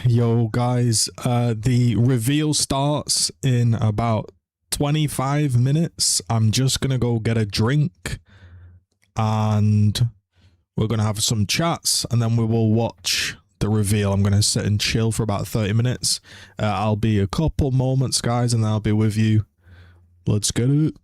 Yo, guys, the reveal starts in about 25 minutes. I'm just gonna go get a drink and we're gonna have some chats and then we will watch the reveal. I'm gonna sit and chill for about 30 minutes. I'll be a couple moments, guys, and then I'll be with you. Let's get it.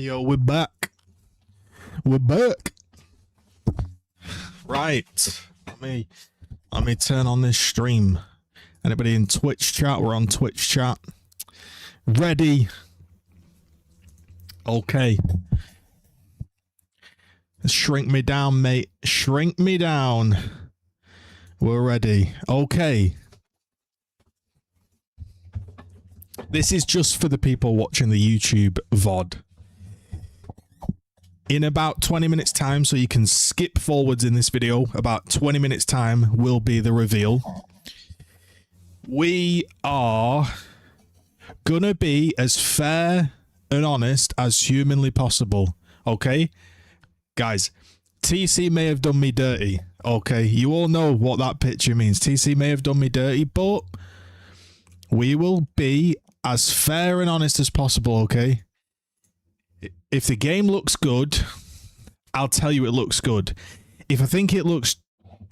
Yo, we're back. We're back. Right. Let me turn on this stream. Anybody in Twitch chat? We're on Twitch chat. Ready. Okay. Shrink me down, mate. Shrink me down. We're ready. Okay. This is just for the people watching the YouTube VOD. In about 20 minutes time, so you can skip forwards in this video, about 20 minutes time will be the reveal. We are gonna be as fair and honest as humanly possible, okay? Guys, TC may have done me dirty, okay? You all know what that picture means. TC may have done me dirty, but we will be as fair and honest as possible, okay? If the game looks good, I'll tell you it looks good. If I think it looks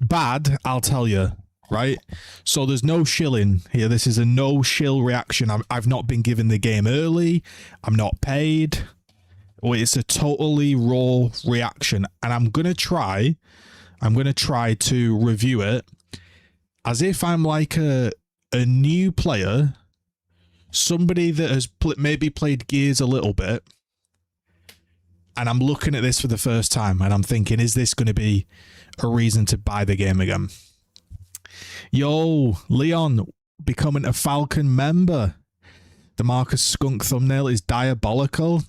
bad, I'll tell you, right? So there's no shilling here. This is a no shill reaction. I've not been given the game early. I'm not paid. It's a totally raw reaction. And I'm going to try to review it as if I'm like a new player, somebody that has maybe played Gears a little bit, and I'm looking at this for the first time and I'm thinking, is this going to be a reason to buy the game again? Yo, Leon, becoming a Falcon member. The Marcus Skunk thumbnail is diabolical.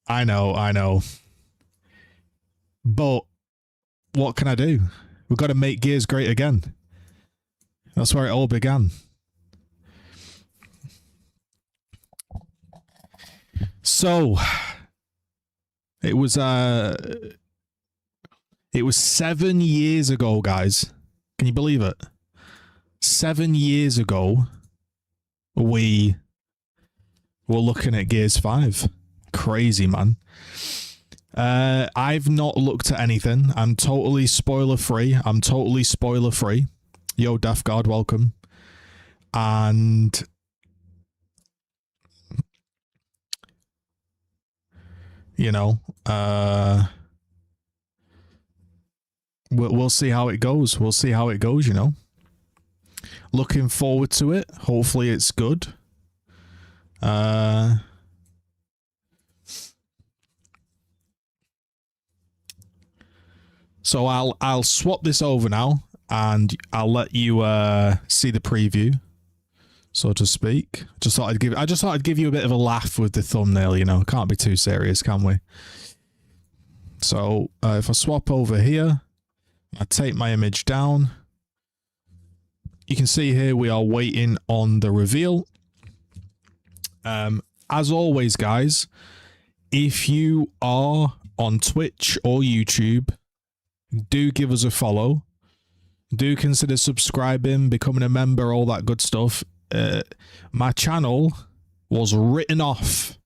I know. But what can I do? We've got to make Gears great again. That's where it all began. So it was 7 years ago, guys. Can you believe it? 7 years ago, we were looking at Gears 5. Crazy, man. I've not looked at anything. I'm totally spoiler free. Yo, Death Guard, welcome. And you know, we'll see how it goes. We'll see how it goes, you know. Looking forward to it. Hopefully it's good. So I'll swap this over now and I'll let you see the preview, so to speak. I just thought I'd give you a bit of a laugh with the thumbnail, you know. Can't be too serious, can we? So if I swap over here, I take my image down. You can see here we are waiting on the reveal. As always, guys, if you are on Twitch or YouTube, do give us a follow. Do consider subscribing, becoming a member, all that good stuff. My channel was written off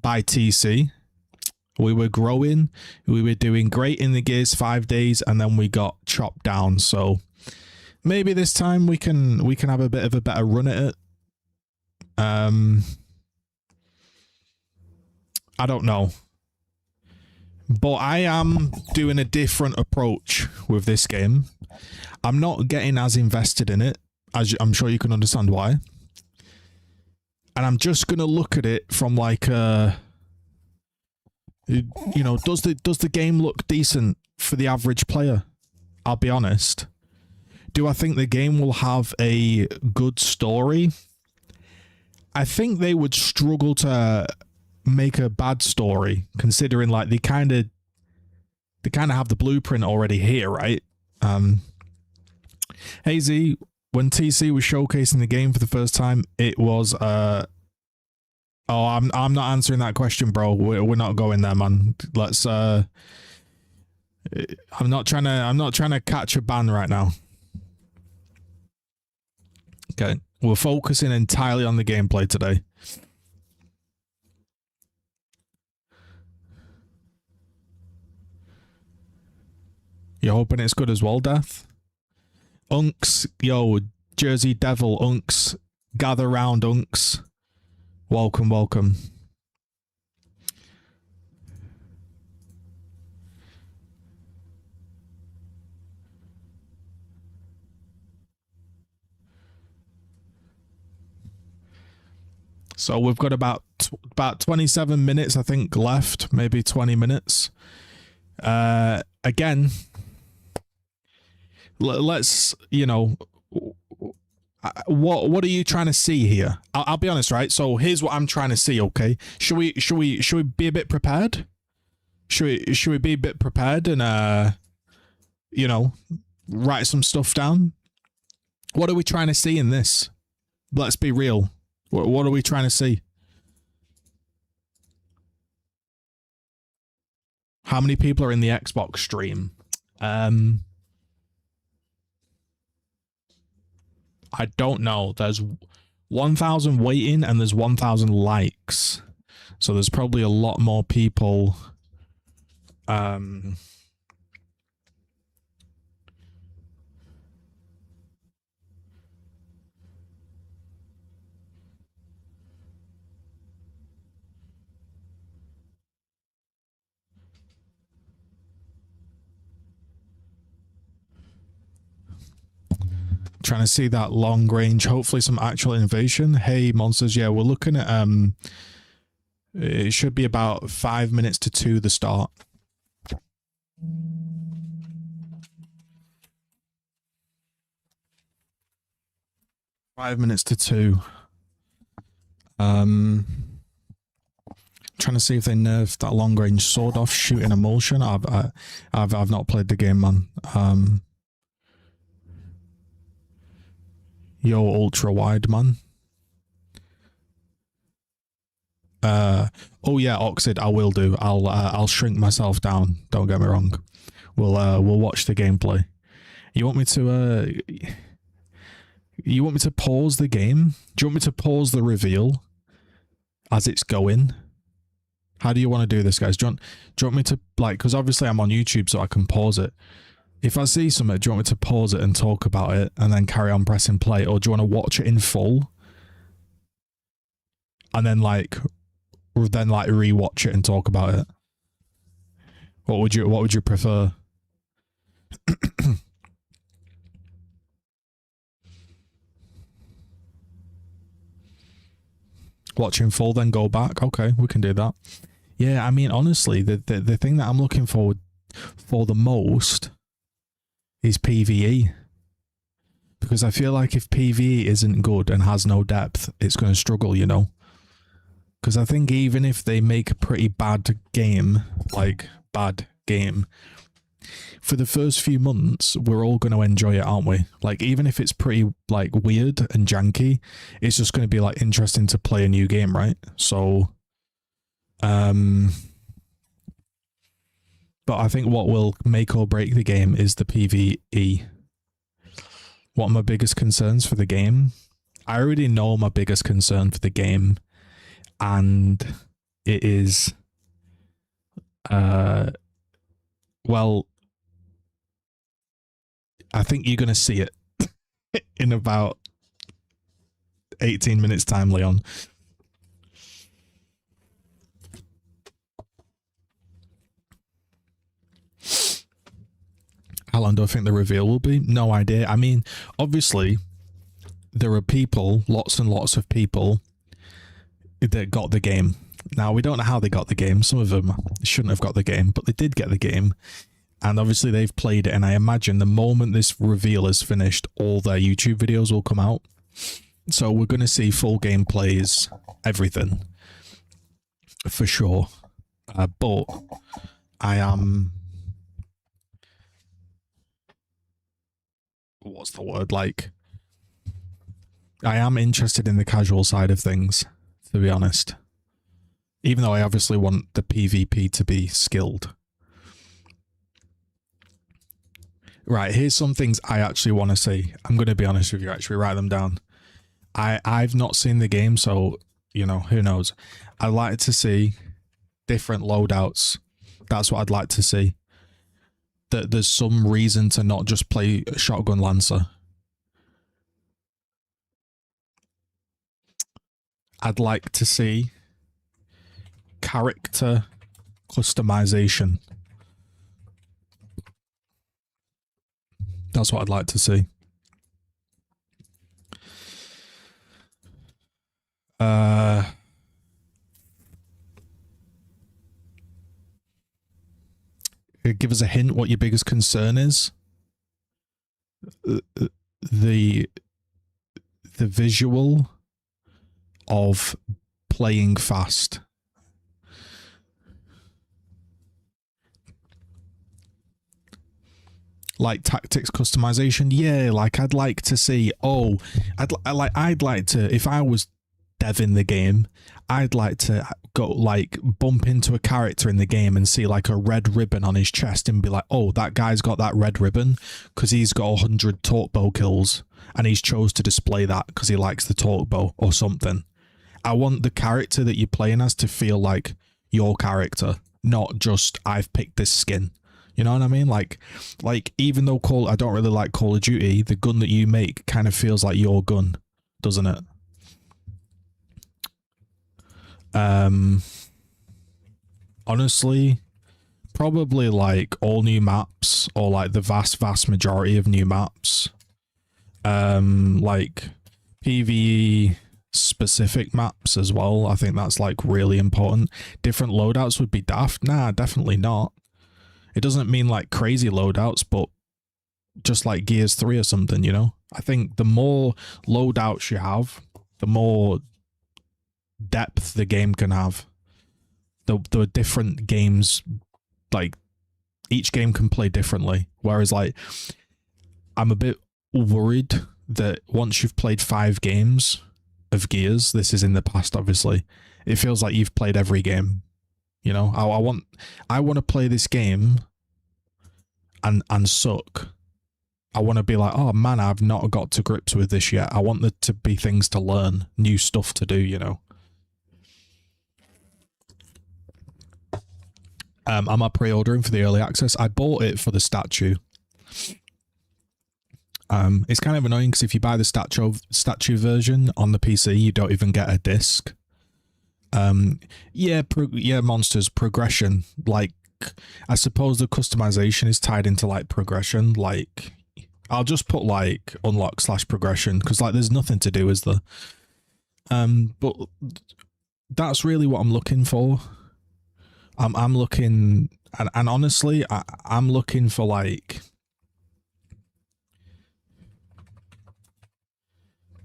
by TC. We were growing. We were doing great in the Gears 5 days, and then we got chopped down. So maybe this time we can have a bit of a better run at it. I don't know. But I am doing a different approach with this game. I'm not getting as invested in it, as I'm sure you can understand why. And I'm just going to look at it from like you know, does the game look decent for the average player? I'll be honest. Do I think the game will have a good story? I think they would struggle to make a bad story, considering like they kind of have the blueprint already here, right? Hazy, when TC was showcasing the game for the first time, it was oh, I'm not answering that question, bro. We're not going there, man. Let's I'm not trying to catch a ban right now. Okay, we're focusing entirely on the gameplay today. You're hoping it's good as well, Death? Unks, yo, Jersey Devil, Unks, gather round, Unks. Welcome, welcome. So we've got about 27 minutes, I think, left, maybe 20 minutes. Again, let's, you know, what are you trying to see here? I'll be honest, right? So here's what I'm trying to see. Okay, should we be a bit prepared? Should we be a bit prepared and you know, write some stuff down? What are we trying to see in this? Let's be real. What are we trying to see? How many people are in the Xbox stream? I don't know. There's 1,000 waiting and there's 1,000 likes. So there's probably a lot more people. Trying to see that long range, hopefully some actual innovation. Hey monsters, yeah, we're looking at it should be about 5 minutes to 2 the start. Five minutes to 2. Trying to see if they nerfed that long range sword off shooting emulsion. I've not played the game, man. Yo, ultra wide, man. Oh yeah, Oxid, I will do. I'll shrink myself down. Don't get me wrong. We'll watch the gameplay. You want me to pause the game? Do you want me to pause the reveal as it's going? How do you want to do this, guys? Do you want me to, like, because obviously I'm on YouTube, so I can pause it. If I see something, do you want me to pause it and talk about it and then carry on pressing play? Or do you want to watch it in full and then rewatch it and talk about it? What would you prefer? Watch in full, then go back. Okay, we can do that. Yeah, I mean, honestly, the thing that I'm looking forward for the most is PvE. Because I feel like if PvE isn't good and has no depth, it's going to struggle, you know? Because I think even if they make a pretty bad game, for the first few months, we're all going to enjoy it, aren't we? Like, even if it's pretty, like, weird and janky, it's just going to be, like, interesting to play a new game, right? So, but I think what will make or break the game is the PvE. What are my biggest concerns for the game? I already know my biggest concern for the game, and it is, well, I think you're going to see it in about 18 minutes time, Leon. How long do I think the reveal will be? No idea. I mean, obviously, there are people, lots and lots of people, that got the game. Now, we don't know how they got the game. Some of them shouldn't have got the game, but they did get the game. And obviously, they've played it. And I imagine the moment this reveal is finished, all their YouTube videos will come out. So we're going to see full gameplays, everything, for sure. But I am... what's the word? Like, I am interested in the casual side of things, to be honest. Even though I obviously want the PvP to be skilled. Right, here's some things I actually want to see. I'm going to be honest with you, actually write them down. I've not seen the game, so, you know, who knows. I'd like to see different loadouts. That's what I'd like to see. That there's some reason to not just play Shotgun Lancer. I'd like to see character customization. That's what I'd like to see. Give us a hint what your biggest concern is. The visual of playing fast. Like tactics customization, yeah. Like I'd like to see. Oh, I'd like to. If I was deving the game, I'd like to go like bump into a character in the game and see like a red ribbon on his chest and be like, oh, that guy's got that red ribbon because he's got 100 torque bow kills and he's chose to display that because he likes the torque bow or something. I want the character that you're playing as to feel like your character, not just I've picked this skin. You know what I mean? Like even though I don't really like Call of Duty, the gun that you make kind of feels like your gun, doesn't it? Honestly, probably like all new maps or like the vast majority of new maps. Like PvE specific maps as well. I think that's like really important. Different loadouts would be daft. Nah, definitely not. It doesn't mean like crazy loadouts, but just like Gears 3 or something, you know? I think the more loadouts you have, the more depth the game can have. The different games, like each game can play differently. Whereas like I'm a bit worried that once you've played 5 games of Gears, this is in the past obviously, it feels like you've played every game. You know, I want to play this game and suck. I want to be like, oh man, I've not got to grips with this yet. I want there to be things to learn, new stuff to do, you know. I'm pre-ordering for the early access. I bought it for the statue. It's kind of annoying because if you buy the statue version on the PC, you don't even get a disc. Yeah, monsters progression. Like, I suppose the customization is tied into like progression. Like, I'll just put like unlock / progression because like there's nothing to do, is there? But that's really what I'm looking for. I'm looking, and honestly, I'm looking for like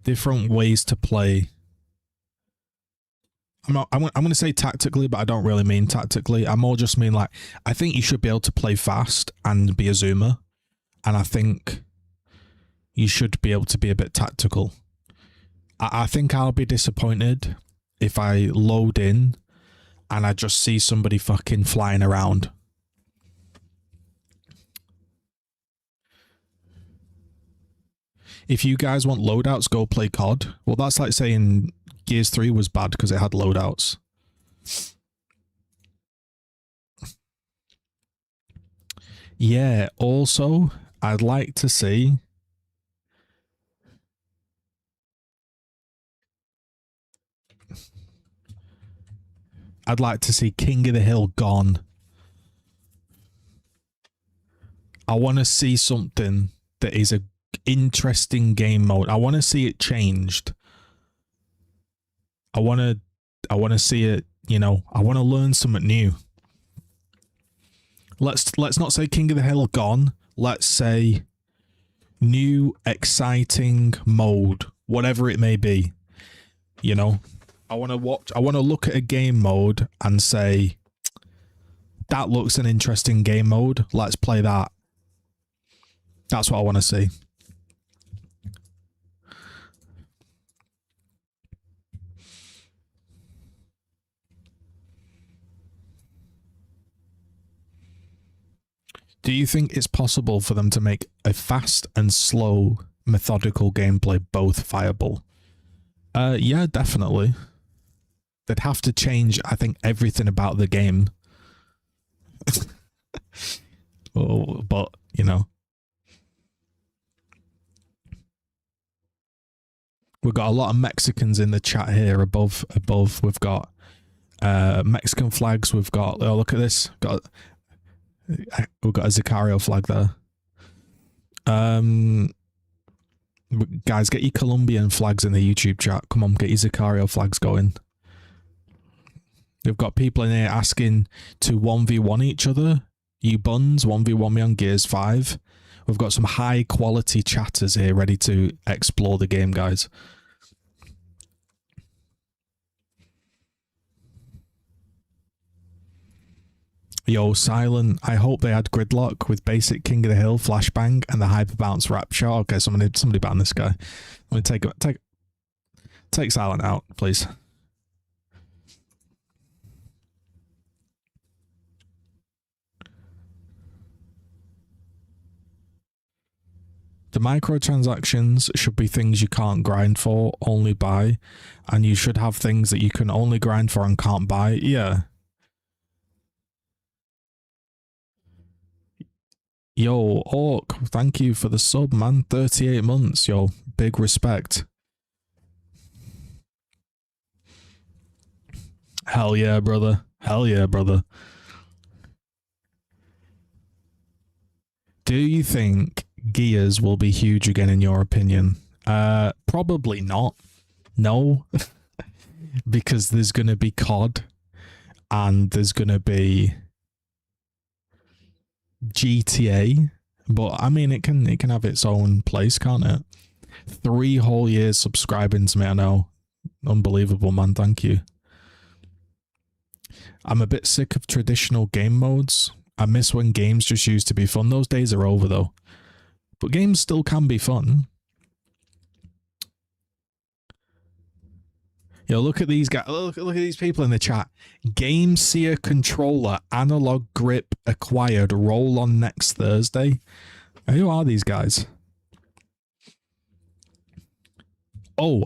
different ways to play. I'm going to say tactically, but I don't really mean tactically. I more just mean like, I think you should be able to play fast and be a zoomer. And I think you should be able to be a bit tactical. I think I'll be disappointed if I load in and I just see somebody fucking flying around. If you guys want loadouts, go play COD. Well, that's like saying Gears 3 was bad because it had loadouts. Yeah, also, I'd like to see... I'd like to see King of the Hill gone. I want to see something that is a interesting game mode. I want to see it changed. I want to see it, you know, I want to learn something new. Let's not say King of the Hill gone. Let's say new exciting mode, whatever it may be. You know, I want to look at a game mode and say, that looks an interesting game mode. Let's play that. That's what I want to see. Do you think it's possible for them to make a fast and slow methodical gameplay both viable? Yeah, definitely. They'd have to change, I think, everything about the game. Oh, but, you know. We've got a lot of Mexicans in the chat here above. We've got Mexican flags. We've got, oh, look at this. We've got a Sicario flag there. Guys, get your Colombian flags in the YouTube chat. Come on, get your Sicario flags going. We've got people in here asking to 1v1 each other. You buns, 1v1 me on Gears 5. We've got some high quality chatters here ready to explore the game, guys. Yo, Silent, I hope they had Gridlock with basic King of the Hill, Flashbang, and the Hyper Bounce Rap Shot. Okay, somebody ban this guy. I'm gonna take Silent out, please. The microtransactions should be things you can't grind for, only buy, and you should have things that you can only grind for and can't buy. Yeah. Yo, Orc, thank you for the sub, man. 38 months, yo. Big respect. Hell yeah, brother. Hell yeah, brother. Do you think Gears will be huge again in your opinion? Probably not. No. Because there's going to be COD and there's going to be GTA, but I mean it can have its own place, can't it? 3 whole years subscribing to me, I know. Unbelievable, man. Thank you. I'm a bit sick of traditional game modes. I miss when games just used to be fun. Those days are over though. But games still can be fun. Yo, look at these guys. Look at these people in the chat. Game Seer controller, analog grip acquired. Roll on next Thursday. Who are these guys? Oh.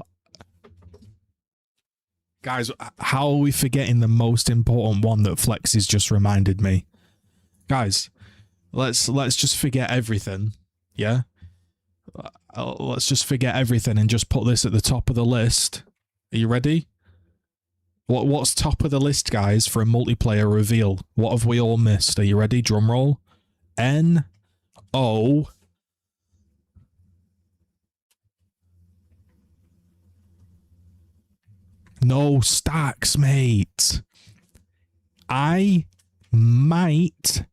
Guys, how are we forgetting the most important one that Flex has just reminded me? Guys, let's just forget everything, yeah? Let's just forget everything and just put this at the top of the list. Are you ready? What's top of the list, guys, for a multiplayer reveal? What have we all missed? Are you ready? Drum roll. N-O... No stacks, mate. I might...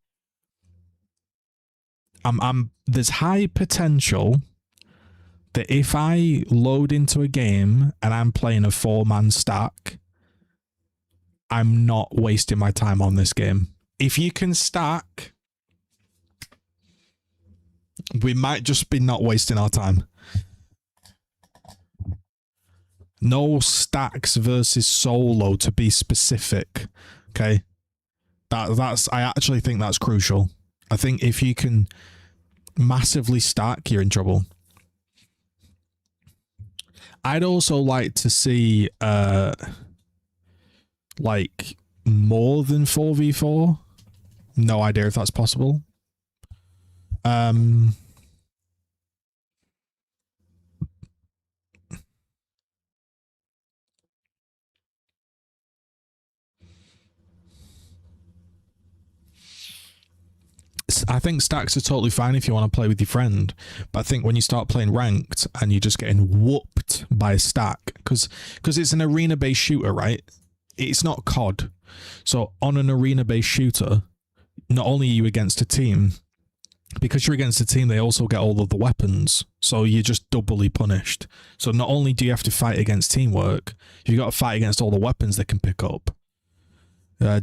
there's high potential that if I load into a game and I'm playing a 4-man stack, I'm not wasting my time on this game. If you can stack, we might just be not wasting our time. No stacks versus solo, to be specific. Okay, that's I actually think that's crucial. I think if you can massively stack, you're in trouble. I'd also like to see like more than 4v4. No idea if that's possible. I think stacks are totally fine if you want to play with your friend, but I think when you start playing ranked and you're just getting whooped by a stack, because it's an arena-based shooter, right? It's not COD. So on an arena-based shooter, not only are you against a team, because you're against a team, they also get all of the weapons. So you're just doubly punished. So not only do you have to fight against teamwork, you've got to fight against all the weapons they can pick up.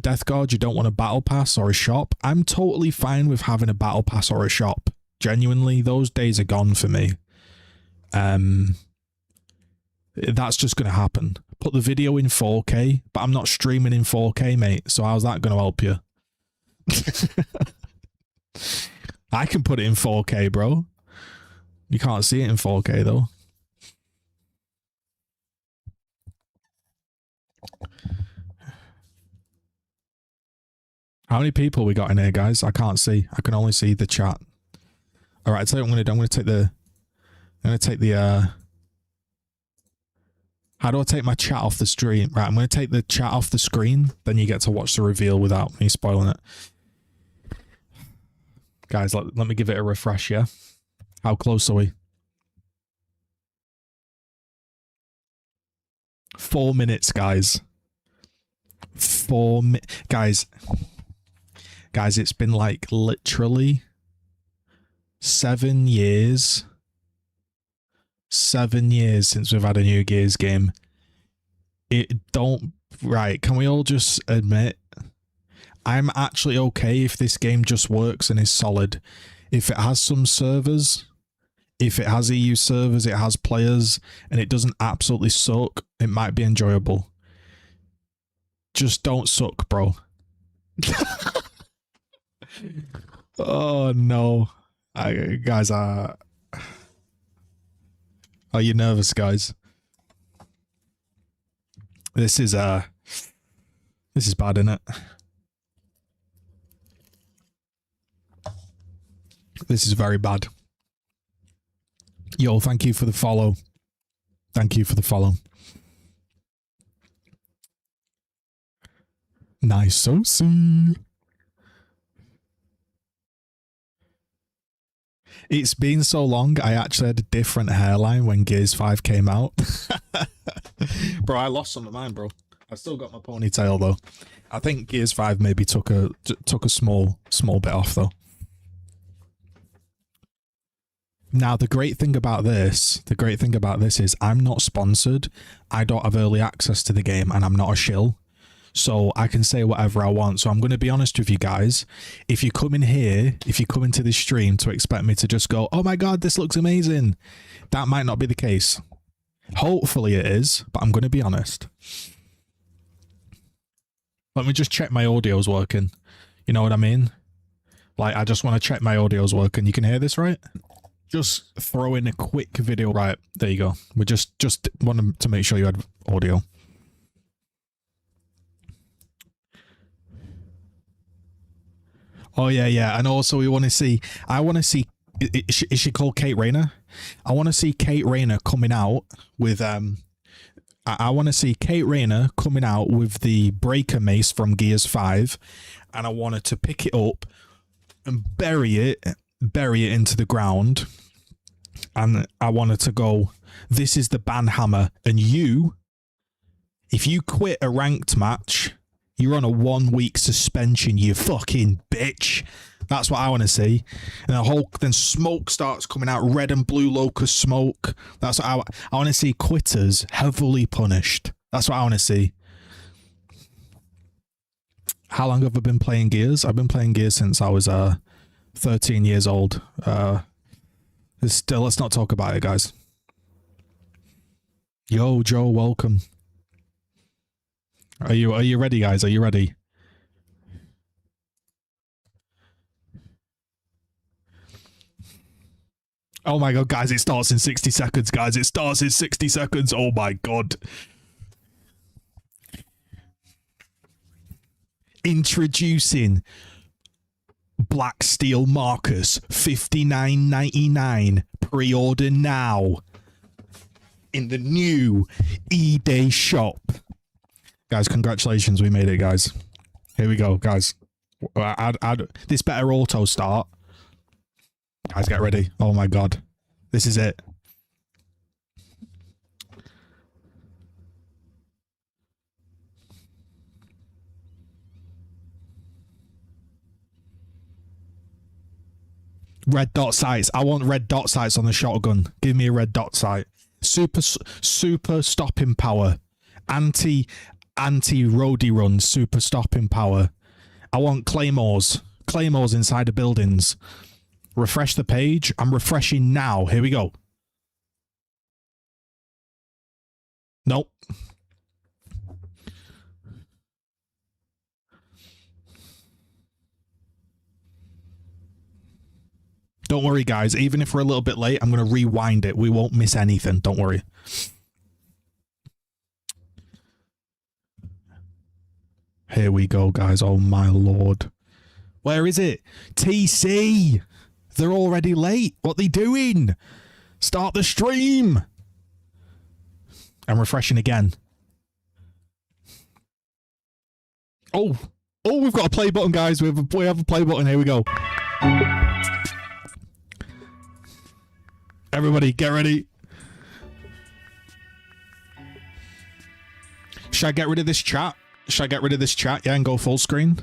Death Guard, you don't want a battle pass or a shop. I'm totally fine with having a battle pass or a shop. Genuinely, those days are gone for me. That's just going to happen. Put the video in 4K, but I'm not streaming in 4K, mate. So how's that going to help you? I can put it in 4K, bro. You can't see it in 4K, though. How many people we got in here, guys? I can't see. I can only see the chat. All right, tell you what I'm going to do. I'm going to take the how do I take my chat off the stream? Right, I'm going to take the chat off the screen. Then you get to watch the reveal without me spoiling it. Guys, let me give it a refresh, yeah? How close are we? 4 minutes, guys. 4 minutes. Guys, it's been like literally 7 years. 7 years since we've had a New Gears game. Right, can we all just admit, I'm actually okay if this game just works and is solid. If it has some servers, if it has EU servers, it has players, and it doesn't absolutely suck, it might be enjoyable. Just don't suck, bro. Oh no. Guys, are you nervous, guys? This is bad, isn't it? This is very bad. Yo, thank you for the follow. Thank you for the follow. Nice, so soon. It's been so long, I actually had a different hairline when Gears 5 came out. Bro, I lost some of mine, bro. I've still got my ponytail, though. I think Gears 5 maybe took a small bit off, though. Now, the great thing about this is I'm not sponsored. I don't have early access to the game, and I'm not a shill. So I can say whatever I want. So I'm going to be honest with you guys. If you come in here, if you come into this stream to expect me to just go, oh my God, this looks amazing, that might not be the case. Hopefully it is, but I'm going to be honest. Let me just check my audio's working. You know what I mean? Like, I just want to check my audio's working. You can hear this, right? Just throw in a quick video. Right, there you go. We just wanted to make sure you had audio. Oh yeah, yeah. And also we want to see. I want to see. Is she called Kate Rayner? I want to see Kate Rayner coming out with I want to see Kate Rayner coming out with the Breaker Mace from Gears 5, and I want her to pick it up and bury it into the ground, and I want her to go, "This is the Banhammer, and if you quit a ranked match, you're on a 1-week suspension, you fucking bitch." That's what I want to see. And then smoke starts coming out, red and blue locust smoke. That's what I want to see. Quitters heavily punished. That's what I want to see. How long have I been playing Gears? I've been playing Gears since I was 13 years old. Let's not talk about it, guys. Yo, Joe, welcome. Are you ready, guys? Are you ready? Oh my god, guys, it starts in 60 seconds, guys. It starts in 60 seconds. Oh my god. Introducing Black Steel Marcus, $59.99. Pre-order now in the new eDay shop. Guys, congratulations, we made it, guys. Here we go, guys. This better auto start. Guys, get ready. Oh my god. This is it. Red dot sights. I want red dot sights on the shotgun. Give me a red dot sight. Super stopping power. Anti roadie run. Super stopping power. I want claymores. Claymores inside the buildings. Refresh the page. I'm refreshing now. Here we go. Nope. Don't worry, guys. Even if we're a little bit late, I'm going to rewind it. We won't miss anything. Don't worry. Here we go, guys. Oh, my lord. Where is it? TC! They're already late. What are they doing? Start the stream. I'm refreshing again. Oh, we've got a play button, guys. We have a play button. Here we go. Everybody, get ready. Should I get rid of this chat? Yeah, and go full screen?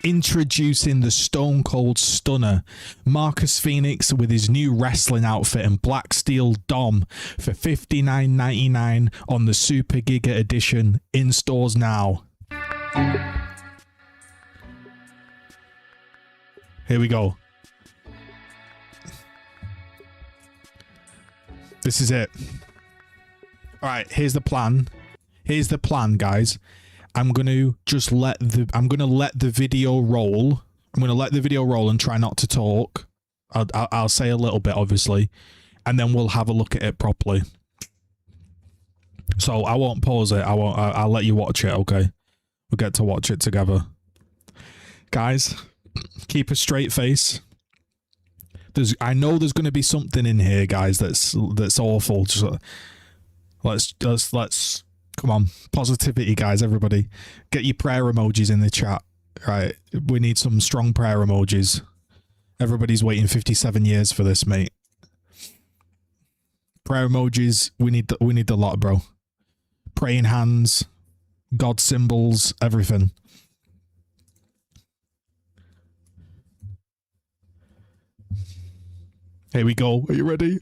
Introducing the Stone Cold Stunner, Marcus Phoenix with his new wrestling outfit and Black Steel Dom for $59.99 on the Super Giga Edition, in stores now. Here we go. This is it. All right, here's the plan. Here's the plan, guys. I'm going to let the video roll. I'm going to let the video roll and try not to talk. I'll say a little bit, obviously, and then we'll have a look at it properly. So I won't pause it. I'll let you watch it, okay? We'll get to watch it together. Guys, keep a straight face. I know there's going to be something in here, guys, that's awful. Just let's come on, positivity, guys. Everybody, get your prayer emojis in the chat. Right, we need some strong prayer emojis. Everybody's waiting 57 years for this, mate. Prayer emojis. We need the lot, bro. Praying hands, God symbols, everything. Here we go. Are you ready?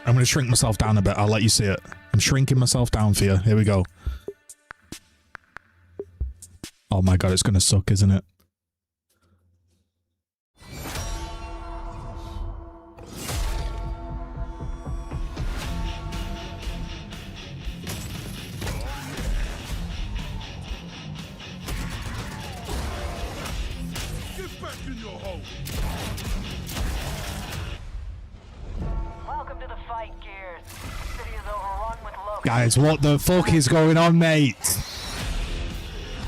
I'm going to shrink myself down a bit. I'll let you see it. I'm shrinking myself down for you. Here we go. Oh my god, it's going to suck, isn't it? right, Gears. The city is overrun with locusts. Guys, what the fuck is going on, mate?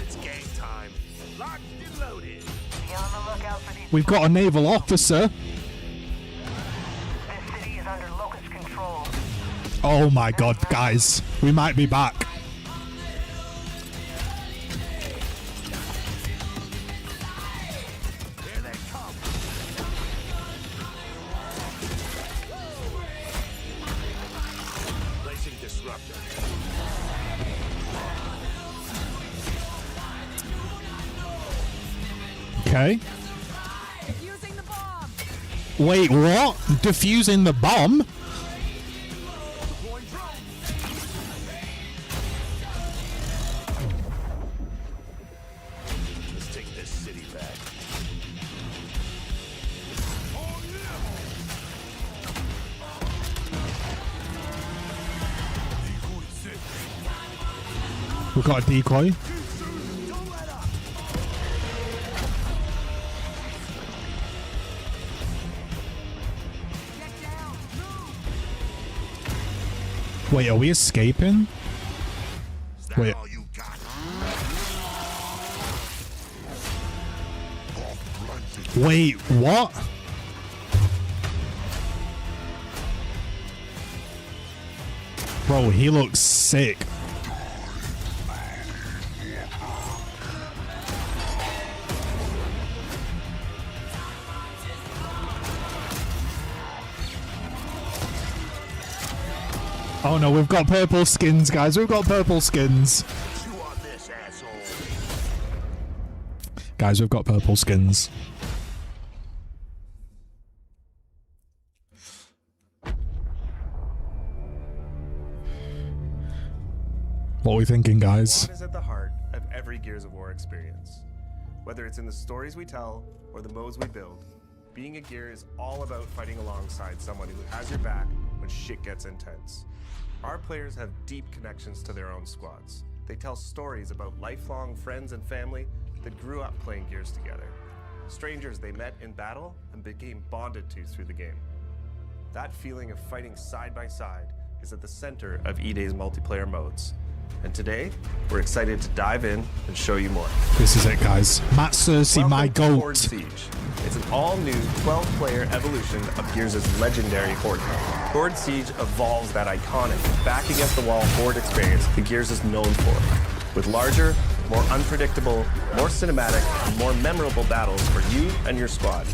It's game time. Locked and loaded. Be on the lookout for these. We've got a naval officer. This city is under locust control. Oh my god, guys. We might be back. Here they come. Placing disruptor. Okay. Defusing the bomb. Wait, what? Defusing the bomb? Deploying drone. Let's take this city back. Oh yeah. Decoy set. We've got a decoy. Don't let up. Get down. Move. Wait, are we escaping? Is that Wait. all you got? Wait, what? Bro, he looks sick. Oh no, we've got purple skins, guys. We've got purple skins. You on this, asshole. Guys, we've got purple skins. What are we thinking, guys? Squad is at the heart of every Gears of War experience. Whether it's in the stories we tell or the modes we build, being a Gear is all about fighting alongside someone who has your back when shit gets intense. Our players have deep connections to their own squads. They tell stories about lifelong friends and family that grew up playing Gears together. Strangers they met in battle and became bonded to through the game. That feeling of fighting side by side is at the center of E-Day's multiplayer modes. And today, we're excited to dive in and show you more. This is it, guys. Matt Cersei, my Welcome to Horde goat. Siege. It's an all-new 12-player evolution of Gears' legendary Horde mode. Horde Siege evolves that iconic, back-against-the-wall Horde experience that Gears is known for, with larger, more unpredictable, more cinematic, and more memorable battles for you and your squad.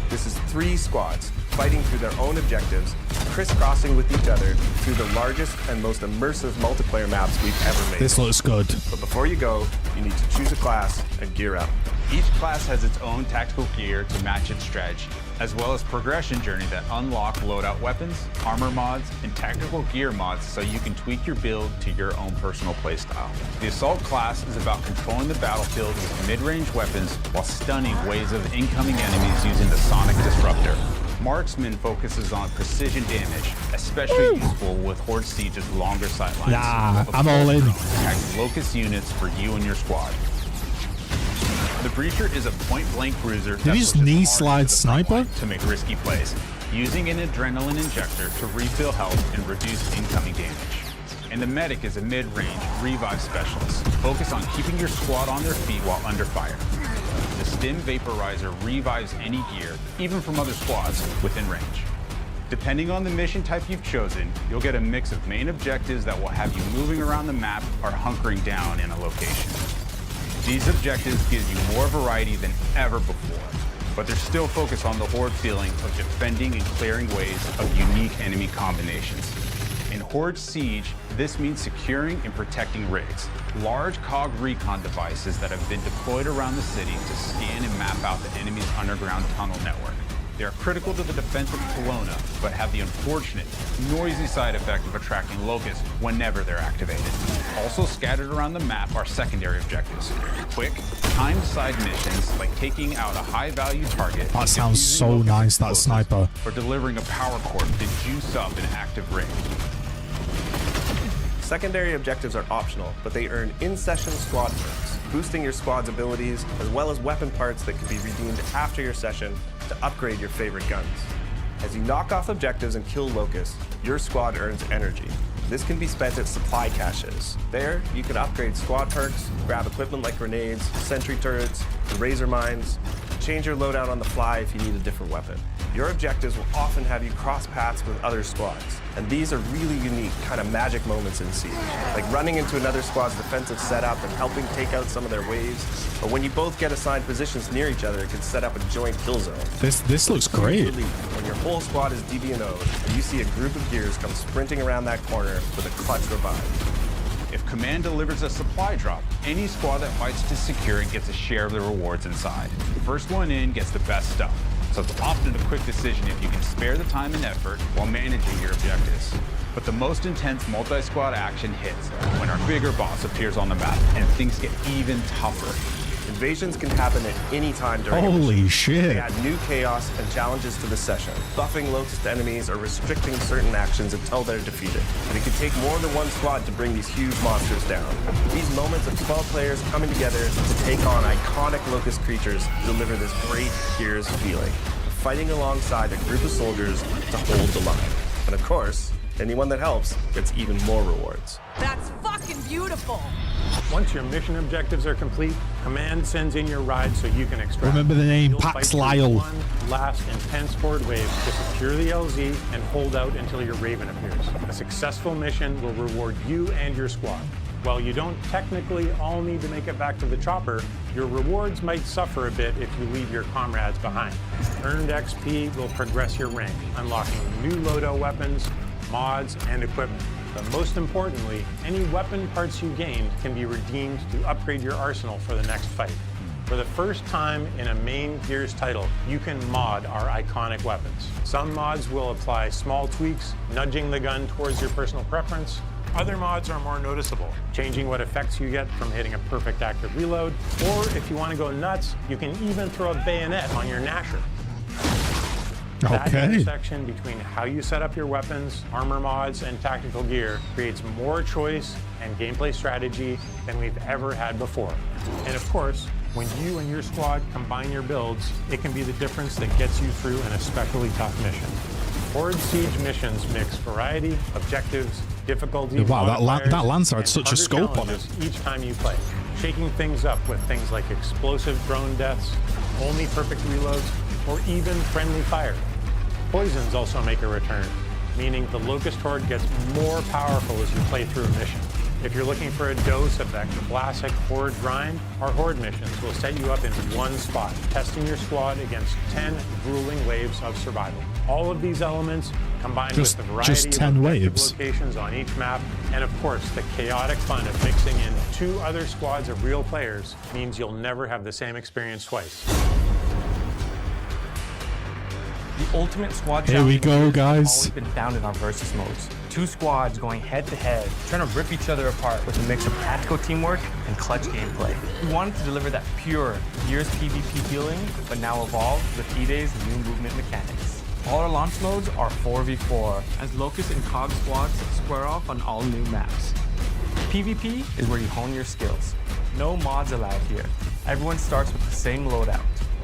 This is 3 squads fighting through their own objectives, crisscrossing with each other through the largest and most immersive multiplayer maps we've ever made. This looks good. But before you go, you need to choose a class and gear up. Each class has its own tactical gear to match its strategy, as well as progression journey that unlock loadout weapons, armor mods, and tactical gear mods so you can tweak your build to your own personal playstyle. The Assault class is about controlling the battlefield with mid-range weapons while stunning waves of incoming enemies using the Sonic Disruptor. Marksman focuses on precision damage, especially useful with Horde Siege's longer sightlines. Nah, I'm all in. Attack Locust units for you and your squad. The Breacher is a point-blank cruiser that he just pushes knee hard slide into the front sniper? line to make risky plays, using an adrenaline injector to refill health and reduce incoming damage. And the Medic is a mid-range revive specialist, focused on keeping your squad on their feet while under fire. The Stim Vaporizer revives any gear, even from other squads, within range. Depending on the mission type you've chosen, you'll get a mix of main objectives that will have you moving around the map or hunkering down in a location. These objectives give you more variety than ever before, but they're still focused on the Horde feeling of defending and clearing waves of unique enemy combinations. In Horde Siege, this means securing and protecting rigs, large COG recon devices that have been deployed around the city to scan and map out the enemy's underground tunnel network. They are critical to the defense of Kelowna, but have the unfortunate, noisy side effect of attracting locusts whenever they're activated. Also scattered around the map are secondary objectives. Quick, timed side missions like taking out a high-value target. That sounds defusing so locust nice, that explosives, sniper. or delivering a power cord to juice up an active ring. Secondary objectives are optional, but they earn in-session squad perks, boosting your squad's abilities, as well as weapon parts that can be redeemed after your session to upgrade your favorite guns. As you knock off objectives and kill locusts, your squad earns energy. This can be spent at supply caches. There, you can upgrade squad perks, grab equipment like grenades, sentry turrets, and razor mines, change your loadout on the fly if you need a different weapon. Your objectives will often have you cross paths with other squads, and these are really unique kind of magic moments in Siege, like running into another squad's defensive setup and helping take out some of their waves, or when you both get assigned positions near each other, it can set up a joint kill zone. This looks great. Relief when your whole squad is DB&O'd and you see a group of gears come sprinting around that corner with a clutch revive. If Command delivers a supply drop, any squad that fights to secure it gets a share of the rewards inside. The first one in gets the best stuff, so it's often a quick decision if you can spare the time and effort while managing your objectives. But the most intense multi-squad action hits when our bigger boss appears on the map and things get even tougher. Invasions can happen at any time during a mission. Holy shit. They add new chaos and challenges to the session, buffing locust enemies or restricting certain actions until they're defeated. And it can take more than one squad to bring these huge monsters down. These moments of 12 players coming together to take on iconic locust creatures deliver this great Gears feeling, fighting alongside a group of soldiers to hold the line. And of course, anyone that helps gets even more rewards. That's fucking beautiful. Once your mission objectives are complete, Command sends in your ride so you can extract. Remember the name, You'll Pax fight Lyle. through one last intense horde wave to secure the LZ and hold out until your Raven appears. A successful mission will reward you and your squad. While you don't technically all need to make it back to the chopper, your rewards might suffer a bit if you leave your comrades behind. Earned XP will progress your rank, unlocking new loadout weapons, mods, and equipment. But most importantly, any weapon parts you gained can be redeemed to upgrade your arsenal for the next fight. For the first time in a main Gears title, you can mod our iconic weapons. Some mods will apply small tweaks, nudging the gun towards your personal preference. Other mods are more noticeable, changing what effects you get from hitting a perfect active reload. Or if you want to go nuts, you can even throw a bayonet on your Gnasher. That Okay. intersection between how you set up your weapons, armor mods, and tactical gear creates more choice and gameplay strategy than we've ever had before. And of course, when you and your squad combine your builds, it can be the difference that gets you through an especially tough mission. Horde Siege missions mix variety, objectives, difficulty, Wow, that modifiers, Lancer had and such a harder scope on it. challenges each time you play, shaking things up with things like explosive drone deaths, only perfect reloads, or even friendly fire. Poisons also make a return, meaning the Locust Horde gets more powerful as you play through a mission. If you're looking for a dose of that classic Horde grind, our Horde missions will set you up in one spot, testing your squad against 10 grueling waves of survival. All of these elements, combined with the variety just of 10 objective waves. locations on each map, and of course the chaotic fun of mixing in 2 other squads of real players, means you'll never have the same experience twice. The ultimate squad Here we challenge go, has guys. always been found in our versus modes. 2 squads going head to head, trying to rip each other apart with a mix of practical teamwork and clutch gameplay. We wanted to deliver that pure Gears PvP feeling, but now evolved with E-Day's new movement mechanics. All our launch modes are 4v4, as Locust and COG squads square off on all new maps. PvP is where you hone your skills. No mods allowed here. Everyone starts with the same loadout,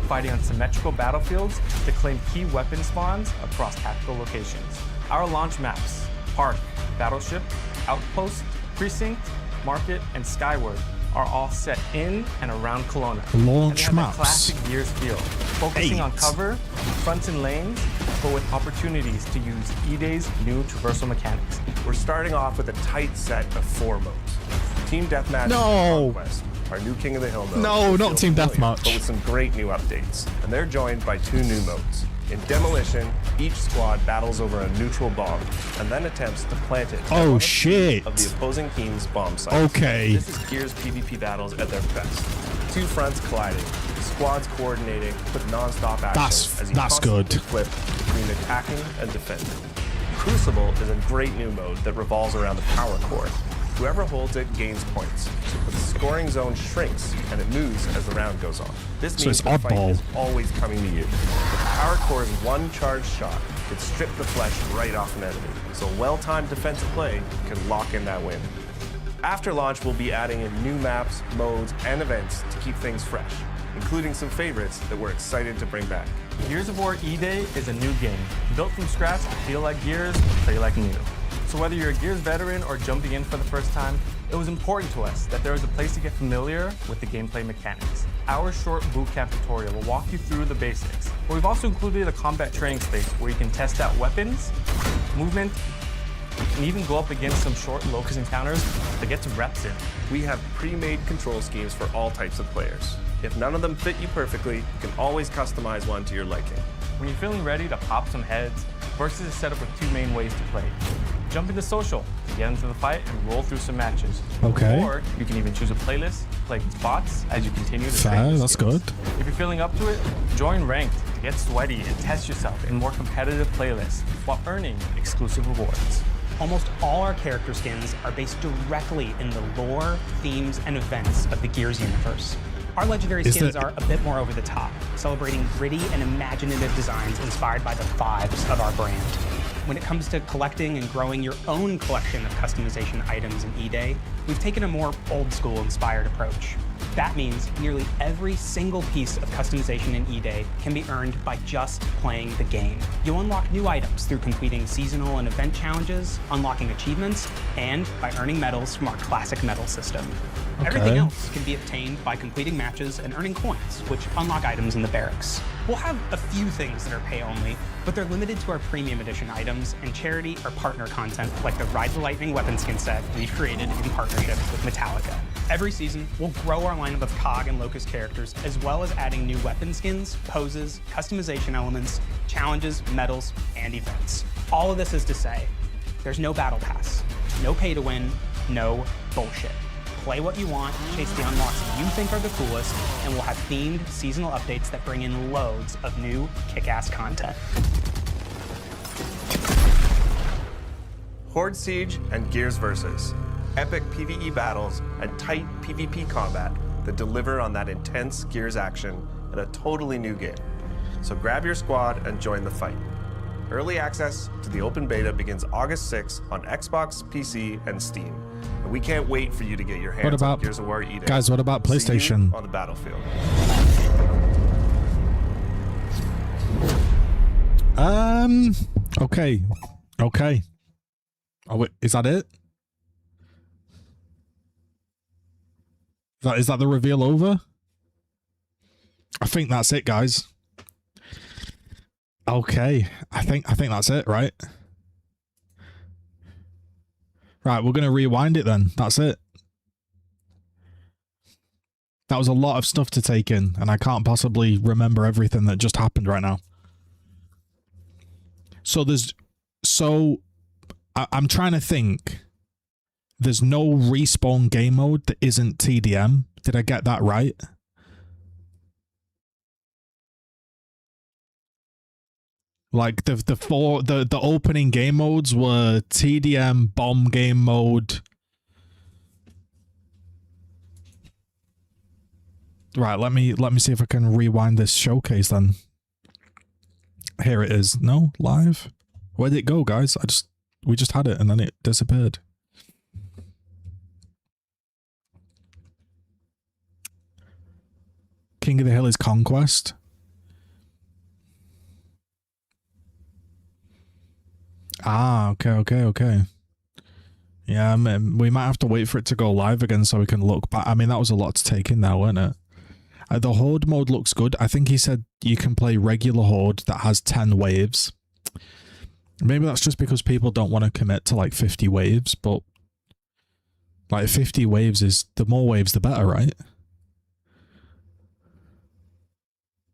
fighting on symmetrical battlefields to claim key weapon spawns across tactical locations. Our launch maps, Park, Battleship, Outpost, Precinct, Market, and Skyward, are all set in and around Kelowna. Launch and they have maps. a classic Gears feel, focusing on 8. cover, fronts and lanes, but with opportunities to use E-Day's new traversal mechanics. We're starting off with a tight set of 4 modes. Team Deathmatch No. and Conquest, our new King of the Hill mode. No, that not feels Team familiar, Deathmatch. But with some great new updates. And they're joined by 2 new modes. In Demolition, each squad battles over a neutral bomb and then attempts to plant it at Oh, one of shit. of the opposing team's bomb sites. Okay. This is Gears PvP battles at their best. 2 fronts colliding, squads coordinating with non-stop action as you That's constantly good. flip between attacking and defending. Crucible is a great new mode that revolves around the power core. Whoever holds it gains points, but the scoring zone shrinks and it moves as the round goes on. This So means it's the fight oddball. is always coming to you. The power core's one charged shot can strip the flesh right off an enemy, so well-timed defensive play can lock in that win. After launch, we'll be adding in new maps, modes, and events to keep things fresh, including some favorites that we're excited to bring back. Gears of War E-Day is a new game, built from scratch to feel like Gears, play like new. So whether you're a Gears veteran or jumping in for the first time, it was important to us that there was a place to get familiar with the gameplay mechanics. Our short bootcamp tutorial will walk you through the basics, but we've also included a combat training space where you can test out weapons, movement, and even go up against some short Locust encounters to get some reps in. We have pre-made control schemes for all types of players. If none of them fit you perfectly, you can always customize one to your liking. When you're feeling ready to pop some heads, Versus is set up with two main ways to play. Jump into social to get into the fight and roll through some matches. Okay. Or you can even choose a playlist, play bots as you continue to train Fair, your that's skills. good. If you're feeling up to it, join Ranked to get sweaty and test yourself in more competitive playlists while earning exclusive rewards. Almost all our character skins are based directly in the lore, themes, and events of the Gears universe. Our legendary skins are a bit more over the top, celebrating gritty and imaginative designs inspired by the vibes of our brand. When it comes to collecting and growing your own collection of customization items in E-Day, we've taken a more old-school inspired approach. That means nearly every single piece of customization in E-Day can be earned by just playing the game. You'll unlock new items through completing seasonal and event challenges, unlocking achievements, and by earning medals from our classic medal system. Okay. Everything else can be obtained by completing matches and earning coins, which unlock items in the barracks. We'll have a few things that are pay-only, but they're limited to our premium edition items and charity or partner content like the Ride the Lightning weapon skin set we've created in partnership with Metallica. Every season, we'll grow our lineup of COG and Locust characters, as well as adding new weapon skins, poses, customization elements, challenges, medals, and events. All of this is to say, there's no battle pass, no pay to win, no bullshit. Play what you want, chase the unlocks you think are the coolest, and we'll have themed seasonal updates that bring in loads of new kick-ass content. Horde Siege and Gears Versus. Epic PvE battles and tight PvP combat that deliver on that intense Gears action in a totally new game. So grab your squad and join the fight. Early access to the open beta begins August 6th on Xbox, PC, and Steam. And we can't wait for you to get your hands on Gears of War E-Day. Guys, what about See PlayStation? you on the battlefield. Okay. Okay. Oh, wait, is that it? Is that the reveal over? I think that's it, guys. Okay. I think that's it, right? Right, we're going to rewind it then. That's it. That was a lot of stuff to take in, and I can't possibly remember everything that just happened right now. I'm trying to think. There's no respawn game mode that isn't TDM. Did I get that right? Like the opening game modes were TDM, bomb game mode. Right, let me see if I can rewind this showcase then. Here it is. No, live. Where did it go, guys? We just had it and then it disappeared. King of the Hill is Conquest. Ah, okay. Yeah, we might have to wait for it to go live again so we can look back. I mean, that was a lot to take in now, wasn't it? The Horde mode looks good. I think he said you can play regular Horde that has 10 waves. Maybe that's just because people don't want to commit to like 50 waves, but like 50 waves is, the more waves the better, right?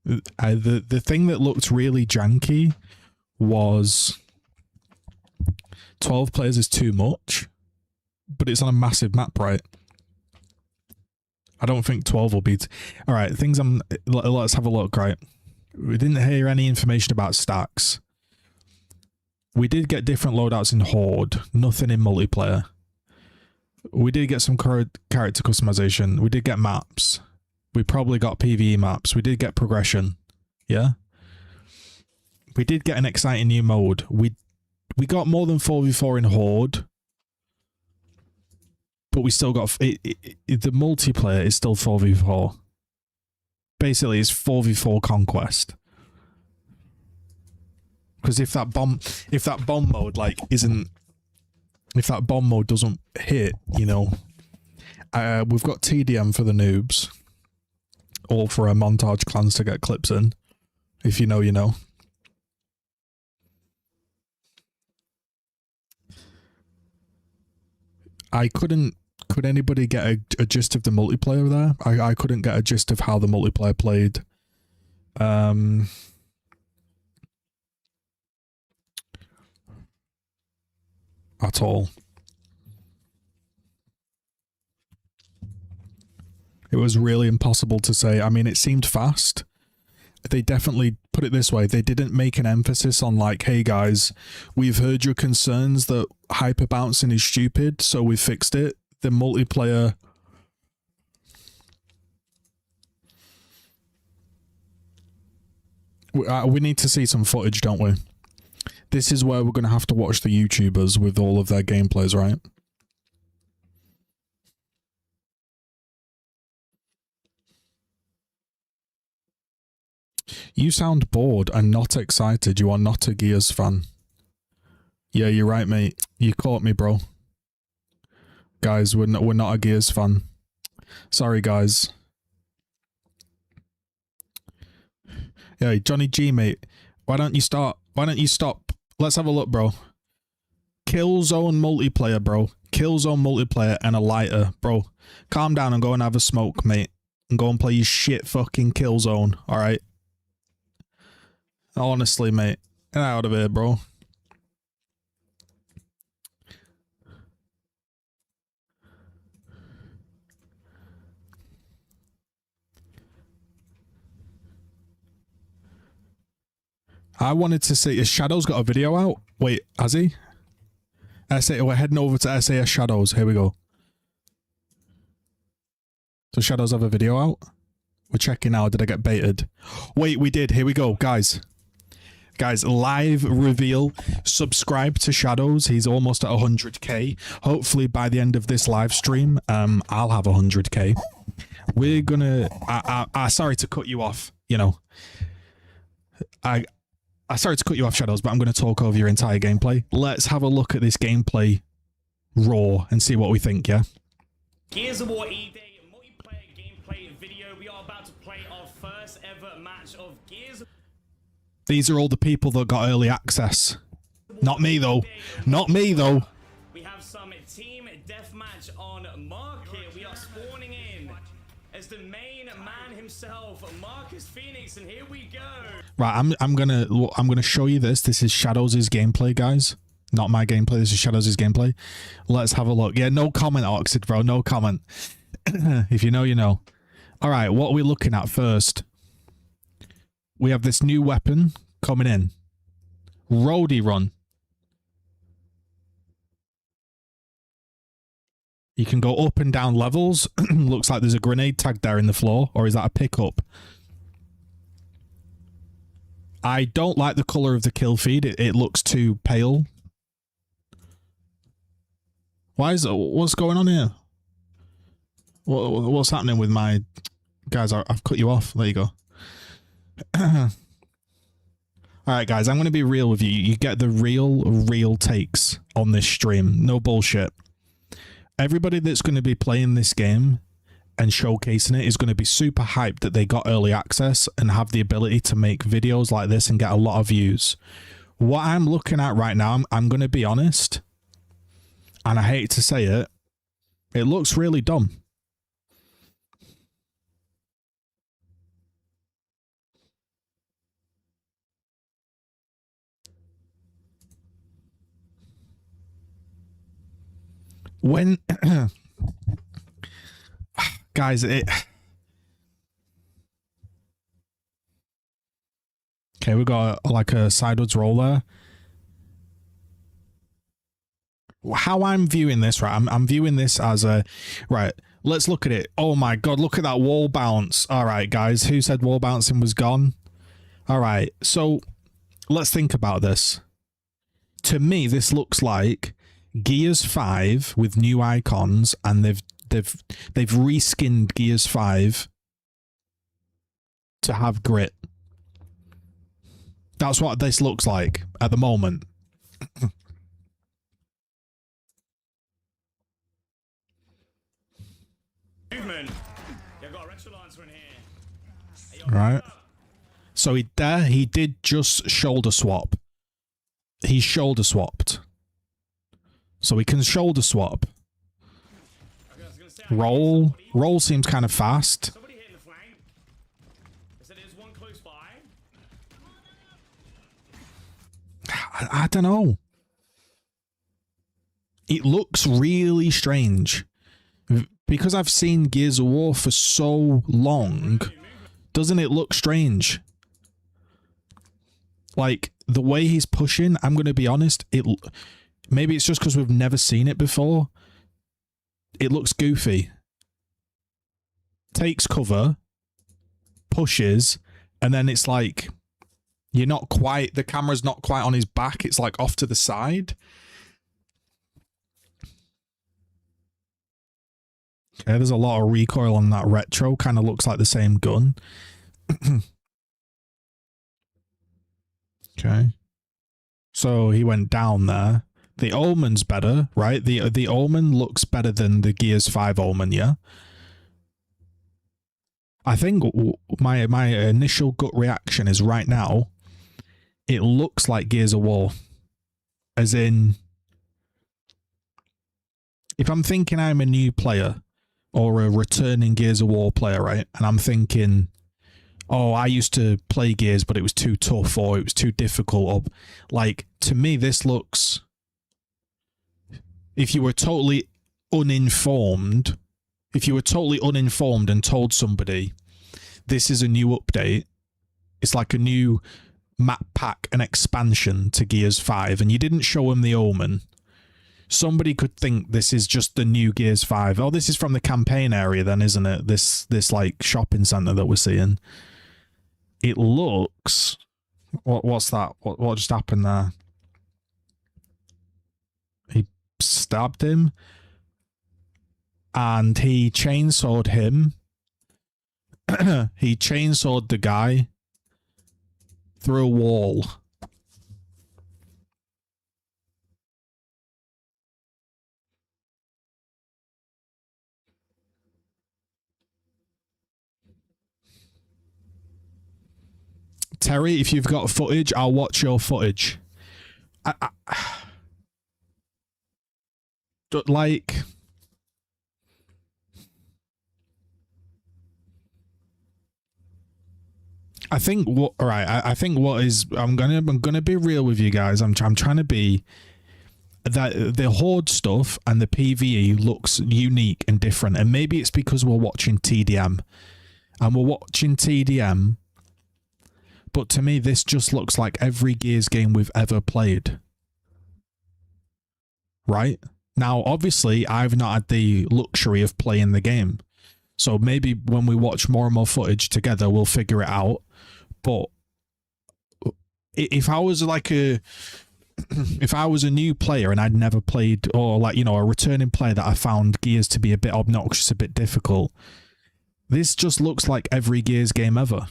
The thing that looked really janky was 12 players is too much, but it's on a massive map, right? I don't think 12 will be... All right, let's have a look, right? We didn't hear any information about stacks. We did get different loadouts in Horde, nothing in multiplayer. We did get some character customization. We did get maps. We probably got PvE maps. We did get progression. Yeah? We did get an exciting new mode. We got more than 4v4 in Horde, but we still got... the multiplayer is still 4v4. Basically, it's 4v4 Conquest. Because if that bomb mode like isn't, if that bomb mode doesn't hit, you know, we've got TDM for the noobs, all for a montage clans to get clips in. If you know, you know. Could anybody get a gist of the multiplayer there? I couldn't get a gist of how the multiplayer played. At all. It was really impossible to say. I mean, it seemed fast. They definitely, put it this way, they didn't make an emphasis on like, hey guys, we've heard your concerns that hyper bouncing is stupid, so we fixed it. The multiplayer... We need to see some footage, don't we? This is where we're going to have to watch the YouTubers with all of their gameplays, right? You sound bored and not excited. You are not a Gears fan. Yeah, you're right, mate. You caught me, bro. Guys, we're not a Gears fan. Sorry, guys. Yeah, Johnny G, mate. Why don't you stop? Let's have a look, bro. Killzone multiplayer, bro. Killzone multiplayer and a lighter, bro. Calm down and go and have a smoke, mate. And go and play your shit fucking Killzone, alright? Honestly, mate. Get out of here, bro. I wanted to see, Shadow's got a video out? Wait, has he? We're heading over to SAS Shadows. Here we go. So Shadows have a video out? We're checking now. Did I get baited? Wait, we did. Here we go, guys. Guys, live reveal. Subscribe to Shadows. He's almost at 100k. Hopefully by the end of this live stream, I'll have 100k. We're gonna... sorry to cut you off, you know. Sorry to cut you off, Shadows, but I'm going to talk over your entire gameplay. Let's have a look at this gameplay raw and see what we think, yeah? Gears of War E-Day multiplayer gameplay video. We are about to play our first ever match of Gears. These are all the people that got early access. Not me, though. Not me, though. We have some team deathmatch on Mark here. We are spawning in as the main man himself, Marcus Phoenix, and here we go. Right, I'm gonna show you this. This is Shadows' gameplay, guys. Not my gameplay. This is Shadows' gameplay. Let's have a look. Yeah, no comment, Oxid, bro. No comment. If you know, you know. All right, what are we looking at first? We have this new weapon coming in. Roadie run. You can go up and down levels. Looks like there's a grenade tag there in the floor. Or is that a pickup? I don't like the colour of the kill feed. It looks too pale. What's going on here? What's happening with my... Guys, I've cut you off. There you go. Alright, guys, I'm going to be real with you. You get the real takes on this stream. No bullshit. Everybody that's going to be playing this game and showcasing it is going to be super hyped that they got early access and have the ability to make videos like this and get a lot of views. What I'm looking at right now, I'm going to be honest, and I hate to say it, it looks really dumb. When... Guys, okay, we got like a sideways roll there. How I'm viewing this, right? I'm viewing this as a... Right, let's look at it. Oh my god, look at that wall bounce. Alright, guys, who said wall bouncing was gone? Alright, so let's think about this. To me, this looks like Gears 5 with new icons, and they've reskinned Gears 5 to have grit. That's what this looks like at the moment. Movement. You've got a retro lancer in here. Hey, yo, Right. So he did just shoulder swap. He shoulder swapped. So we can shoulder swap. I was gonna say, Roll. Roll seems kind of fast. somebody hitting the flank. I said there's one close by. I don't know. It looks really strange. Because I've seen Gears of War for so long, doesn't it look strange? Like, the way he's pushing, I'm going to be honest, maybe it's just because we've never seen it before. It looks goofy. Takes cover, pushes, and then it's like, you're not quite, the camera's not quite on his back, it's like off to the side. Okay, there's a lot of recoil on that retro, kind of looks like the same gun. Okay. So he went down there. The Omen's better, right? The Omen looks better than the Gears 5 Omen, yeah? I think my initial gut reaction is right now, it looks like Gears of War. As in, if I'm thinking I'm a new player or a returning Gears of War player, right? And I'm thinking, oh, I used to play Gears, but it was too tough or it was too difficult. Or, like, to me, this looks... If you were totally uninformed and told somebody, this is a new update, it's like a new map pack, an expansion to Gears 5, and you didn't show them the Omen, somebody could think this is just the new Gears 5. Oh, this is from the campaign area then, isn't it? This like shopping center that we're seeing. It looks... What's that? What just happened there? He stabbed him. And he chainsawed him. He chainsawed the guy through a wall. Terry, if you've got footage, I'll watch your footage. Like, I think what, all right, I think what is, I'm gonna be real with you guys. I'm trying to be that the Horde stuff and the PvE looks unique and different, and maybe it's because we're watching TDM, but to me this just looks like every Gears game we've ever played. Right? Now, obviously, I've not had the luxury of playing the game, so maybe when we watch more and more footage together, we'll figure it out. But if I was like if I was a new player and I'd never played, or like, you know, a returning player that I found Gears to be a bit obnoxious, a bit difficult, this just looks like every Gears game ever.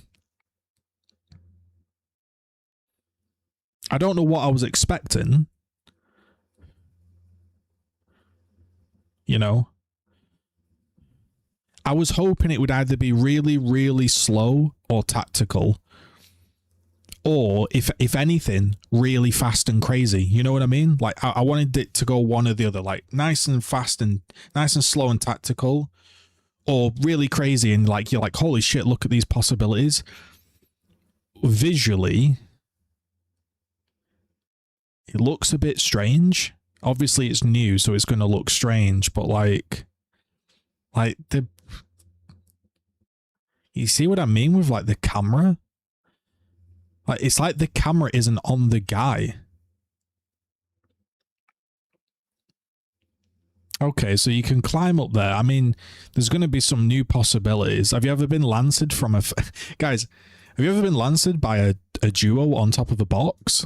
I don't know what I was expecting. You know? I was hoping it would either be really, really slow or tactical. Or, if anything, really fast and crazy. You know what I mean? Like, I wanted it to go one or the other. Like, nice and fast and nice and slow and tactical. Or really crazy and like, you're like, holy shit, look at these possibilities. Visually, it looks a bit strange. Obviously, it's new, so it's going to look strange. But like the... You see what I mean with like the camera? Like, it's like the camera isn't on the guy. Okay, so you can climb up there. I mean, there's going to be some new possibilities. Have you ever been lanced from a... Guys, have you ever been lanced by a duo on top of a box?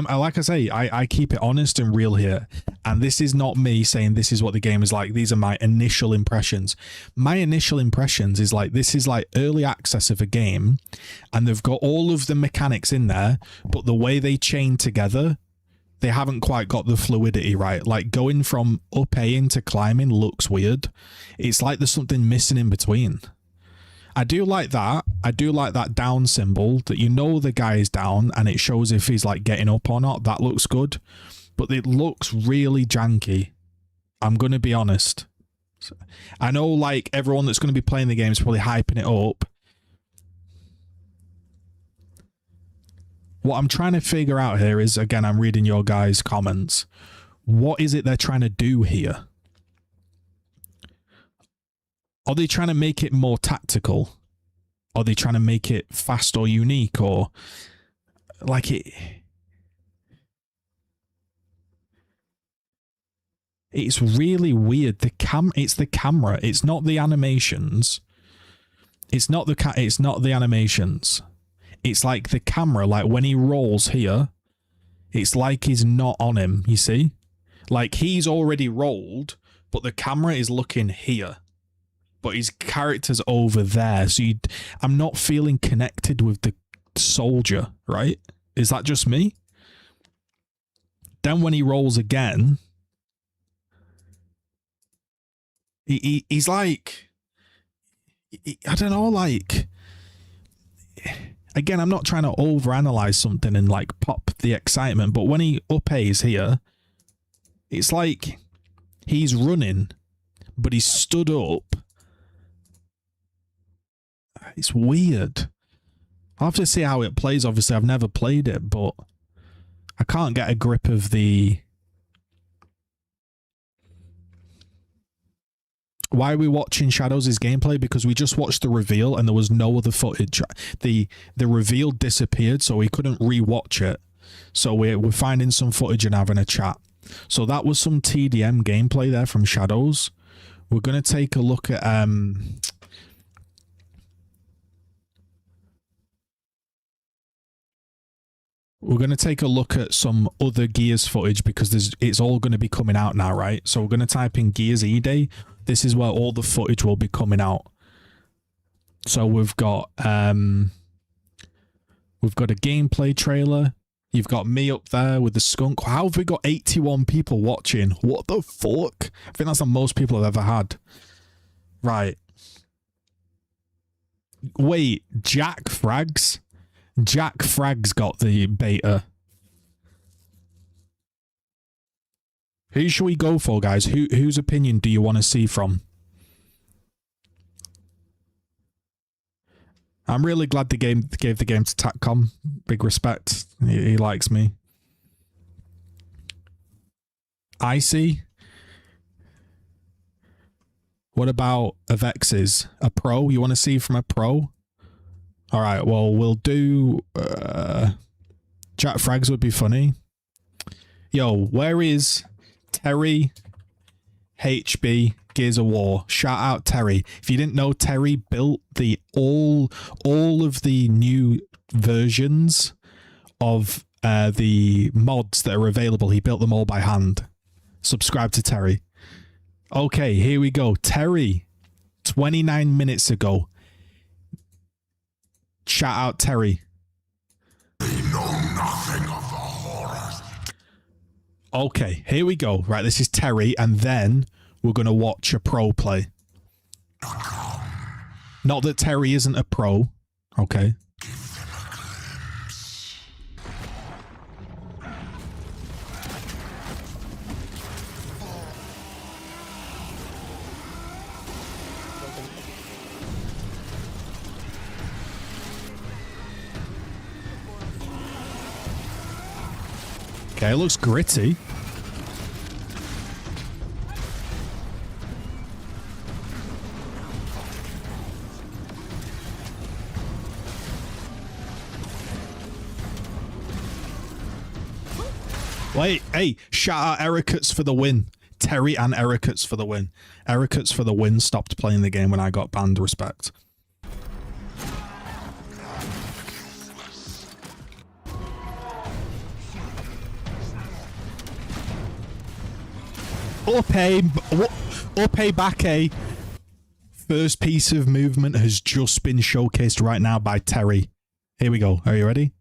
like I say, I keep it honest and real here. And this is not me saying this is what the game is like. These are my initial impressions. My initial impressions is like, this is like early access of a game, and they've got all of the mechanics in there, but the way they chain together, they haven't quite got the fluidity right. Like going from up A into climbing looks weird. It's like there's something missing in between. I do like that. I do like that down symbol, that you know the guy is down and it shows if he's like getting up or not. That looks good. But it looks really janky. I'm going to be honest. I know like everyone that's going to be playing the game is probably hyping it up. What I'm trying to figure out here is, again, I'm reading your guys' comments. What is it they're trying to do here? Are they trying to make it more tactical? Are they trying to make it fast or unique, or like it? It's really weird. It's the camera. It's not the animations. It's not the animations. It's like the camera, like when he rolls here, it's like he's not on him, you see? Like he's already rolled, but the camera is looking here. But his character's over there, so I'm not feeling connected with the soldier, right? Is that just me? Then when he rolls again, he's like, I don't know, like, again, I'm not trying to overanalyze something and like pop the excitement, but when he up-A's here, it's like he's running, but he's stood up. It's weird. I'll have to see how it plays. Obviously, I've never played it, but I can't get a grip of the... Why are we watching Shadows' gameplay? Because we just watched the reveal and there was no other footage. The reveal disappeared, so we couldn't re-watch it. So we're finding some footage and having a chat. So that was some TDM gameplay there from Shadows. We're going to take a look at... We're going to take a look at some other Gears footage because it's all going to be coming out now, right? So we're going to type in Gears E-Day. This is where all the footage will be coming out. So we've got a gameplay trailer. You've got me up there with the skunk. How have we got 81 people watching? What the fuck? I think that's the most people I've ever had. Right. Wait, Jack Frags? Jack Frags got the beta. Who should we go for, guys? Whose opinion do you want to see from? I'm really glad the game gave the game to Tatcom. Big respect. He likes me. Icy. What about Avex's? A pro? You want to see from a pro? All right, well, we'll do... Jack Frags would be funny. Yo, where is Terry HB Gears of War? Shout out Terry. If you didn't know, Terry built the all of the new versions of the mods that are available. He built them all by hand. Subscribe to Terry. Okay, here we go. Terry, 29 minutes ago. Shout out Terry. They know nothing of the horrors. Okay, here we go. Right, this is Terry, and then we're going to watch a pro play. Not that Terry isn't a pro. Okay. Okay, it looks gritty. Wait, hey, shout out Ericuts for the win. Terry and Ericuts for the win. Ericuts for the win stopped playing the game when I got banned. Respect. Up A, back A. First piece of movement has just been showcased right now by Terry. Here we go. Are you ready?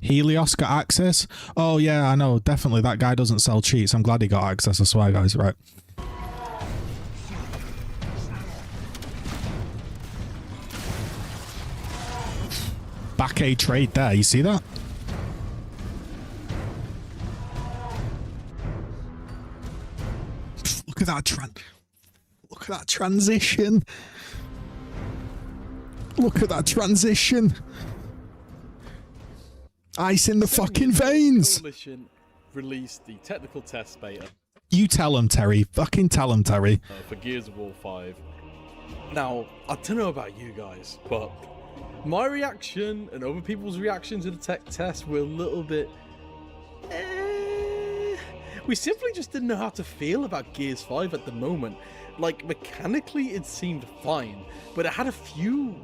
Helios got access. Oh yeah, I know. Definitely that guy doesn't sell cheats. I'm glad he got access. I swear, guys. Right. Back A trade there. You see that? Look at that look at that transition. Look at that transition. Ice in the fucking veins. Coalition released the technical test beta. You tell him, Terry. Fucking tell him, Terry. For Gears of War 5. Now, I don't know about you guys, but my reaction and other people's reaction to the tech test were a little bit... We simply just didn't know how to feel about Gears 5 at the moment. Like, mechanically it seemed fine, but it had a few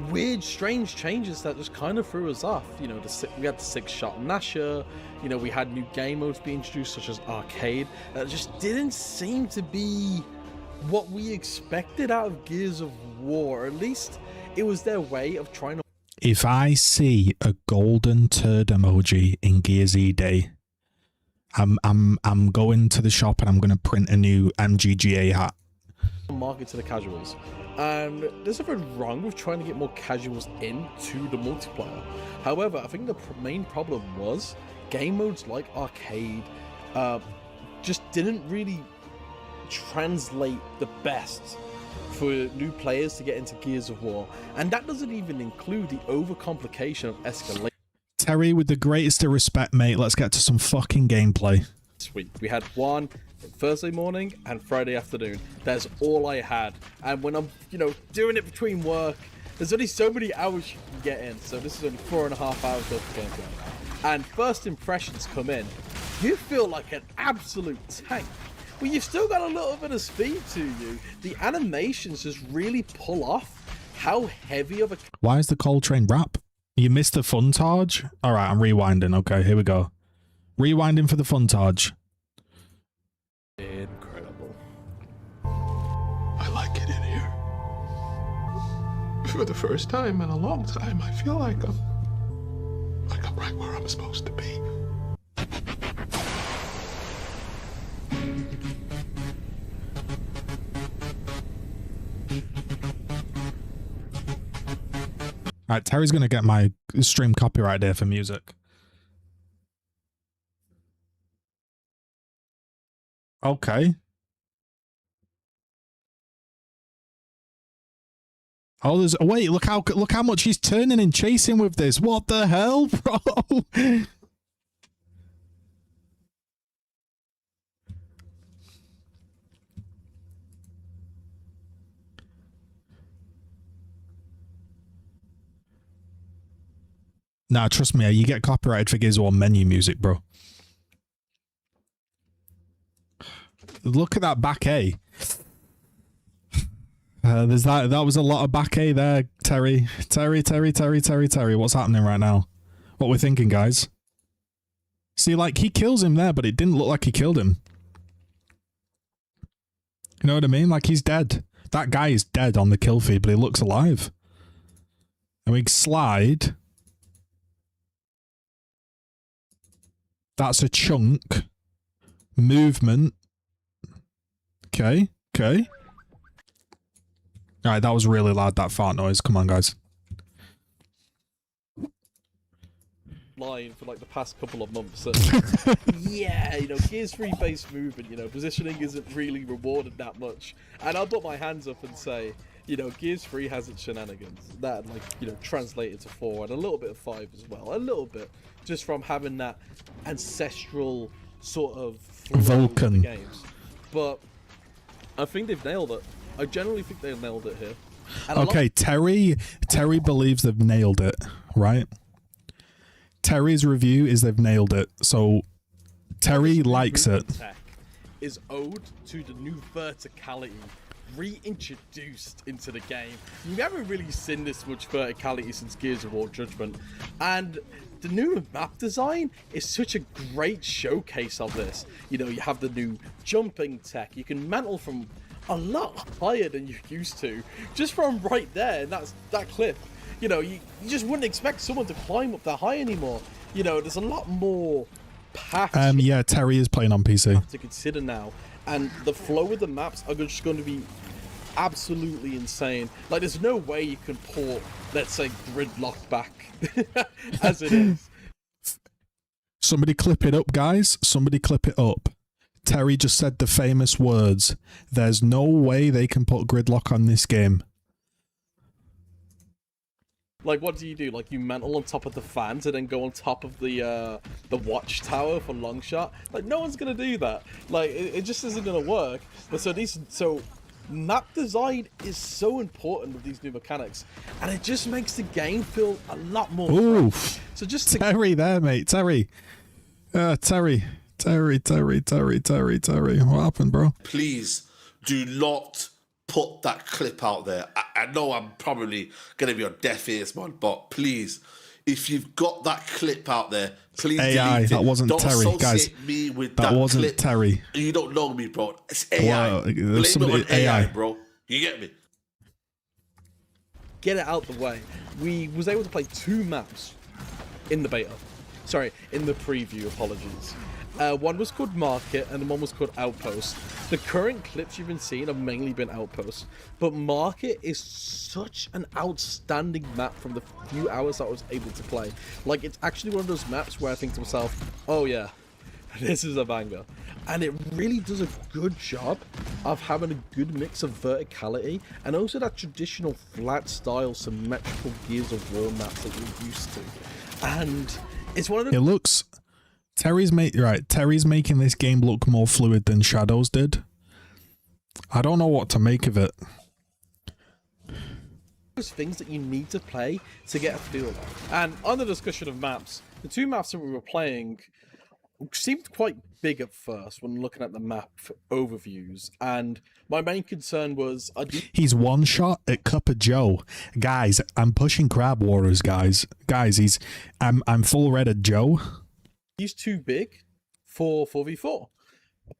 weird, strange changes that just kind of threw us off. You know, we had the 6-shot Nasher, you know, we had new game modes being introduced, such as Arcade, that just didn't seem to be what we expected out of Gears of War. Or at least it was their way of trying to... If I see a golden turd emoji in Gears E-Day, I'm going to the shop and I'm going to print a new MGGA hat. Market to the casuals. And there's nothing wrong with trying to get more casuals into the multiplayer. However, I think the main problem was game modes like Arcade just didn't really translate the best for new players to get into Gears of War. And that doesn't even include the overcomplication of escalation. Terry, with the greatest of respect, mate, let's get to some fucking gameplay. Sweet. We had one Thursday morning and Friday afternoon. That's all I had. And when I'm, you know, doing it between work, there's only so many hours you can get in. So this is only 4.5 hours worth of gameplay. And first impressions come in. You feel like an absolute tank. But you've still got a little bit of speed to you. The animations just really pull off how heavy of a... Why is the Coltrane rap? You missed the funtage? Alright, I'm rewinding. Okay, here we go. Rewinding for the funtage. Incredible. I like it in here. For the first time in a long time, I feel like I'm right where I'm supposed to be. Alright, Terry's gonna get my stream copyright here for music. Okay. Oh, there's... Wait, look how much he's turning and chasing with this. What the hell, bro? Nah, trust me, you get copyrighted for Gears of War menu music, bro. Look at that back A. There's that was a lot of back A there, Terry. Terry. What's happening right now? What we're thinking, guys? See, like, he kills him there, but it didn't look like he killed him. You know what I mean? Like, he's dead. That guy is dead on the kill feed, but he looks alive. And we slide. That's a chunk. Movement. Okay. Alright, that was really loud, that fart noise. Come on, guys. Line for like the past couple of months. Yeah, you know, Gears 3 based movement, you know, positioning isn't really rewarded that much. And I'll put my hands up and say, you know, Gears 3 has its shenanigans. That, like, you know, translated to 4 and a little bit of 5 as well. A little bit. Just from having that ancestral sort of Vulcan games. But I think they've nailed it. I generally think they've nailed it here. And okay, Terry believes they've nailed it, right? Terry's review is they've nailed it. So Terry likes it. Tech is owed to the new verticality reintroduced into the game. You haven't really seen this much verticality since Gears of War Judgment, and the new map design is such a great showcase of this. You know, you have the new jumping tech. You can mantle from a lot higher than you used to, just from right there, and that clip. You know, you just wouldn't expect someone to climb up that high anymore. You know, there's a lot more paths. Yeah, Terry is playing on PC. To consider now, and the flow of the maps are just going to be absolutely insane. Like, there's no way you can port, let's say, Gridlock back as it is. Somebody clip it up, guys. Somebody clip it up. Terry just said the famous words. There's no way they can put Gridlock on this game. Like, what do you do? Like, you mantle on top of the fans and then go on top of the watchtower for long shot? Like, no one's gonna do that. Like, it just isn't gonna work. But so map design is so important with these new mechanics, and it just makes the game feel a lot more Oof. So just Terry there, mate. Terry. Terry. What happened, bro? Please do not put that clip out there. I know I'm probably going to be on deaf ears, man, but please, if you've got that clip out there, please AI, delete it. that wasn't don't Terry, associate guys. me with That wasn't clip. Terry. You don't know me, bro. It's AI. Well, Blame there's it on AI, AI, bro. You get me? get it out the way. We was able to play 2 maps in the beta. Sorry, in the preview, apologies. One was called Market and one was called Outpost. The current clips you've been seeing have mainly been Outpost, but Market is such an outstanding map from the few hours that I was able to play. Like, it's actually one of those maps where I think to myself, oh yeah, this is a banger. And it really does a good job of having a good mix of verticality and also that traditional flat style symmetrical Gears of War maps that you're used to. And it's one of the... It looks... Terry's making this game look more fluid than Shadows did. I don't know what to make of it. Those things that you need to play to get a feel of. And on the discussion of maps, the 2 maps that we were playing seemed quite big at first when looking at the map overviews, and my main concern was he's one shot at Cup of Joe. Guys, I'm pushing Crab Waters, guys. I'm full red at Joe. He's too big for 4v4.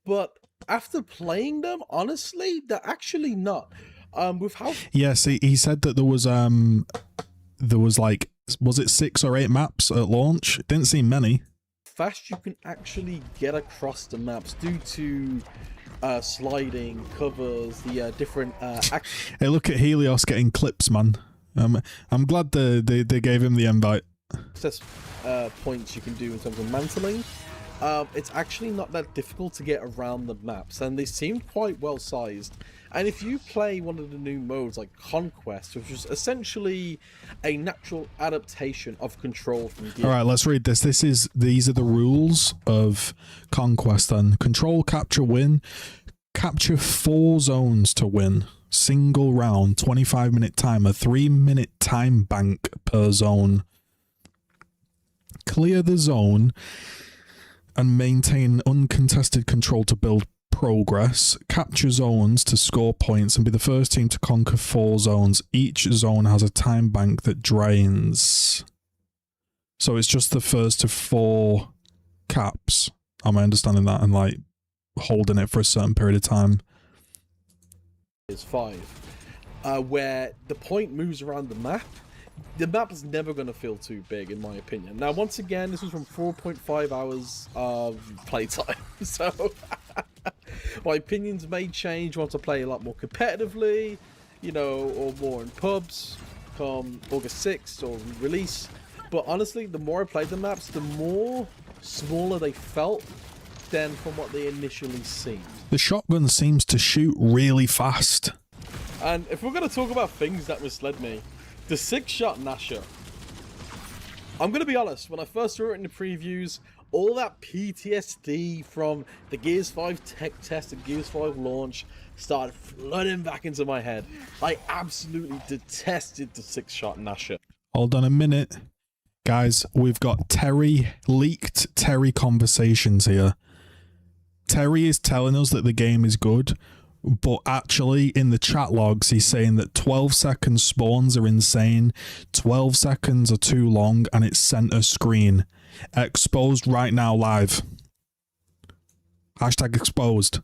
But after playing them, honestly, they're actually not. With how... Yes, he said that there was like, was it 6 or 8 maps at launch? It didn't seem many. fast you can actually get across the maps due to sliding, covers, the different... Hey, look at Helios getting clips, man. I'm glad they gave him the invite. Access points you can do in terms of mantling. It's actually not that difficult to get around the maps, and they seem quite well sized. And if you play one of the new modes like Conquest, which is essentially a natural adaptation of Control from Gears. All right, let's read this. These are the rules of Conquest then. Control, capture, win. Capture 4 zones to win. Single round, 25-minute timer, 3-minute time bank per zone. Clear the zone and maintain uncontested control to build progress. Capture zones to score points and be the first team to conquer 4 zones. Each zone has a time bank that drains. So it's just the first to 4 caps. Am I understanding that? And like holding it for a certain period of time. Is 5, where the point moves around the map. The map is never going to feel too big, in my opinion. Now, once again, this was from 4.5 hours of playtime, so my opinions may change once I play a lot more competitively, you know, or more in pubs come August 6th or release. But honestly, the more I played the maps, the more smaller they felt than from what they initially seemed. The shotgun seems to shoot really fast. And if we're going to talk about things that misled me, the 6-shot Nasher. I'm going to be honest, when I first saw it in the previews, all that PTSD from the Gears 5 tech test and Gears 5 launch started flooding back into my head. I absolutely detested the 6-shot Nasher. Hold on a minute. Guys, we've got leaked Terry conversations here. Terry is telling us that the game is good, but actually in the chat logs he's saying that 12-second spawns are insane, 12 seconds are too long, and it's center screen. Exposed right now live. Hashtag exposed.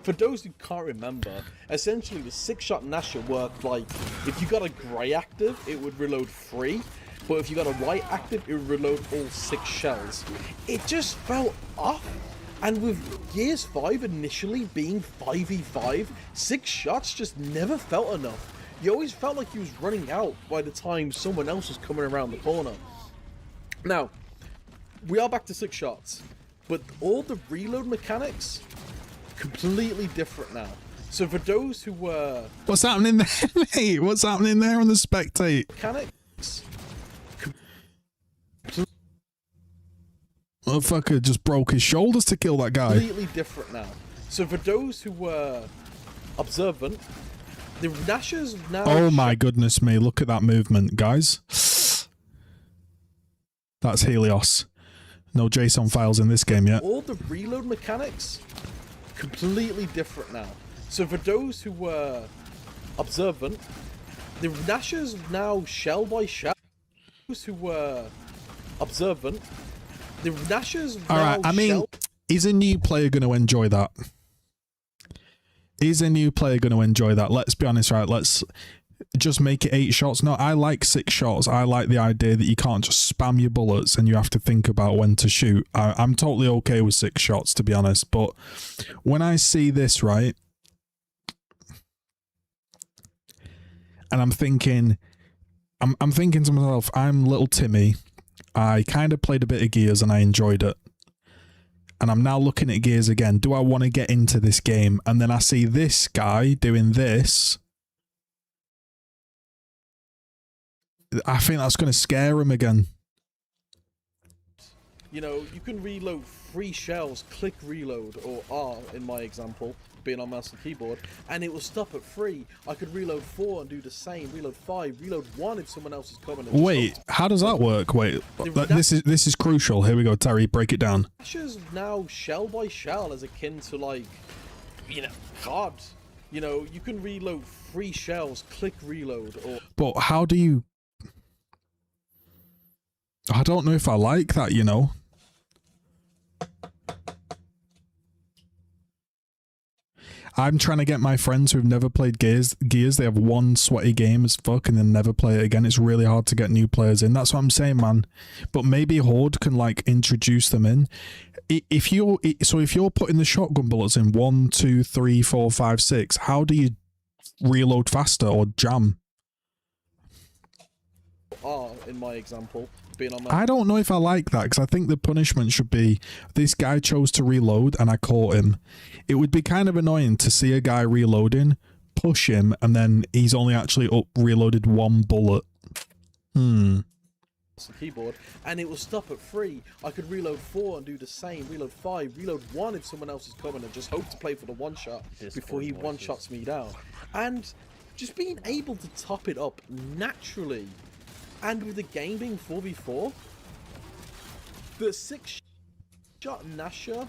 For those who can't remember, essentially the 6-shot Nasher worked like, if you got a grey active, it would reload 3, but if you got a white active, it would reload all 6 shells. It just felt off. And with Gears 5 initially being 5v5, 6 shots just never felt enough. You always felt like he was running out by the time someone else was coming around the corner. Now, we are back to 6 shots, but all the reload mechanics, completely different now. So for those who were... What's happening there, mate? What's happening there on the spectate? Mechanics... Motherfucker just broke his shoulders to kill that guy. Completely different now. So for those who were observant, the Nashers now... Oh my goodness me, look at that movement, guys. That's Helios. No JSON files in this game yet. All the reload mechanics, completely different now. So for those who were observant, the Nashers now shell by shell. Those who were observant, the Nashers now Alright, I mean, is a new player going to enjoy that? Is a new player going to enjoy that? Let's be honest, right? Let's just make it 8 shots. No, I like 6 shots. I like the idea that you can't just spam your bullets and you have to think about when to shoot. I'm totally okay with 6 shots, to be honest. But when I see this, right, and I'm thinking to myself, I'm little Timmy. I kind of played a bit of Gears and I enjoyed it. And I'm now looking at Gears again. Do I want to get into this game? And then I see this guy doing this. I think that's going to scare him again. You know, you can reload 3 shells, click reload, or R in my example, being on mouse and keyboard, and it will stop at 3. I could reload 4 and do the same, reload 5, reload 1 if someone else is coming. Wait, how does that work? Wait, this is crucial. Here we go, Terry, break it down. Nashers now shell by shell as akin to, like, you know, COD. You know, you can reload 3 shells, click reload, or... But how do you... I don't know if I like that, you know. I'm trying to get my friends who've never played Gears. They have one sweaty game as fuck and then never play it again. It's really hard to get new players in. That's what I'm saying, man. But maybe Horde can like introduce them in. If you're putting the shotgun bullets in 1, 2, 3, 4, 5, 6, how do you reload faster or jam? In my example, being on I don't know if I like that, because I think the punishment should be this guy chose to reload and I caught him. It would be kind of annoying to see a guy reloading, push him, and then he's only actually reloaded 1 bullet. Keyboard, and it will stop at 3. I could reload 4 and do the same, reload 5, reload 1 if someone else is coming, and just hope to play for the 1 shot before he 1-shots me down. And just being able to top it up naturally. And with the game being 4v4, the 6-shot Nasher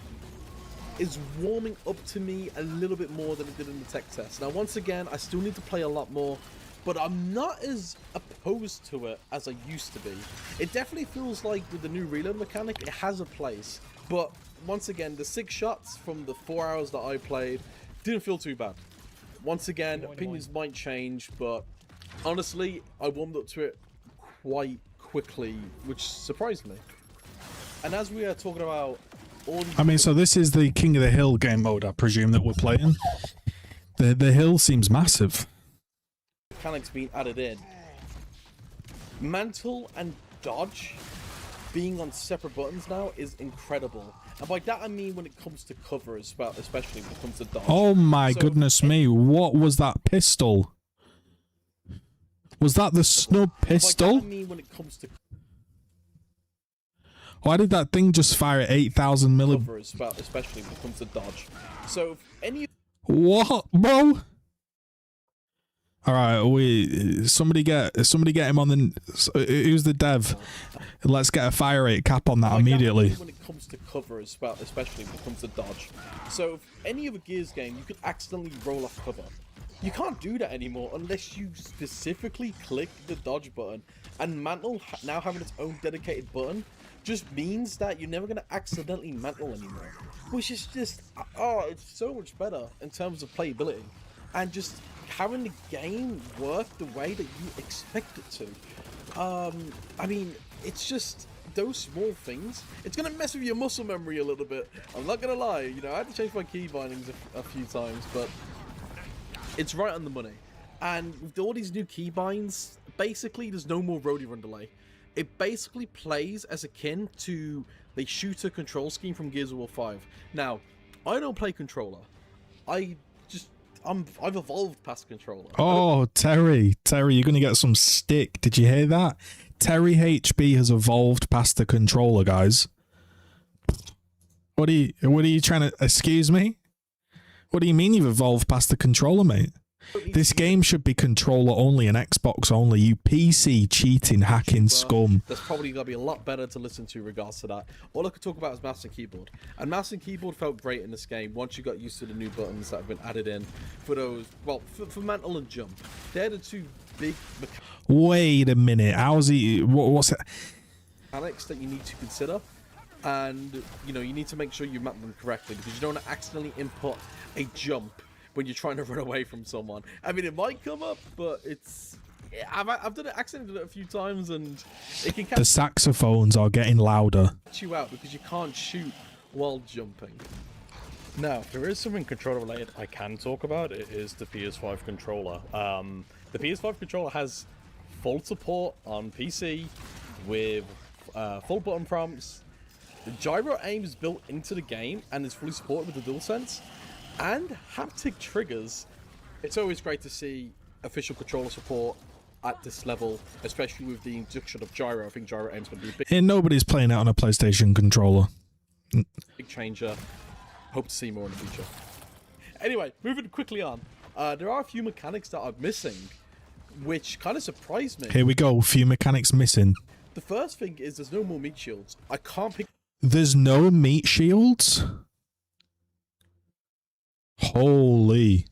is warming up to me a little bit more than it did in the tech test. Now, once again, I still need to play a lot more, but I'm not as opposed to it as I used to be. It definitely feels like with the new reload mechanic, it has a place. But once again, the 6 shots from the 4 hours that I played didn't feel too bad. Once again, opinions might change, but honestly, I warmed up to it quite quickly, which surprised me. And as we are talking about all I mean, so this is the King of the Hill game mode, I presume, that we're playing. The hill seems massive. Mechanics being added in. Mantle and dodge being on separate buttons now is incredible. And by that I mean when it comes to cover, especially when it comes to dodge. Oh my goodness me, what was that pistol? Was that the snub pistol? By that I mean when it comes to Why did that thing just fire at 8,000 cover, especially when it comes to dodge. So if any... What, bro? All right, somebody get him on the. Who's the dev? Let's get a fire rate cap on that immediately. When it comes to cover, especially when it comes to dodge. So, if any other Gears game, you could accidentally roll off cover. You can't do that anymore unless you specifically click the dodge button. And Mantle now having its own dedicated button just means that you're never going to accidentally mantle anymore. Which is just, it's so much better in terms of playability. And just having the game work the way that you expect it to. I mean, it's just those small things. It's going to mess with your muscle memory a little bit. I'm not going to lie. You know, I had to change my key bindings a few times, but it's right on the money. And with all these new keybinds, basically there's no more roadie run delay. It basically plays as akin to the shooter control scheme from Gears of War 5. Now, I don't play controller. I've evolved past controller. Oh, Terry, you're gonna get some stick. Did you hear that? Terry HB has evolved past the controller, guys. What are you trying to? Excuse me? What do you mean you've evolved past the controller, mate? This game should be controller only and Xbox only, you PC cheating, hacking scum. There's probably going to be a lot better to listen to in regards to that. All I could talk about is mouse and keyboard. And mouse and keyboard felt great in this game once you got used to the new buttons that have been added in for those, well, for mantle and jump. They're the two big Wait a minute, how's he, what's it? mechanics that you need to consider. And, you know, you need to make sure you map them correctly because you don't want to accidentally input a jump when you're trying to run away from someone. I mean, it might come up, but it's... I've done it, accidentally done it a few times, and it can catch The saxophones are getting louder. you out because you can't shoot while jumping. Now, if there is something controller related I can talk about, it is the PS5 controller. The PS5 controller has full support on PC with full button prompts. The gyro aim is built into the game and is fully supported with the DualSense. And haptic triggers. It's always great to see official controller support at this level, especially with the introduction of gyro. I think gyro aim's going to be a big, And nobody's playing it on a PlayStation controller. big changer. Hope to see more in the future. Anyway, moving quickly on. There are a few mechanics that are missing, which kind of surprised me. Here we go, few mechanics missing. The first thing is there's no more meat shields. I can't pick There's no meat shields? Holy.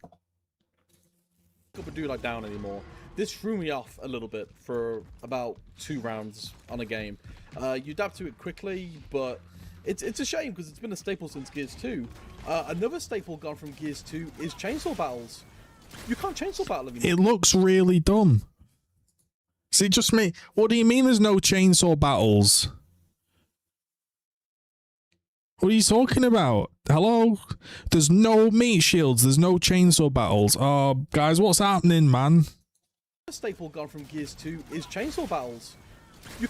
up a dude like down anymore. This threw me off a little bit for about 2 rounds on a game. You adapt to it quickly, but it's a shame because it's been a staple since Gears 2. Another staple gone from Gears 2 is chainsaw battles. You can't chainsaw battle anymore. It looks really dumb. See, just me. What do you mean there's no chainsaw battles? What are you talking about? Hello? There's no meat shields. There's no chainsaw battles. Oh, guys, what's happening, man? A staple gone from Gears 2 is chainsaw battles.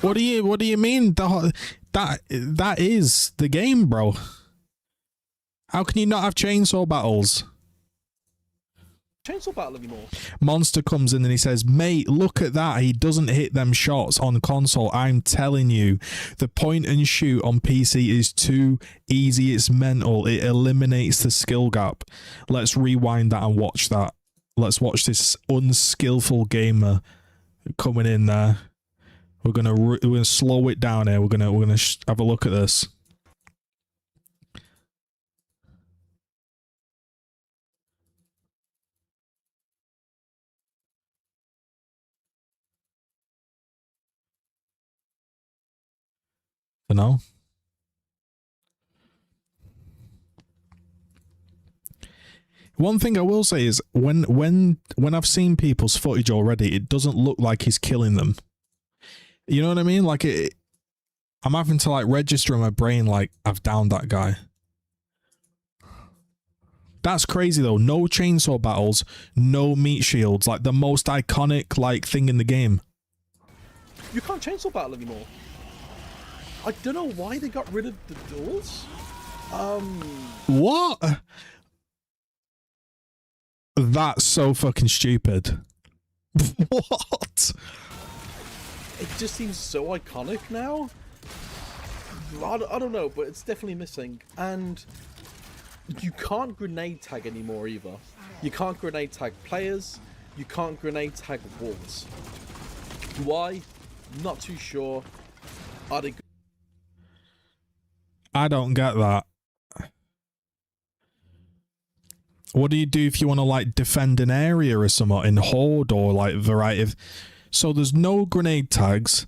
What do you mean? That is the game, bro. How can you not have chainsaw battles? Chainsaw battle anymore. Monster comes in and he says, mate, look at that. He doesn't hit them shots on console. I'm telling you, the point and shoot on PC is too easy. It's mental. It eliminates the skill gap. Let's rewind that and watch that. Let's watch this unskillful gamer coming in there. We're gonna slow it down here. We're gonna have a look at this. No. One thing I will say is when I've seen people's footage already, it doesn't look like he's killing them. You know what I mean? Like I'm having to like register in my brain like I've downed that guy. That's crazy though. No chainsaw battles, no meat shields, like the most iconic like thing in the game. You can't chainsaw battle anymore. I don't know why they got rid of the duels. What? That's so fucking stupid. What? It just seems so iconic now. I don't know, but it's definitely missing. And you can't grenade tag anymore either. You can't grenade tag players. you can't grenade tag walls. Why? Not too sure. Are they? I don't get that. What do you do if you want to like defend an area or something in Horde or like variety of... So there's no grenade tags.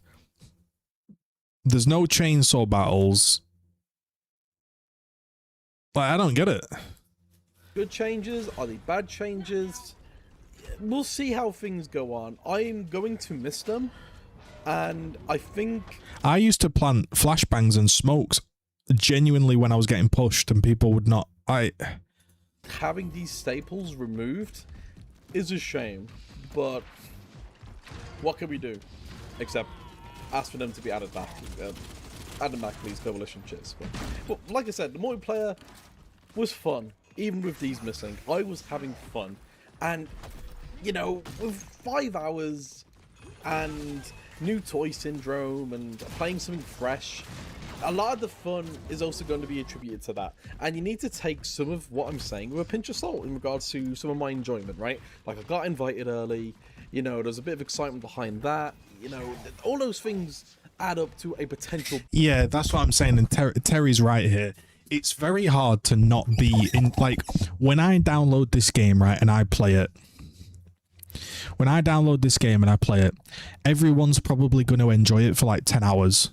There's no chainsaw battles. Like, I don't get it. Good changes? Are they bad changes? We'll see how things go on. I'm going to miss them. And I think... I used to plant flashbangs and smokes genuinely when I was getting pushed and people would not... Having these staples removed is a shame, but what can we do except ask for them to be added back? Add them back, please, Coalition. Cheers. But like I said, the multiplayer was fun, even with these missing. I was having fun, and you know, with 5 hours and new toy syndrome and playing something fresh, a lot of the fun is also going to be attributed to that. And you need to take some of what I'm saying with a pinch of salt in regards to some of my enjoyment, right? Like, I got invited early, you know, there's a bit of excitement behind that, you know, all those things add up to a potential... Yeah, that's what I'm saying, and Terry's right here. It's very hard to not be in, like, when I download this game, right, and I play it, everyone's probably going to enjoy it for like 10 hours.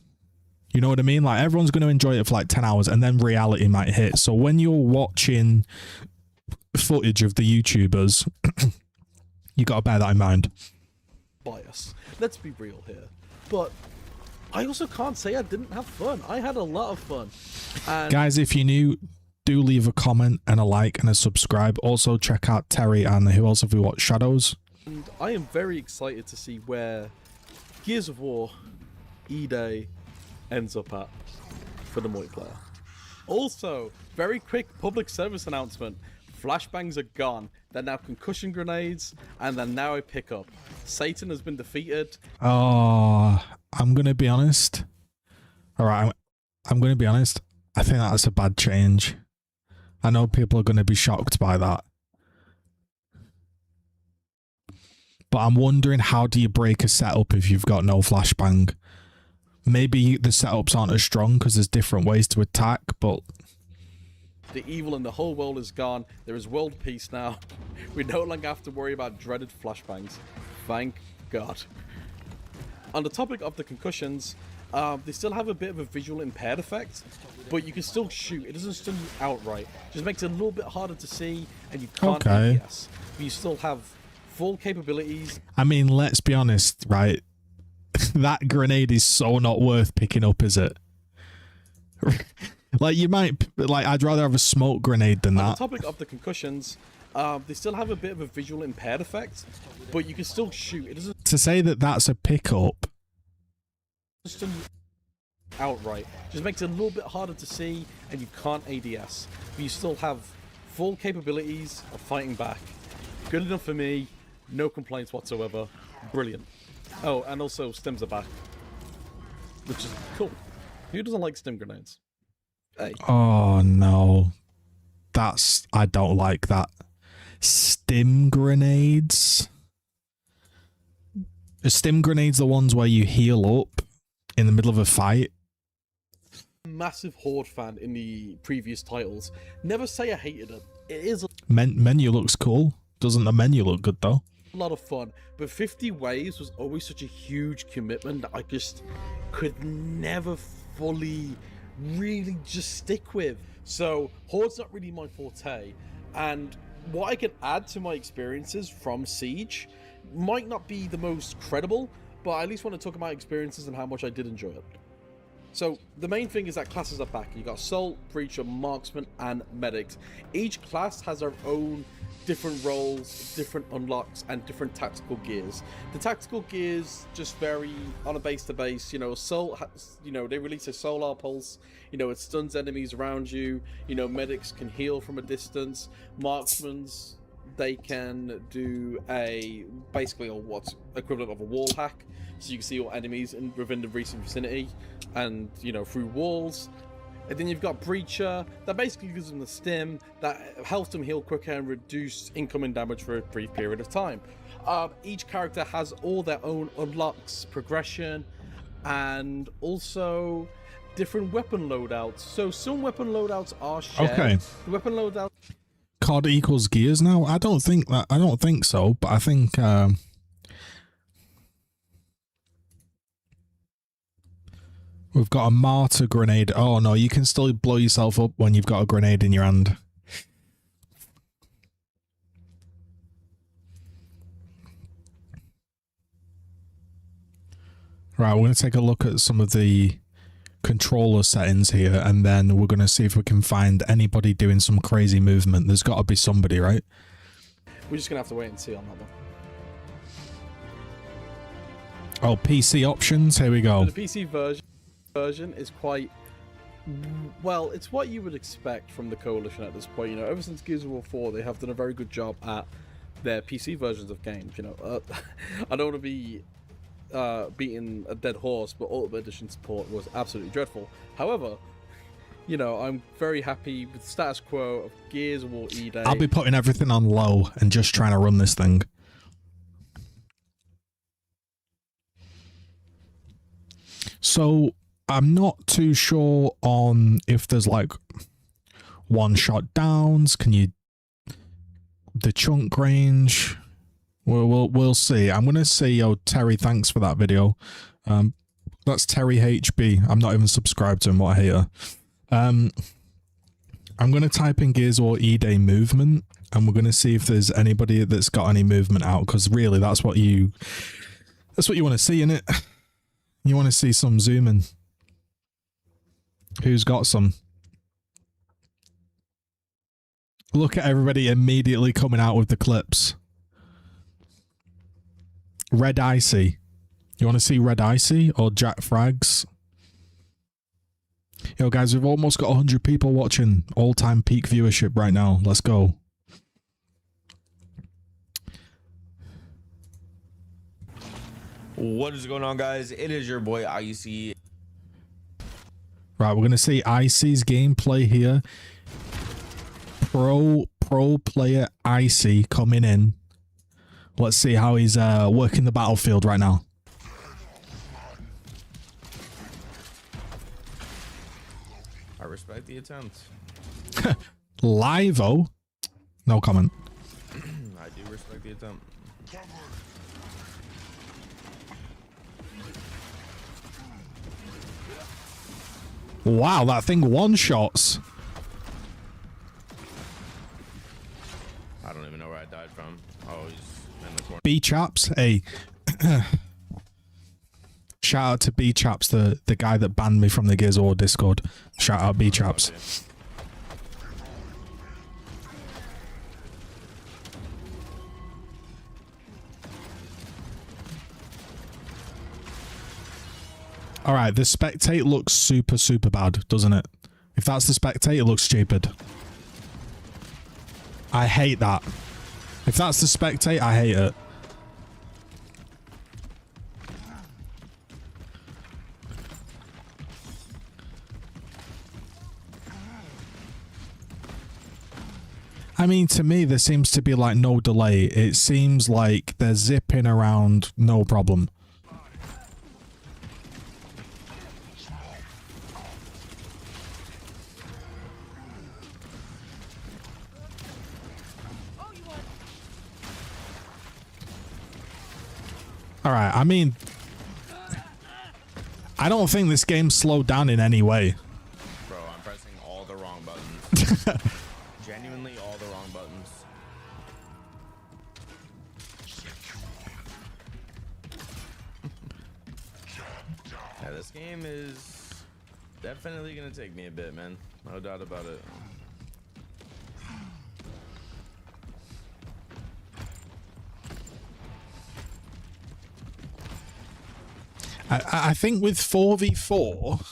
You know what I mean? Like, everyone's going to enjoy it for like 10 hours and then reality might hit. So when you're watching footage of the YouTubers, you got to bear that in mind. Bias. Let's be real here. But I also can't say I didn't have fun. I had a lot of fun. And guys, if you're new, do leave a comment and a like and a subscribe. Also, check out Terry and who else have we watched? Shadows. And I am very excited to see where Gears of War E-Day ends up at for the multiplayer. Also, very quick public service announcement. Flashbangs are gone. They're now concussion grenades, and they're now a pickup. Satan has been defeated. Oh, I'm going to be honest. All right, I'm going to be honest. I think that's a bad change. I know people are going to be shocked by that. But I'm wondering, how do you break a setup if you've got no flashbang? Maybe the setups aren't as strong because there's different ways to attack, but... The evil in the whole world is gone. There is world peace now. We no longer have to worry about dreaded flashbangs. Thank God. On the topic of the concussions, they still have a bit of a visual impaired effect, but you can still shoot. It doesn't stun you outright. It just makes it a little bit harder to see, and you can't ADS. But you still have full capabilities. I mean, let's be honest, right? That grenade is so not worth picking up, is it? Like, you might, like, I'd rather have a smoke grenade than that. On the topic of the concussions, they still have a bit of a visual impaired effect, but you can still shoot. It doesn't... To say that that's a pickup... outright. Just makes it a little bit harder to see, and you can't ADS. But you still have full capabilities of fighting back. Good enough for me. No complaints whatsoever. Brilliant. Oh, and also stims are back, which is cool. Who doesn't like stim grenades? Hey. Oh no, I don't like that. Stim grenades. Are stim grenades the ones where you heal up in the middle of a fight? Massive Horde fan in the previous titles. Never say I hated it. It is. Menu looks cool. Doesn't the menu look good though? A lot of fun, but 50 waves was always such a huge commitment that I just could never fully really just stick with. So Horde's not really my forte, and what I can add to my experiences from Siege might not be the most credible, but I at least want to talk about experiences and how much I did enjoy it. So the main thing is that classes are back. You got Assault, Breacher, Marksman, and Medics. Each class has their own different roles, different unlocks, and different tactical gears. The tactical gears just vary on a base to base. You know, Assault has, you know, they release a Solar Pulse. You know, it stuns enemies around you. You know, Medics can heal from a distance. Marksman's, they can do basically what's equivalent of a wall hack, so you can see your enemies within the recent vicinity, and you know, through walls. And then you've got Breacher, that basically gives them the stim that helps them heal quicker and reduce incoming damage for a brief period of time. Each character has all their own unlocks, progression, and also different weapon loadouts. So some weapon loadouts are shared. Okay. The weapon loadout. COD equals Gears now? I don't think so, but I think we've got a mortar grenade. Oh no, you can still blow yourself up when you've got a grenade in your hand. Right, we're going to take a look at some of the controller settings here, and then we're going to see if we can find anybody doing some crazy movement. There's got to be somebody, right? We're just going to have to wait and see on that one. Oh, PC options. Here we go. So the PC version is quite... Well, it's what you would expect from the Coalition at this point. You know, ever since Gears of War 4, they have done a very good job at their PC versions of games. You know, I don't want to be beating a dead horse, but Ultimate Edition support was absolutely dreadful. However, you know, I'm very happy with the status quo of Gears of War E-Day. I'll be putting everything on low and just trying to run this thing. So I'm not too sure on if there's like one-shot downs. Can you the chunk range? We'll see. I'm gonna say, yo, Terry, thanks for that video. That's Terry HB. I'm not even subscribed to him. What a hater. I'm gonna type in Gears of War E-Day movement, and we're gonna see if there's anybody that's got any movement out. Because really, that's what you want to see, innit? You want to see some zooming. Who's got some? Look at everybody immediately coming out with the clips. Red Icy. You want to see Red Icy or Jack Frags? Yo, guys, we've almost got 100 people watching. All-time peak viewership right now. Let's go. What is going on, guys? It is your boy Icy. Right, we're going to see Icy's gameplay here. Pro player Icy coming in. Let's see how he's working the battlefield right now. I respect the attempt. Live-o? No comment. I do respect the attempt. Wow, that thing one-shots. I don't even know where I died from. Oh, he's in the corner. B-Chaps, hey. Shout out to B-Chaps, the guy that banned me from the Gears of War Discord. Shout out B-Chaps. Alright, the spectate looks super, super bad, doesn't it? If that's the spectate, it looks stupid. I hate that. If that's the spectate, I hate it. I mean, to me, there seems to be like no delay. It seems like they're zipping around, no problem. Alright, I mean, I don't think this game's slowed down in any way. Bro, I'm pressing all the wrong buttons. Genuinely all the wrong buttons. Yeah, this game is definitely gonna take me a bit, man. No doubt about it. I think with 4v4,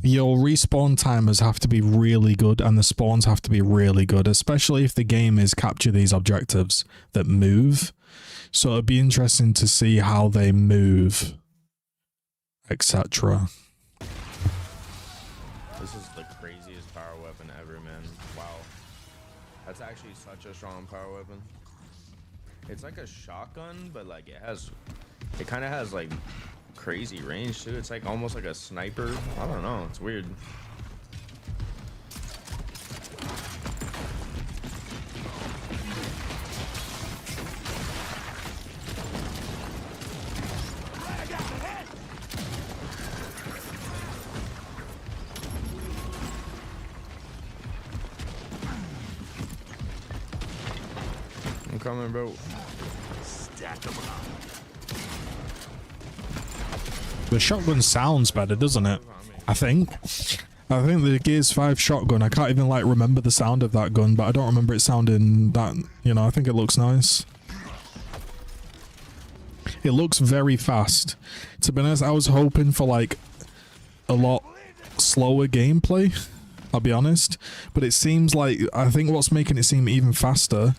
your respawn timers have to be really good and the spawns have to be really good, especially if the game is capture these objectives that move. So it'd be interesting to see how they move, etc. This is the craziest power weapon ever, man. Wow. That's actually such a strong power weapon. It's like a shotgun, but like it kind of has like crazy range too. It's like almost like a sniper. I don't know. It's weird. I'm coming, bro. Stack them up. The shotgun sounds better, doesn't it? I think the Gears 5 shotgun, I can't even like remember the sound of that gun, but I don't remember it sounding that, you know, I think it looks nice. It looks very fast. To be honest, I was hoping for like a lot slower gameplay, I'll be honest, but it seems like, I think what's making it seem even faster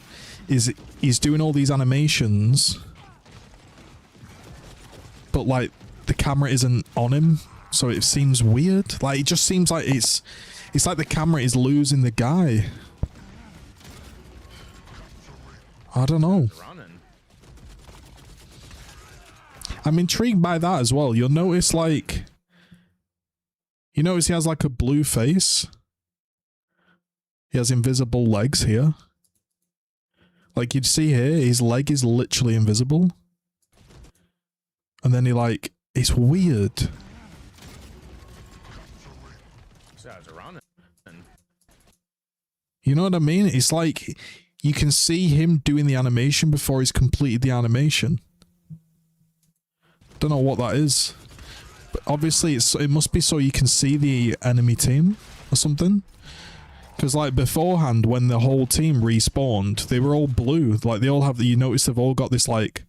is he's doing all these animations, but like the camera isn't on him, so it seems weird. Like it just seems like it's like the camera is losing the guy. I don't know. I'm intrigued by that as well. You'll notice like, you notice he has like a blue face. He has invisible legs here. Like you'd see here, his leg is literally invisible. And then he like, it's weird. You know what I mean? It's like, you can see him doing the animation before he's completed the animation. Don't know what that is. But obviously it must be so you can see the enemy team or something. Because like beforehand, when the whole team respawned, they were all blue. Like they all have, you notice they've all got this like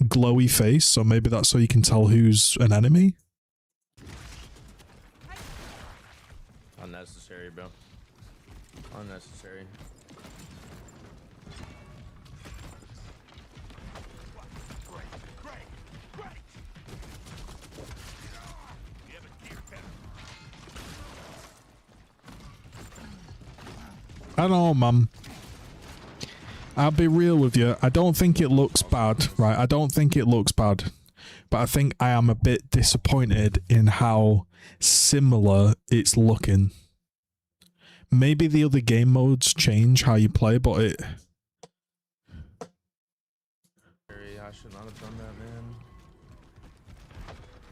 glowy face, so maybe that's so you can tell who's an enemy. Unnecessary, bro. Unnecessary. I don't know, man. I'll be real with you. I don't think it looks bad, right? I don't think it looks bad. But I think I am a bit disappointed in how similar it's looking. Maybe the other game modes change how you play, but it... I should not have done that,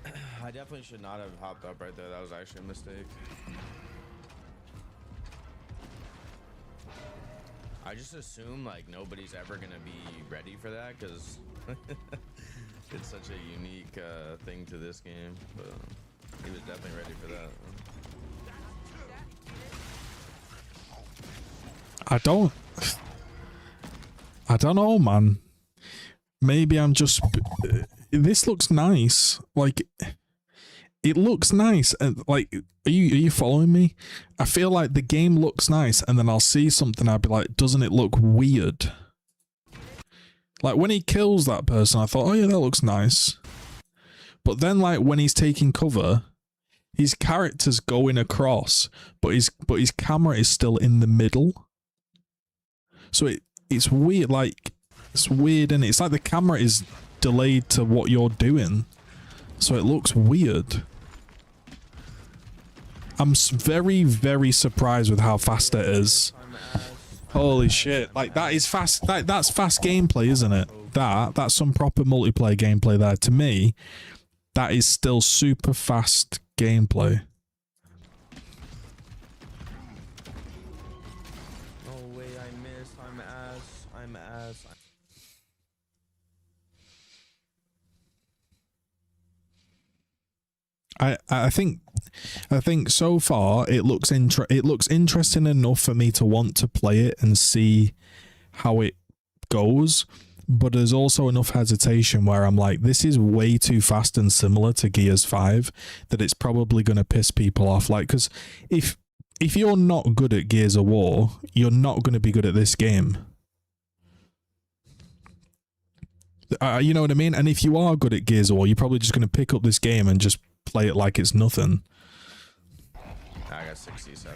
man. I definitely should not have hopped up right there. That was actually a mistake. I just assume like nobody's ever gonna be ready for that because it's such a unique thing to this game. But he was definitely ready for that. I don't know, man. Maybe I'm just... This looks nice. Like... It looks nice, and like, are you following me? I feel like the game looks nice, and then I'll see something, I'll be like, doesn't it look weird? Like, when he kills that person, I thought, oh yeah, that looks nice. But then, like, when he's taking cover, his character's going across, but his camera is still in the middle. So it's weird, like, it's weird, and it's like the camera is delayed to what you're doing. So it looks weird. I'm very, very surprised with how fast it is. Holy shit. Like, that is fast. That's fast gameplay, isn't it? That's some proper multiplayer gameplay there. To me, that is still super fast gameplay. No way, I missed. I'm ass. I think so far it looks interesting enough for me to want to play it and see how it goes, but there's also enough hesitation where I'm like, this is way too fast and similar to Gears 5 that it's probably going to piss people off. Like, because if you're not good at Gears of War, you're not going to be good at this game. You know what I mean? And if you are good at Gears of War, you're probably just going to pick up this game and just play it like it's nothing. I got 67.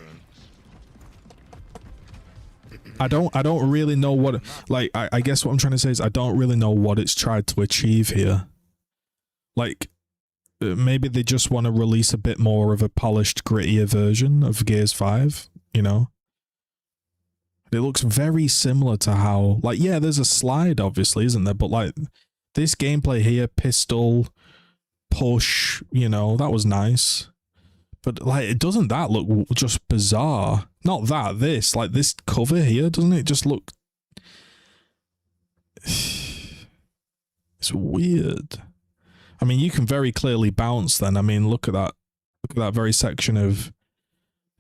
I don't really know what, like, I guess what I'm trying to say is I don't really know what it's tried to achieve here. Like, maybe they just want to release a bit more of a polished, grittier version of Gears 5, you know? It looks very similar to how, like, yeah, there's a slide, obviously, isn't there? But, like, this gameplay here, pistol, push, you know, that was nice. But, like, doesn't that look just bizarre? Not that, this. Like, this cover here, doesn't it just look... It's weird. I mean, you can very clearly bounce then. I mean, look at that. Look at that very section of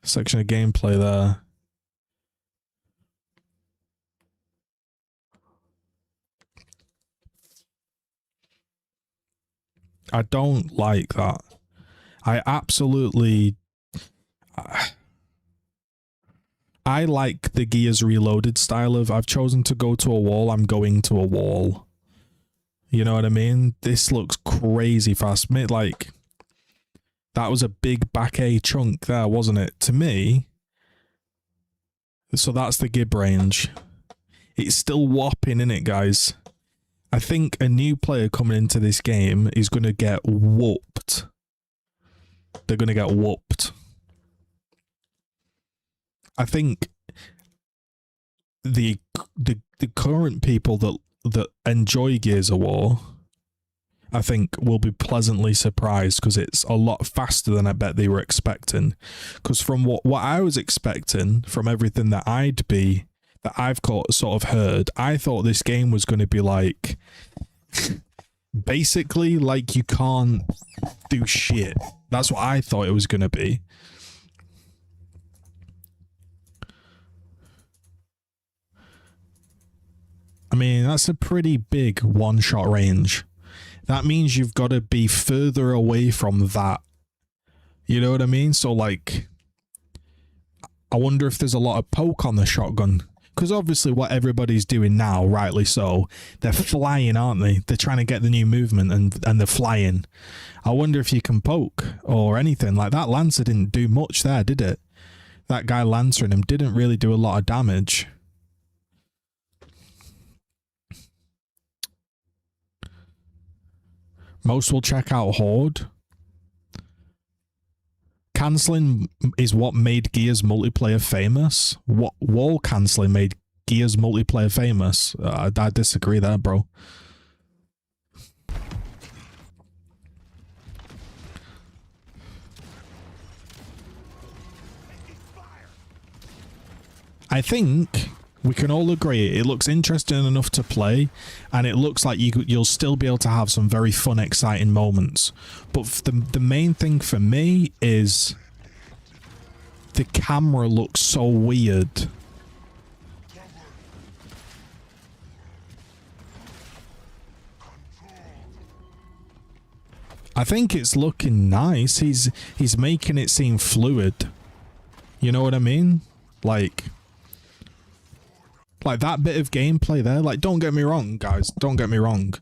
gameplay there. I don't like that. I absolutely... I like the Gears Reloaded style of I've chosen to go to a wall, I'm going to a wall. You know what I mean? This looks crazy fast. Like, that was a big back A chunk there, wasn't it? To me. So that's the gib range. It's still whopping, innit, guys? I think a new player coming into this game is going to get whooped. They're going to get whooped. I think the current people that enjoy Gears of War, I think, will be pleasantly surprised because it's a lot faster than I bet they were expecting. Because from what I was expecting, from everything that I've sort of heard, I thought this game was going to be like, basically, like, you can't do shit. That's what I thought it was going to be. I mean, that's a pretty big one-shot range. That means you've got to be further away from that. You know what I mean? So, like, I wonder if there's a lot of poke on the shotgun. Because obviously what everybody's doing now, rightly so, they're flying, aren't they? They're trying to get the new movement and they're flying. I wonder if you can poke or anything. Like, that Lancer didn't do much there, did it? That guy lancering him didn't really do a lot of damage. Most will check out Horde. Cancelling is what made Gears multiplayer famous. What wall cancelling made Gears multiplayer famous? I disagree there, bro. I think we can all agree it looks interesting enough to play, and it looks like you'll still be able to have some very fun, exciting moments. But the main thing for me is the camera looks so weird. I think it's looking nice. He's making it seem fluid. You know what I mean? Like that bit of gameplay there, like, don't get me wrong, guys, don't get me wrong.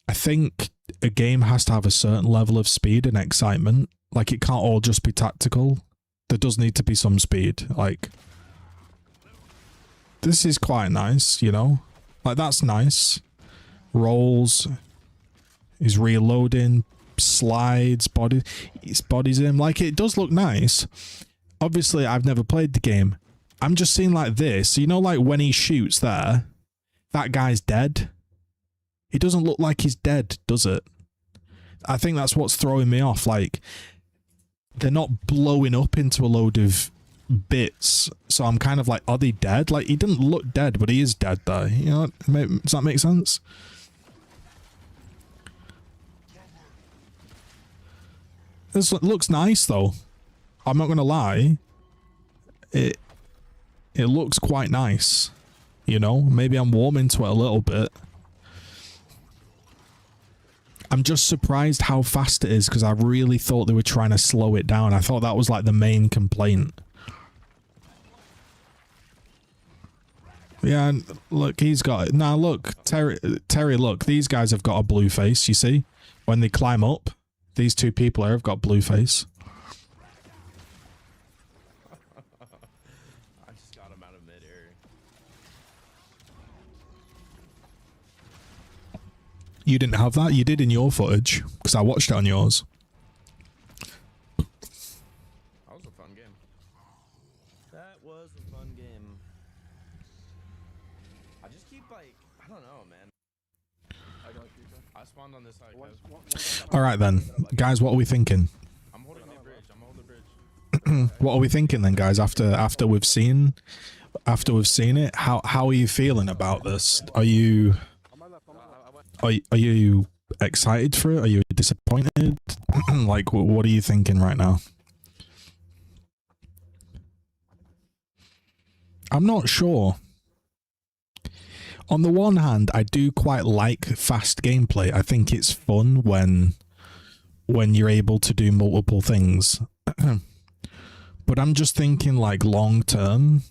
I think a game has to have a certain level of speed and excitement. Like, it can't all just be tactical. There does need to be some speed. Like, this is quite nice, you know? Like, that's nice. Rolls. He's reloading. Slides. Bodies him. Like, it does look nice. Obviously, I've never played the game. I'm just seeing like this. You know, like when he shoots there, that guy's dead. He doesn't look like he's dead, does it? I think that's what's throwing me off. Like, they're not blowing up into a load of bits. So I'm kind of like, are they dead? Like, he didn't look dead, but he is dead there. You know, does that make sense? This looks nice, though. I'm not going to lie. It looks quite nice, you know? Maybe I'm warming to it a little bit. I'm just surprised how fast it is because I really thought they were trying to slow it down. I thought that was like the main complaint. Yeah, look, he's got it. Now look, Terry, look, these guys have got a blue face, you see? When they climb up, these two people here have got blue face. You didn't have that? You did in your footage, because I watched it on yours. That was a fun game. That was a fun game. I just keep like, I don't know, man. I spawned on this side. Alright then. Guys, what are we thinking? I'm holding the bridge. I'm holding the bridge. What are we thinking then, guys, after we've seen it? How are you feeling about this? Are you excited for it? Are you disappointed? Like, what are you thinking right now? I'm not sure. On the one hand, I do quite like fast gameplay. I think it's fun when you're able to do multiple things. But I'm just thinking, like, long term.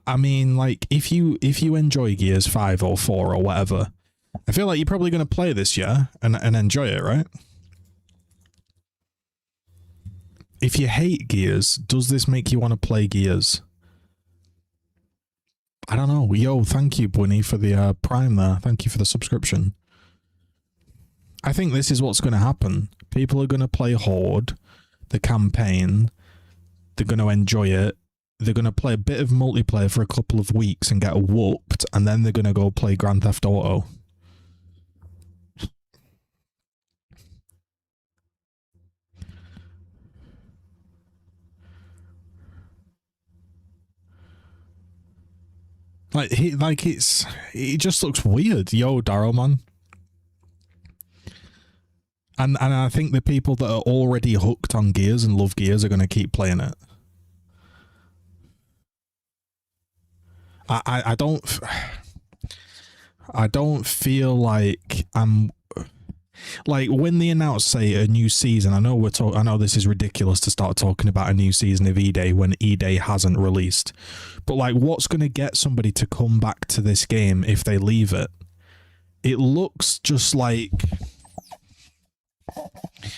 I mean, like, if you enjoy Gears 5 or 4 or whatever, I feel like you're probably going to play this, yeah, and enjoy it, right? If you hate Gears, does this make you want to play Gears? I don't know. Yo, thank you, Bunny, for the Prime there. Thank you for the subscription. I think this is what's going to happen. People are going to play Horde, the campaign. They're going to enjoy it. They're going to play a bit of multiplayer for a couple of weeks and get whooped, and then they're going to go play Grand Theft Auto. It just looks weird. Yo, Daryl, man. And I think the people that are already hooked on Gears and love Gears are going to keep playing it. I don't feel like I'm like, when they announce, say, a new season. I know I know this is ridiculous to start talking about a new season of E-Day when E-Day hasn't released, but like, what's going to get somebody to come back to this game if they leave it? It looks just like.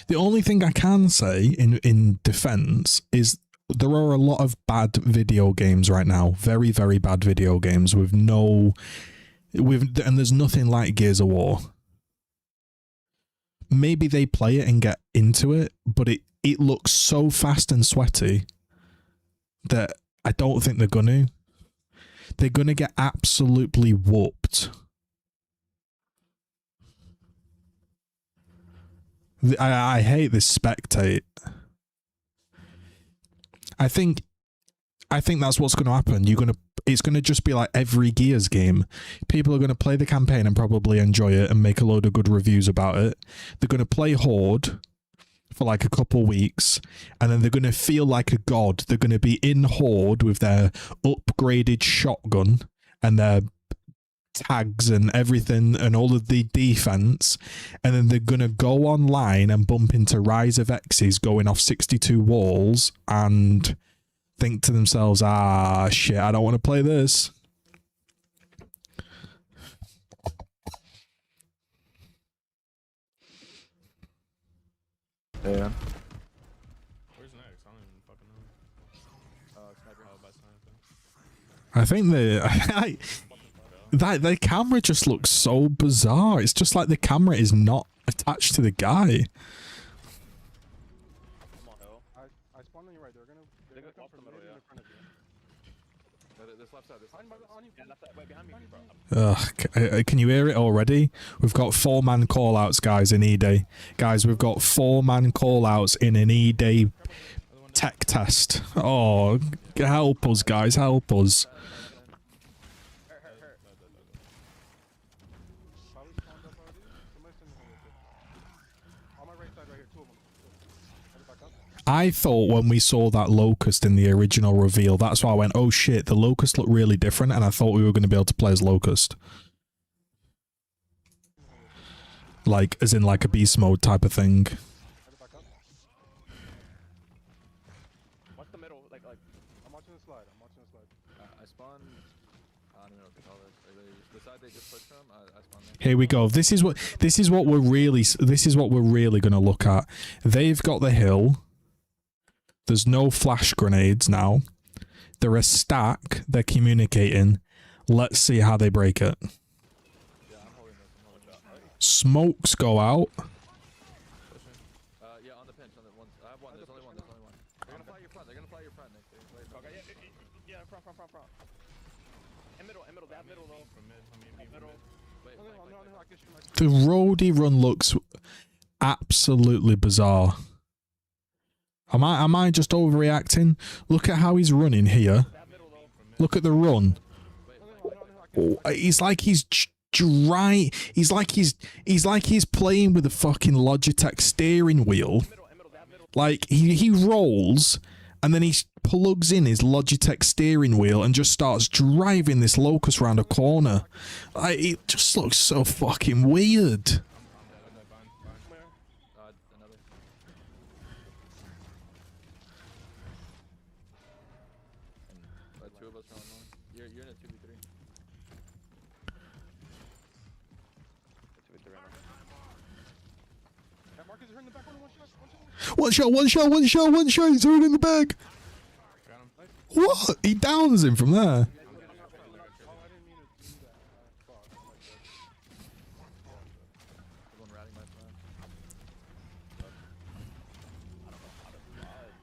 The only thing I can say in defense is there are a lot of bad video games right now. Very, very bad video games and there's nothing like Gears of War. Maybe they play it and get into it, but it looks so fast and sweaty that I don't think they're gonna. They're gonna get absolutely whooped. I hate this spectate. I think that's what's going to happen. It's going to just be like every Gears game. People are going to play the campaign and probably enjoy it and make a load of good reviews about it. They're going to play Horde for like a couple weeks, and then they're going to feel like a god. They're going to be in Horde with their upgraded shotgun and their tags and everything and all of the defense, and then they're gonna go online and bump into Rise of X's going off 62 walls and think to themselves, ah shit, I don't want to play this. Yeah. Where's next? I don't even fucking know. I think the camera just looks so bizarre. It's just like the camera is not attached to the guy. I spawned on you right. They're gonna come from the middle, in front of you. This left side. Yeah, left side. Wait, behind me, bro. Can you hear it already? We've got 4-man call-outs, guys, in E-Day. Guys, we've got 4-man call-outs in an E-Day tech test. Oh, help us, guys, help us. I thought when we saw that Locust in the original reveal, that's why I went, oh shit, the Locust looked really different, and I thought we were going to be able to play as Locust. Like, as in like a beast mode type of thing. Watch the middle, like, I'm watching the slide, I spawned, I don't know what to call it, the side they just pushed from, I spawned there. Here we go. This is what we're really going to look at. They've got the hill. There's no flash grenades now. They're a stack. They're communicating. Let's see how they break it. Smokes go out. Yeah, on the pinch. On the one. I have one. There's only one. There's only one. They're gonna fly your front. They're gonna fly your front, Nick. Okay, yeah, front. And middle. They have middle though. Middle. Wait, The roadie run looks absolutely bizarre. Am I just overreacting? Look at how he's running here. Look at the run. Oh, he's like he's dry. He's like he's playing with a fucking Logitech steering wheel. Like he rolls and then he plugs in his Logitech steering wheel and just starts driving this Locust around a corner. Like, it just looks so fucking weird. Two of us are on one. You're in a 2v3. Marcus is in the back. One shot. He's already in the bag. What? He downs him from there.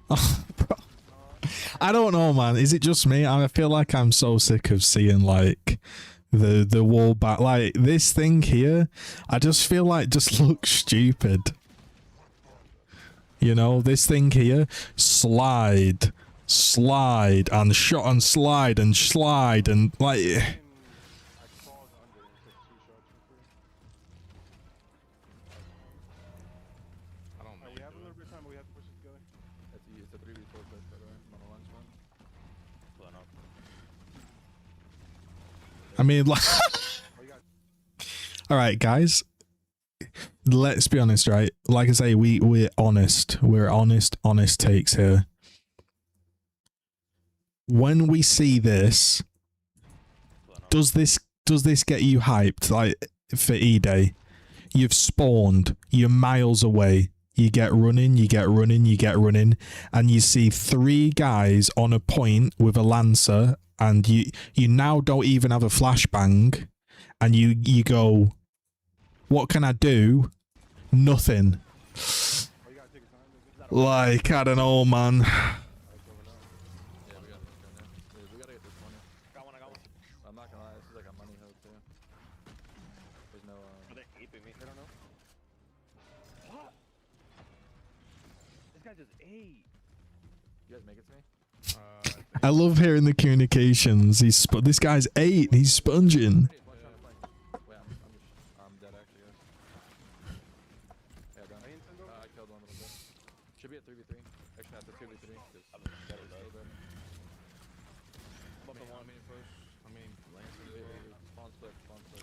Oh, bro. I don't know, man. Is it just me? I feel like I'm so sick of seeing like the wall back. Like this thing here, I just feel like just looks stupid. You know, this thing here, slide, and shot and slide and like. I mean, like, all right, guys. Let's be honest, right? Like I say, we're honest. We're honest takes here. When we see this, does this get you hyped? Like for E-Day, you've spawned, you're miles away. You get running, and you see 3 guys on a point with a Lancer, and you now don't even have a flashbang, and you go, what can I do? Nothing. Like, I don't know, man. I'm not gonna lie, this is like a money hill too. There's no Are they aping me? They don't know. What? This guy just ate. You guys make it to me? I love hearing the communications. This guy's 8. He's sponging. Wait, I'm dead actually, guys. Yeah, done. I killed one of them. Should be a 3v3. Actually, not the 2v3. I'm dead or still dead.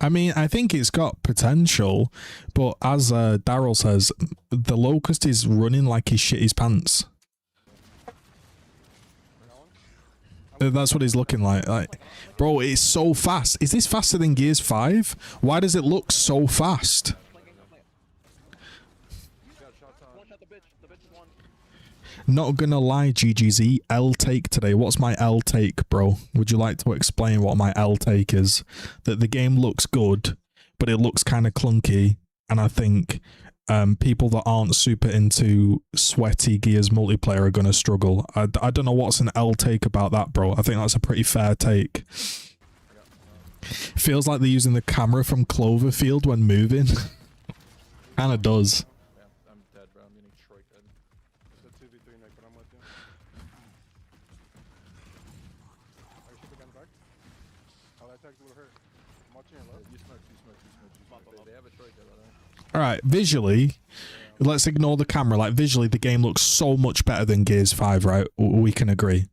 I mean, I think it's got potential, but as Daryl says, the Locust is running like he shit his pants. That's what he's looking like. Like, bro, it's so fast. Is this faster than Gears 5? Why does it look so fast? Not gonna lie, GGZ, L take today. What's my L take, bro? Would you like to explain what my L take is? That the game looks good, but it looks kind of clunky, and I think people that aren't super into sweaty Gears multiplayer are gonna struggle. I don't know what's an L take about that, bro. I think that's a pretty fair take. Feels like they're using the camera from Cloverfield when moving. Kinda does. I'm dead, bro. I'm getting troiked. It's a 2v3, Nick, but I'm with you. Are you shooting the gun back? Oh, that tag will hurt. I'm watching your left. You smoke. They have a troik there, by the way. Alright, visually, let's ignore the camera. Like, visually, the game looks so much better than Gears 5, right? We can agree.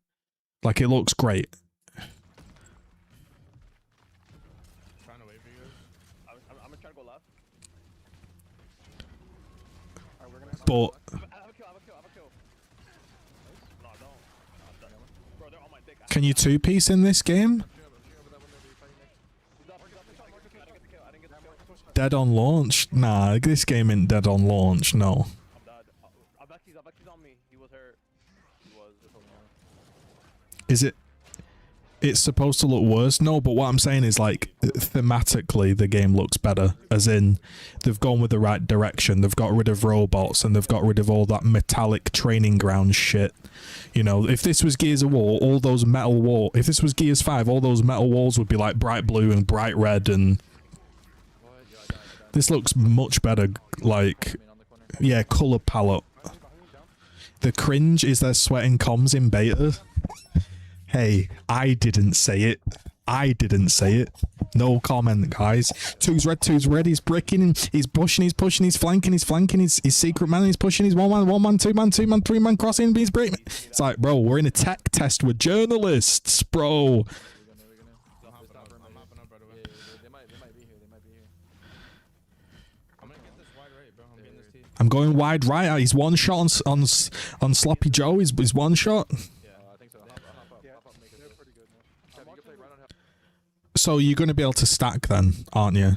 Like, it looks great. Trying to wait for you guys. I'm gonna try to go left. Alright, we're gonna But I have a kill. No, I don't. I'm done. Bro, they're on my dick. can you two-piece in this game? Dead on launch? Nah, this game ain't dead on launch, no. He's on me. He was hurt. He was. Is it... it's supposed to look worse. No, but what I'm saying is, like, thematically, the game looks better. As in, they've gone with the right direction. They've got rid of robots and they've got rid of all that metallic training ground shit. You know, if this was Gears of War, all those metal wall. If this was Gears 5, all those metal walls would be like bright blue and bright red, and this looks much better. Like, yeah, color palette. The cringe is their sweating comms in beta. Hey, I didn't say it. I didn't say it. No comment, guys. Two's red, he's bricking, he's pushing, he's pushing, he's flanking, he's secret man, he's pushing, he's one man, two man, three man crossing, he's breaking. It's like, bro, we're in a tech test with journalists, bro. I'm going wide right. He's one shot on Sloppy Joe. He's one shot. So you're going to be able to stack then, aren't you?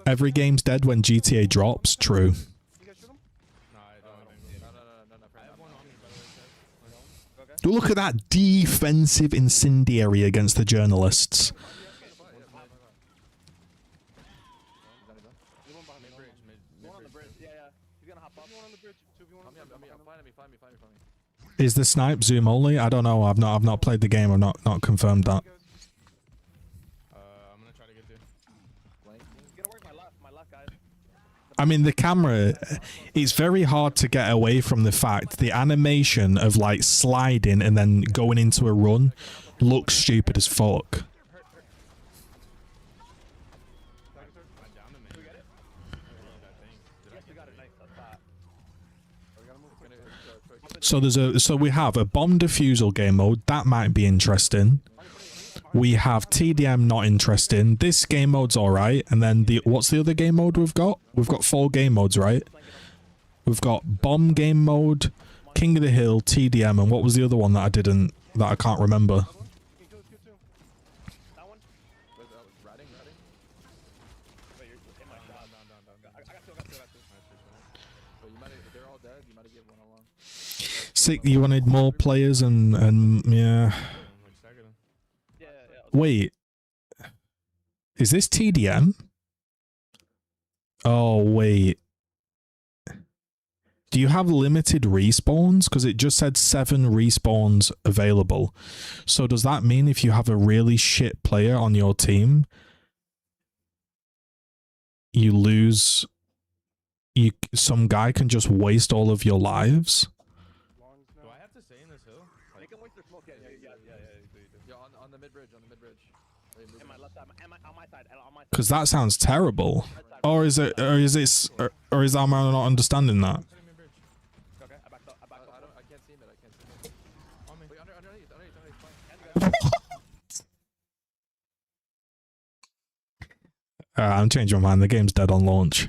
Every game's dead when GTA drops. True. Look at that defensive incendiary against the journalists. Is the snipe zoom only? I don't know. I've not played the game. I've not confirmed that. I mean, the camera, it's very hard to get away from the fact the animation of like sliding and then going into a run looks stupid as fuck. So we have a bomb defusal game mode that might be interesting. We have TDM not interesting. This game mode's alright. And then what's the other game mode we've got? We've got 4 game modes, right? We've got bomb game mode, King of the Hill, TDM, and what was the other one that I can't remember? Sick, you wanted more players and yeah. Wait, is this TDM? Oh, wait. Do you have limited respawns? Because it just said 7 respawns available. So does that mean if you have a really shit player on your team, you lose, some guy can just waste all of your lives? Because that sounds terrible. Or is it? Or is am I not understanding that? I'm changing my mind. The game's dead on launch.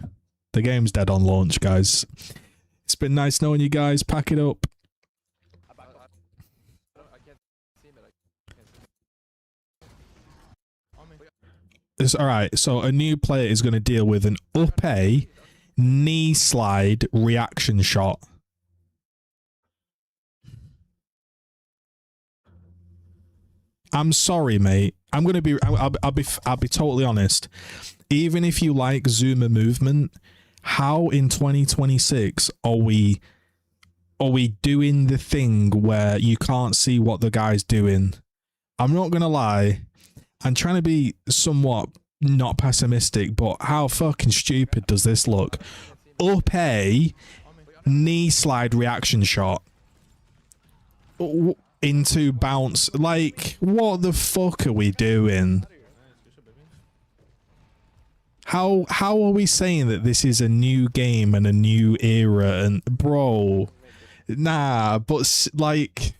The game's dead on launch, guys. It's been nice knowing you guys. Pack it up. Alright, so a new player is going to deal with an up A knee slide reaction shot. I'm sorry, mate. I'm going to be I'll be totally honest. Even if you like zoomer movement, how in 2026 are we doing the thing where you can't see what the guy's doing? I'm not going to lie. I'm trying to be somewhat not pessimistic, but how fucking stupid does this look? Up A, knee slide reaction shot. Into bounce. Like, what the fuck are we doing? How are we saying that this is a new game and a new era? And bro, nah, but like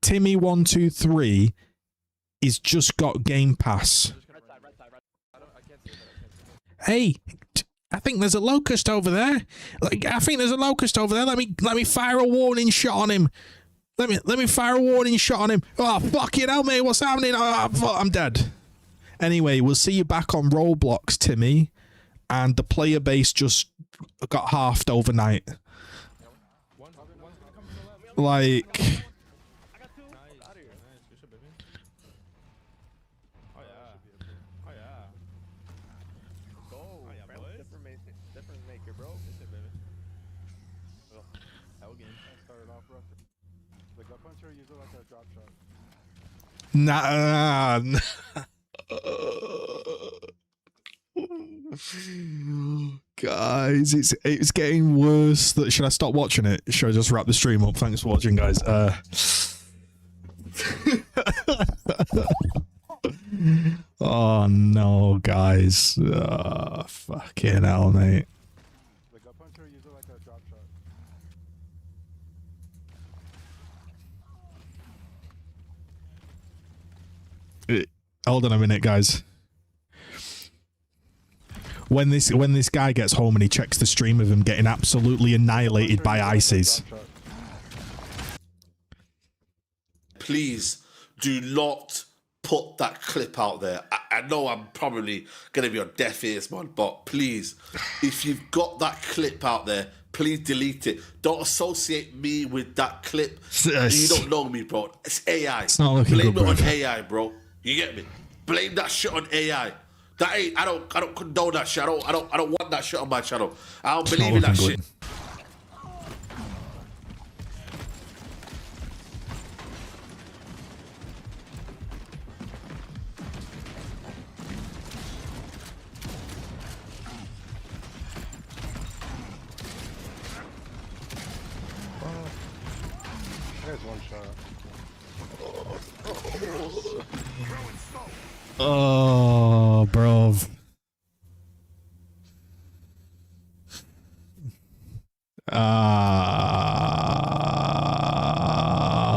Timmy123 is just got Game Pass. Hey, I think there's a locust over there. Like, I think there's a locust over there. Let me fire a warning shot on him. Let me fire a warning shot on him. Oh, fucking hell, mate. What's happening? Oh, I'm dead. Anyway, we'll see you back on Roblox, Timmy. And the player base just got halved overnight. Like, Oh yeah. Oh yeah. Go. Oh yeah, boys. Difference maker, bro. That's it, baby. Oh, hell game. I started off rough. The gut puncher uses like a drop shot. Nah. Guys, it's getting worse. Should I stop watching it? Should I just wrap the stream up? Thanks for watching, guys. Oh no, guys. Fucking hell, mate. The gut puncher uses like a drop shot. Hold on a minute, guys. When this guy gets home and he checks the stream of him getting absolutely annihilated by ICs. Please do not put that clip out there. I know I'm probably going to be on deaf ears, man, but please, if you've got that clip out there, please delete it. Don't associate me with that clip. You don't know me, bro. It's AI. It's not looking Blame good, it on bro. AI, bro. You get me? Blame that shit on AI. That ain't. I don't condone that shit. I don't want that shit on my channel. I don't It's believe not in that looking shit. good. There's one shot. Oh, bro.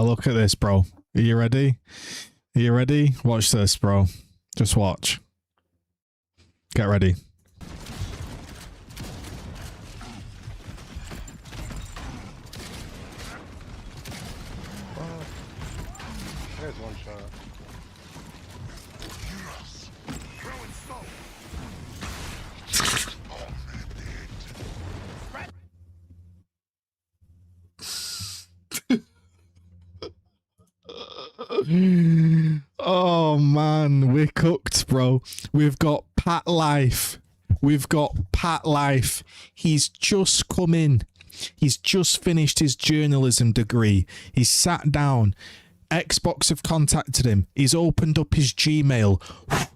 Look at this, bro. Are you ready? Are you ready? Watch this, bro. Just watch. Get ready. There's one shot. Oh man, we're cooked, bro. We've got Pat Life. We've got Pat Life. He's just come in. He's just finished his journalism degree. He's sat down. Xbox have contacted him. He's opened up his Gmail.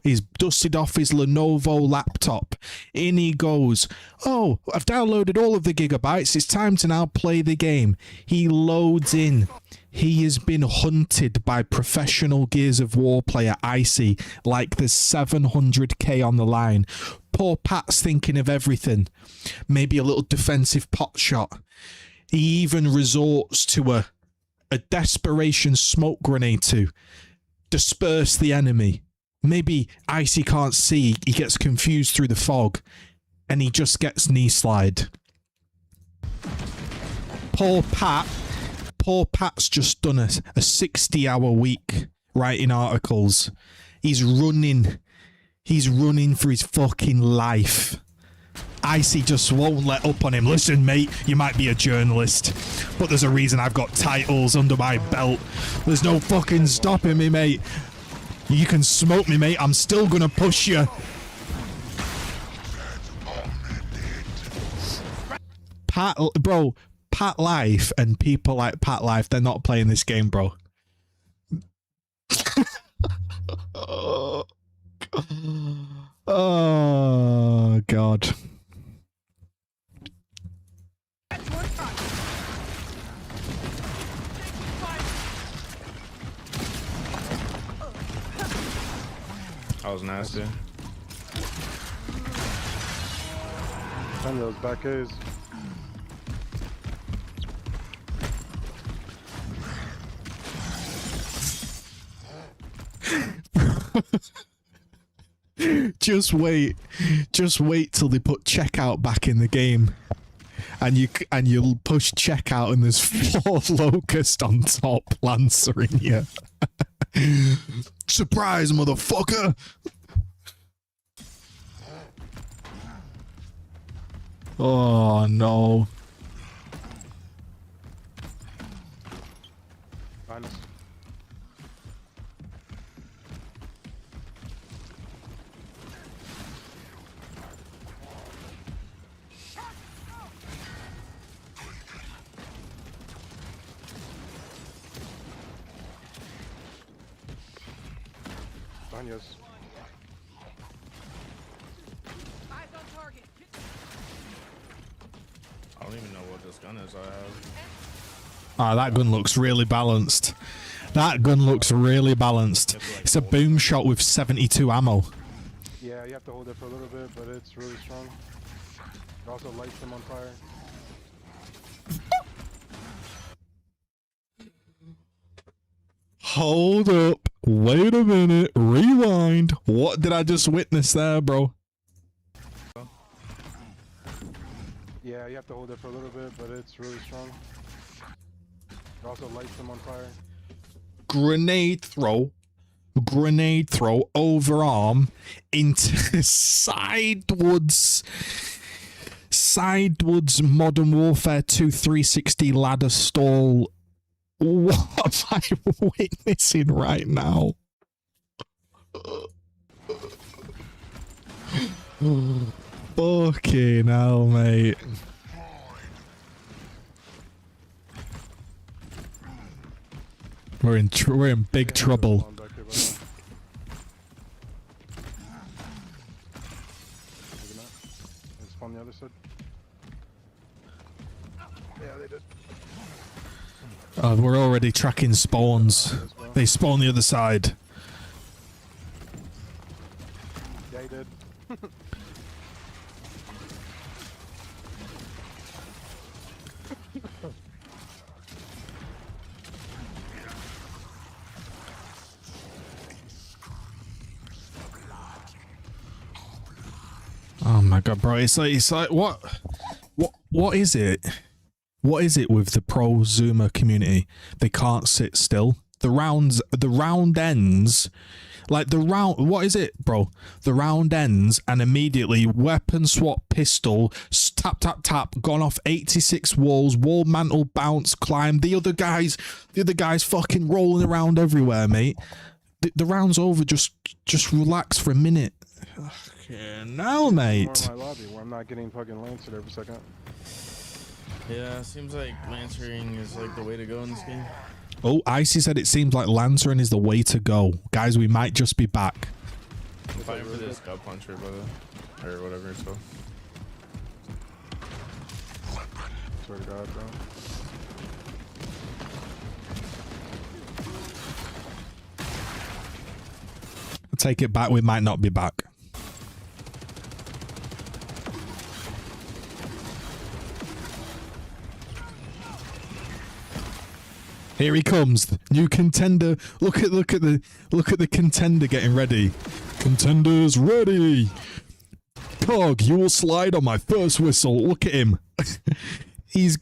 He's dusted off his Lenovo laptop. In he goes. Oh, I've downloaded all of the gigabytes. It's time to now play the game. He loads in. He has been hunted by professional Gears of War player Icy like there's 700k on the line. Poor Pat's thinking of everything. Maybe a little defensive pot shot. He even resorts to a desperation smoke grenade to disperse the enemy. Maybe Icy can't see, he gets confused through the fog, and he just gets knee slide. Poor Pat's just done a 60-hour week writing articles. He's running for his fucking life. Icy just won't let up on him. Listen, mate, you might be a journalist, but there's a reason I've got titles under my belt. There's no fucking stopping me, mate. You can smoke me, mate. I'm still gonna push you. Pat Life and people like Pat Life, they're not playing this game, bro. Oh, God. That was nasty. Send those back A's. Just wait till they put checkout back in the game, and you'll push checkout and there's 4 locusts on top lancering you. Surprise, motherfucker! Oh no. Minus. On yours. I don't even know what this gun is I have. Ah, that gun looks really balanced. That gun looks really balanced. It's a boom shot with 72 ammo. Yeah, you have to hold it for a little bit, but it's really strong. It also lights them on fire. Hold up. Wait a minute. Rewind. What did I just witness there, bro? Yeah, you have to hold it for a little bit, but it's really strong. It also lights them on fire. Grenade throw, overarm into Sidewoods Modern Warfare 2 360 ladder stall. What am I witnessing right now? Fucking hell, mate. We're in big trouble. It's on the other side. Yeah, they did. We're already tracking spawns. They spawn the other side. Yeah, he did. Oh my god, bro! It's like what is it? What is it with the pro-Zoomer community? They can't sit still. The round ends. Like what is it, bro? The round ends and immediately weapon swap pistol, tap, tap, tap, gone off 86 walls, wall mantle bounce, climb. The other guys fucking rolling around everywhere, mate. The round's over, just relax for a minute. No, mate. More in my lobby where I'm not getting fucking lanced every second. Yeah, seems like lancering is like the way to go in this game. Oh, Icy said it seems like lancering is the way to go. Guys, we might just be back. I'm fighting for this gut puncher, brother. Or whatever it's called. Swear to God, bro. Take it back, we might not be back. Here he comes, new contender. Look at the contender getting ready. Contender's ready. Cog, you will slide on my first whistle. Look at him. he's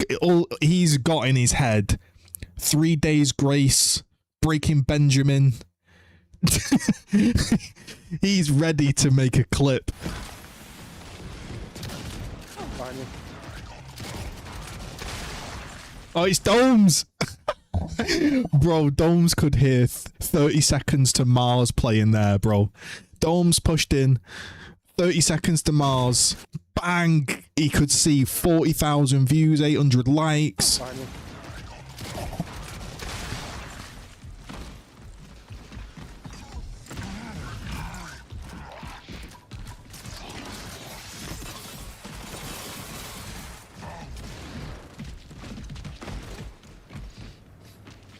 got in his head 3 days grace, Breaking Benjamin. He's ready to make a clip. Oh, it's Domes. Bro, Domes could hear 30 Seconds to Mars playing there, bro. Domes pushed in 30 Seconds to Mars. Bang! He could see 40,000 views, 800 likes.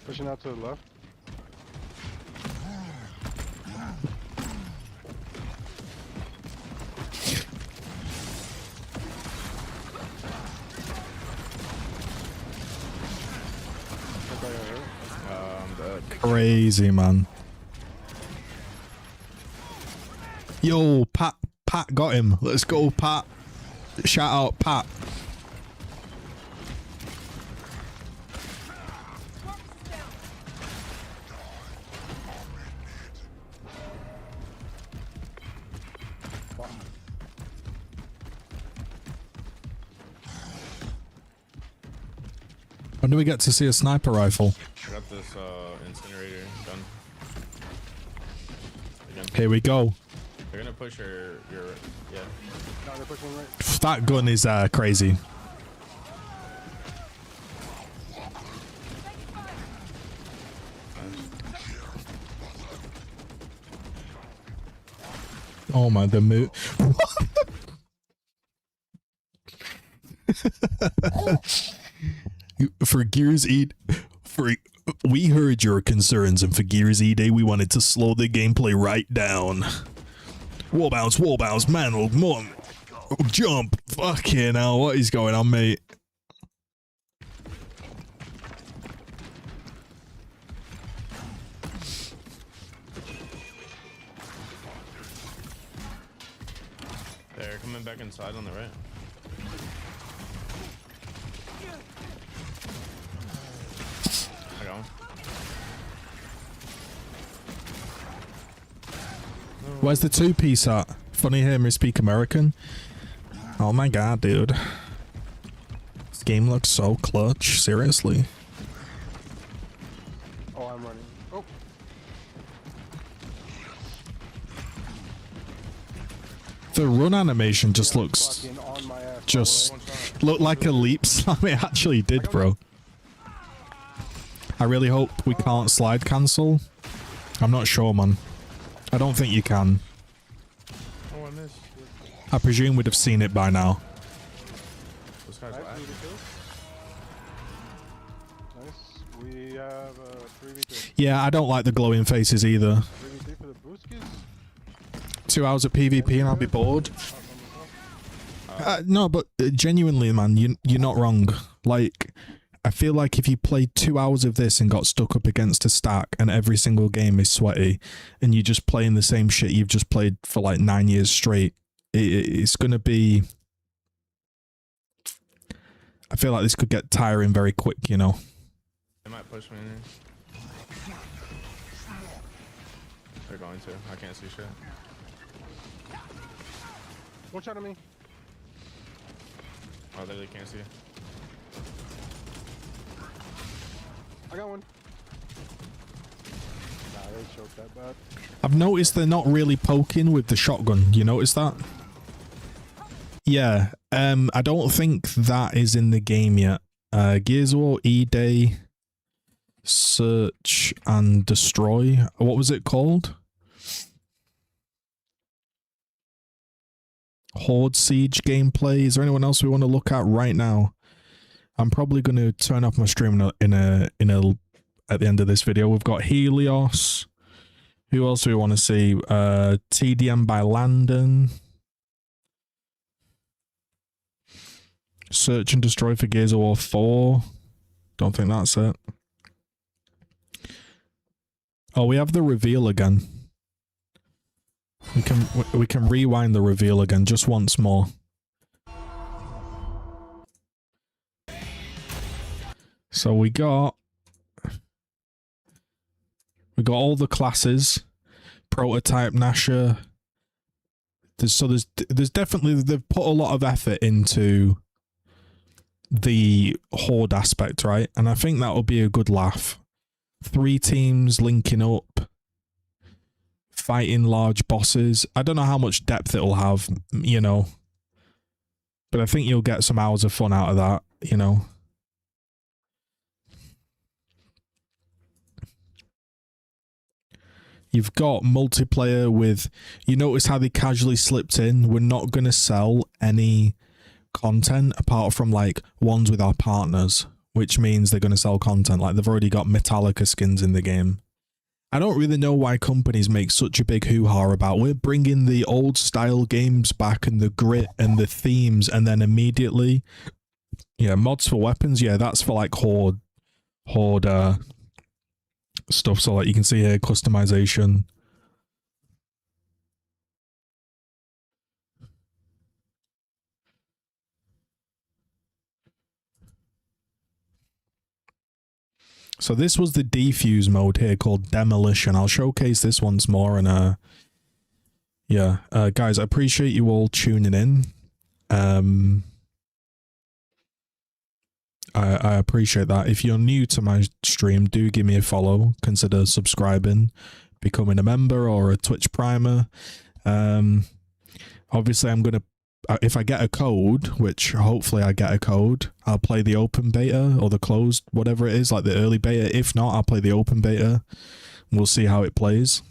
Pushing out to the left. Crazy, man. Yo, Pat got him. Let's go, Pat. Shout out, Pat. When do we get to see a sniper rifle? I got this incinerator gun. Again. Here we go. They're gonna push your yeah. No, they're pushing right. That gun is crazy. Oh my, the mood. For Gears E, we heard your concerns, and for Gears E-Day, we wanted to slow the gameplay right down. Wall bounce, man, more, jump. Fucking hell, what is going on, mate? They're coming back inside on the right. I got one. Where's the two-piece at? Funny hearing me speak American. Oh my god, dude. This game looks so clutch, seriously. Oh, I'm running. Oh. The run animation just looks... looked like a leap slam. It actually did, bro. I really hope we can't slide cancel. I'm not sure, man. I don't think you can. Oh, I missed. I presume we'd have seen it by now. This guy's Nice. We have 3v3. Yeah, I don't like the glowing faces either. 3v3 for the Brewskis. 2 hours of PvP and I'll be bored. No, but genuinely, man, you're not wrong. Like, I feel like if you played 2 hours of this and got stuck up against a stack and every single game is sweaty and you're just playing the same shit you've just played for like 9 years straight, it's gonna be... I feel like this could get tiring very quick, you know? They might push me in here. They're going to. I can't see shit. Watch out of me. Oh, they really can't see. I got one. Nah, they choked that bad. I've noticed they're not really poking with the shotgun. You notice that? Yeah, I don't think that is in the game yet. Gears of War E-Day, Search and Destroy. What was it called? Horde Siege gameplay. Is there anyone else we want to look at right now? I'm probably going to turn off my stream at the end of this video. We've got Helios. Who else do we want to see? TDM by Landon. Search and Destroy for Gears of War 4. Don't think that's it. Oh, we have the reveal again. We can rewind the reveal again just once more. So we got all the classes, prototype, Nasher. There's definitely, they've put a lot of effort into the horde aspect, right? And I think that'll be a good laugh. 3 teams linking up, fighting large bosses. I don't know how much depth it'll have, you know, but I think you'll get some hours of fun out of that, you know. You've got multiplayer with, you notice how they casually slipped in, we're not going to sell any content apart from like ones with our partners, which means they're going to sell content. Like they've already got Metallica skins in the game. I don't really know why companies make such a big hoo-ha about we're bringing the old style games back and the grit and the themes, and then immediately, yeah, mods for weapons, yeah, that's for like horde stuff. So like you can see here, customization. So this was the defuse mode here called Demolition. I'll showcase this once more, and yeah, guys, I appreciate you all tuning in. I appreciate that. If you're new to my stream, do give me a follow. Consider subscribing, becoming a member or a Twitch Primer. Obviously, I'm going to, if I get a code, which hopefully I get a code, I'll play the open beta or the closed, whatever it is, like the early beta. If not, I'll play the open beta. We'll see how it plays.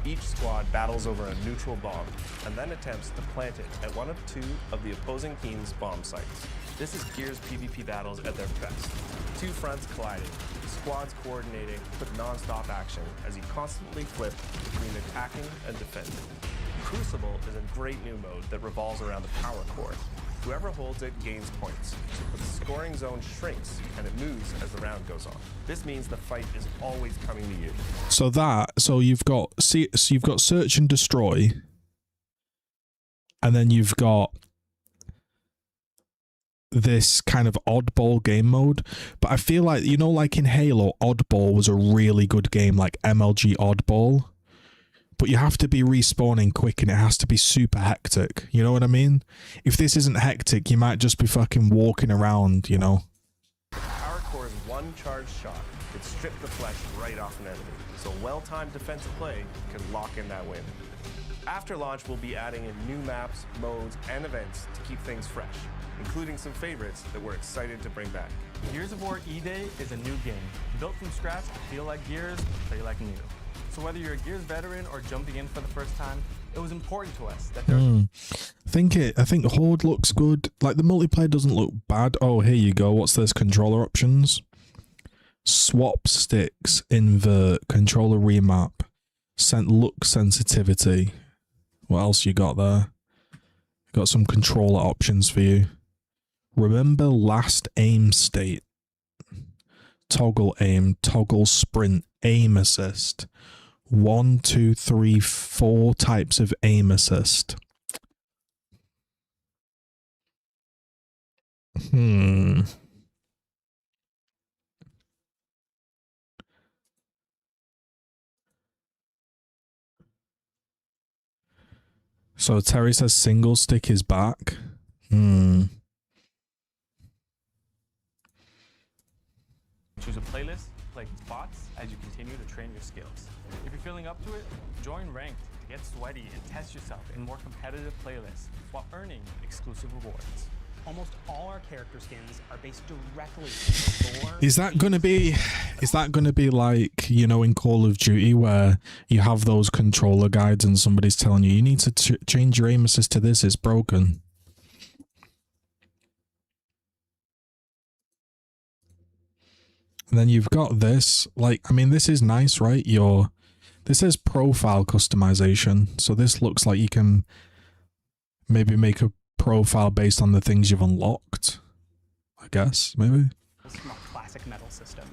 Each squad battles over a neutral bomb and then attempts to plant it at one of 2 of the opposing team's bomb sites. This is Gears PvP battles at their best. 2 fronts colliding, squads coordinating with non-stop action as you constantly flip between attacking and defending. Crucible is a great new mode that revolves around the power core. Whoever holds it gains points, but the scoring zone shrinks and it moves as the round goes on. This means the fight is always coming to you. So you've got search and destroy, and then you've got this kind of oddball game mode. But I feel like, you know, like in Halo, Oddball was a really good game, like MLG Oddball. But you have to be respawning quick and it has to be super hectic. You know what I mean? If this isn't hectic, you might just be fucking walking around, you know? Power Core's one charged shot could strip the flesh right off an enemy, so well-timed defensive play can lock in that win. After launch, we'll be adding in new maps, modes, and events to keep things fresh, including some favorites that we're excited to bring back. Gears of War E-Day is a new game, built from scratch to feel like Gears, play like new. So whether you're a Gears veteran or jumping in for the first time, it was important to us that there. I think Horde looks good. Like, the multiplayer doesn't look bad. Oh, here you go. What's this? Controller options. Swap sticks, invert, controller remap, look sensitivity. What else you got there? Got some controller options for you. Remember last aim state. Toggle aim, toggle sprint, aim assist. 1, 2, 3, 4 types of aim assist. So Terry says single stick is back. Choose a playlist, play spots as you continue to train your skills. If you're feeling up to it, join Ranked to get sweaty and test yourself in more competitive playlists while earning exclusive rewards. Almost all our character skins are based directly on the lore. Is that gonna be like, you know, in Call of Duty where you have those controller guides and somebody's telling you need to change your aim assist to this, it's broken? And then you've got this, like, I mean, this is nice, right? This is profile customization. So this looks like you can maybe make a profile based on the things you've unlocked, I guess, maybe. From a classic medal system.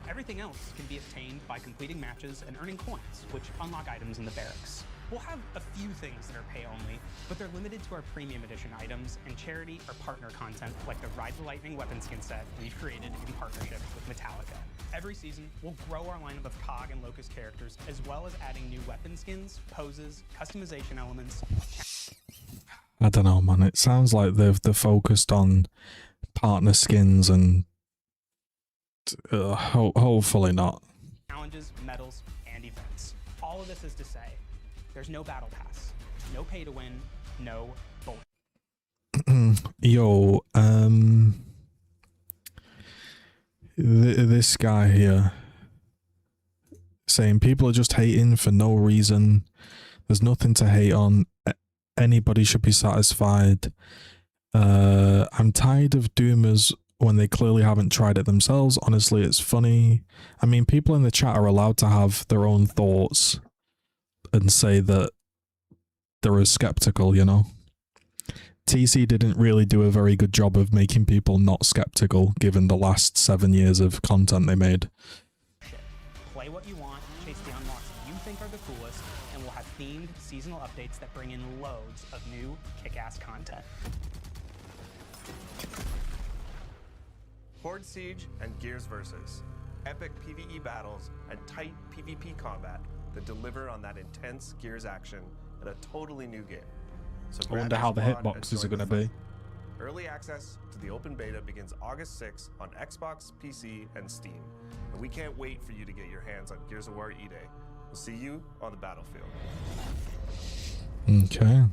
Everything else can be obtained by completing matches and earning coins, which unlock items in the barracks. We'll have a few things that are pay only, but they're limited to our premium edition items and charity or partner content like the Ride the Lightning weapon skin set we've created in partnership with Metallica. Every season, we'll grow our lineup of COG and Locust characters, as well as adding new weapon skins, poses, customization elements. I don't know, man. It sounds like they're focused on partner skins and hopefully not. Challenges, medals, and events. All of this is to say, there's no battle pass, no pay to win, no bullshit. Yo, this guy here saying people are just hating for no reason. There's nothing to hate on. Anybody should be satisfied. I'm tired of doomers when they clearly haven't tried it themselves. Honestly, it's funny. I mean, people in the chat are allowed to have their own thoughts and say that they're skeptical, you know. TC didn't really do a very good job of making people not skeptical given the last 7 years of content they made. Play what you want, chase the unlocks you think are the coolest, and we'll have themed seasonal updates that bring in loads of new kick-ass content. Horde Siege and Gears Versus. Epic PvE battles and tight PvP combat that deliver on that intense Gears action in a totally new game. So I wonder how the hitboxes are going to be. Early access to the open beta begins August 6th on Xbox, PC, and Steam. And we can't wait for you to get your hands on Gears of War E-Day. We'll see you on the battlefield. Okay.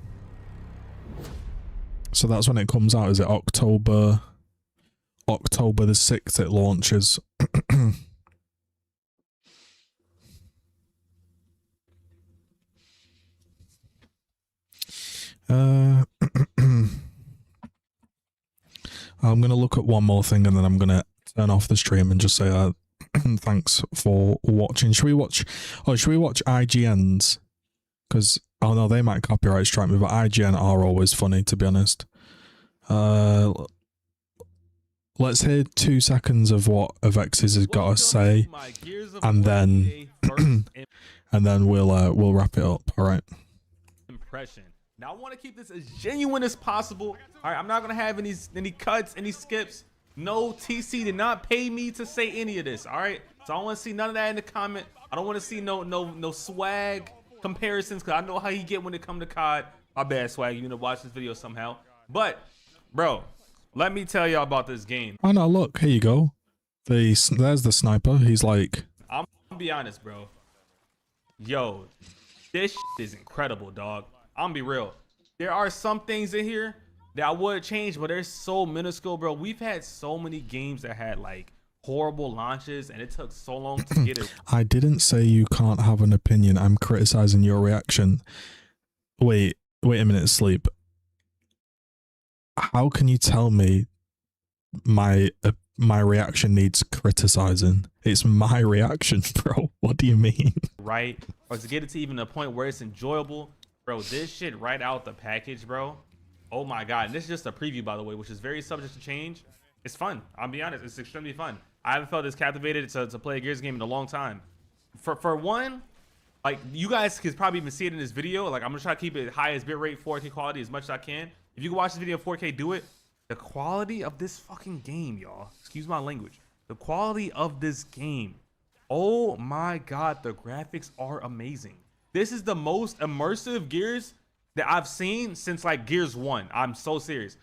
So that's when it comes out, is it October the 6th it launches. I'm gonna look at one more thing and then I'm gonna turn off the stream and just say thanks for watching. Should we watch IGN's? Because oh no, they might copyright strike me, but IGN are always funny, to be honest. Let's hear 2 seconds of what Avexis has got to say, and then and then we'll wrap it up. All right. Impression. Now I want to keep this as genuine as possible. All right, I'm not gonna have any cuts, any skips. No, TC did not pay me to say any of this. All right, so I don't want to see none of that in the comment. I don't want to see no swag comparisons, because I know how he get when it come to COD. My bad, swag. You need to watch this video somehow. But bro, let me tell y'all about this game. Oh no, look, here you go. There's the sniper. He's like, I'm gonna be honest, bro. Yo, this is incredible, dog. I'm gonna be real. There are some things in here that I would change, but they're so minuscule, bro. We've had so many games that had like horrible launches, and it took so long to get it. I didn't say you can't have an opinion. I'm criticizing your reaction. Wait a minute, Sleep. How can you tell me my reaction needs criticizing? It's my reaction, bro. What do you mean? Right? Or to get it to even a point where it's enjoyable, bro. This shit right out the package, bro. Oh my god. And this is just a preview, by the way, which is very subject to change. It's fun. I'll be honest. It's extremely fun. I haven't felt this captivated to play a Gears game in a long time. For one, like, you guys could probably even see it in this video. Like, I'm gonna try to keep it highest bitrate 4K quality as much as I can. If you can watch this video in 4K, do it. The quality of this fucking game, y'all. Excuse my language. The quality of this game. Oh my god, the graphics are amazing. This is the most immersive Gears that I've seen since like Gears 1. I'm so serious.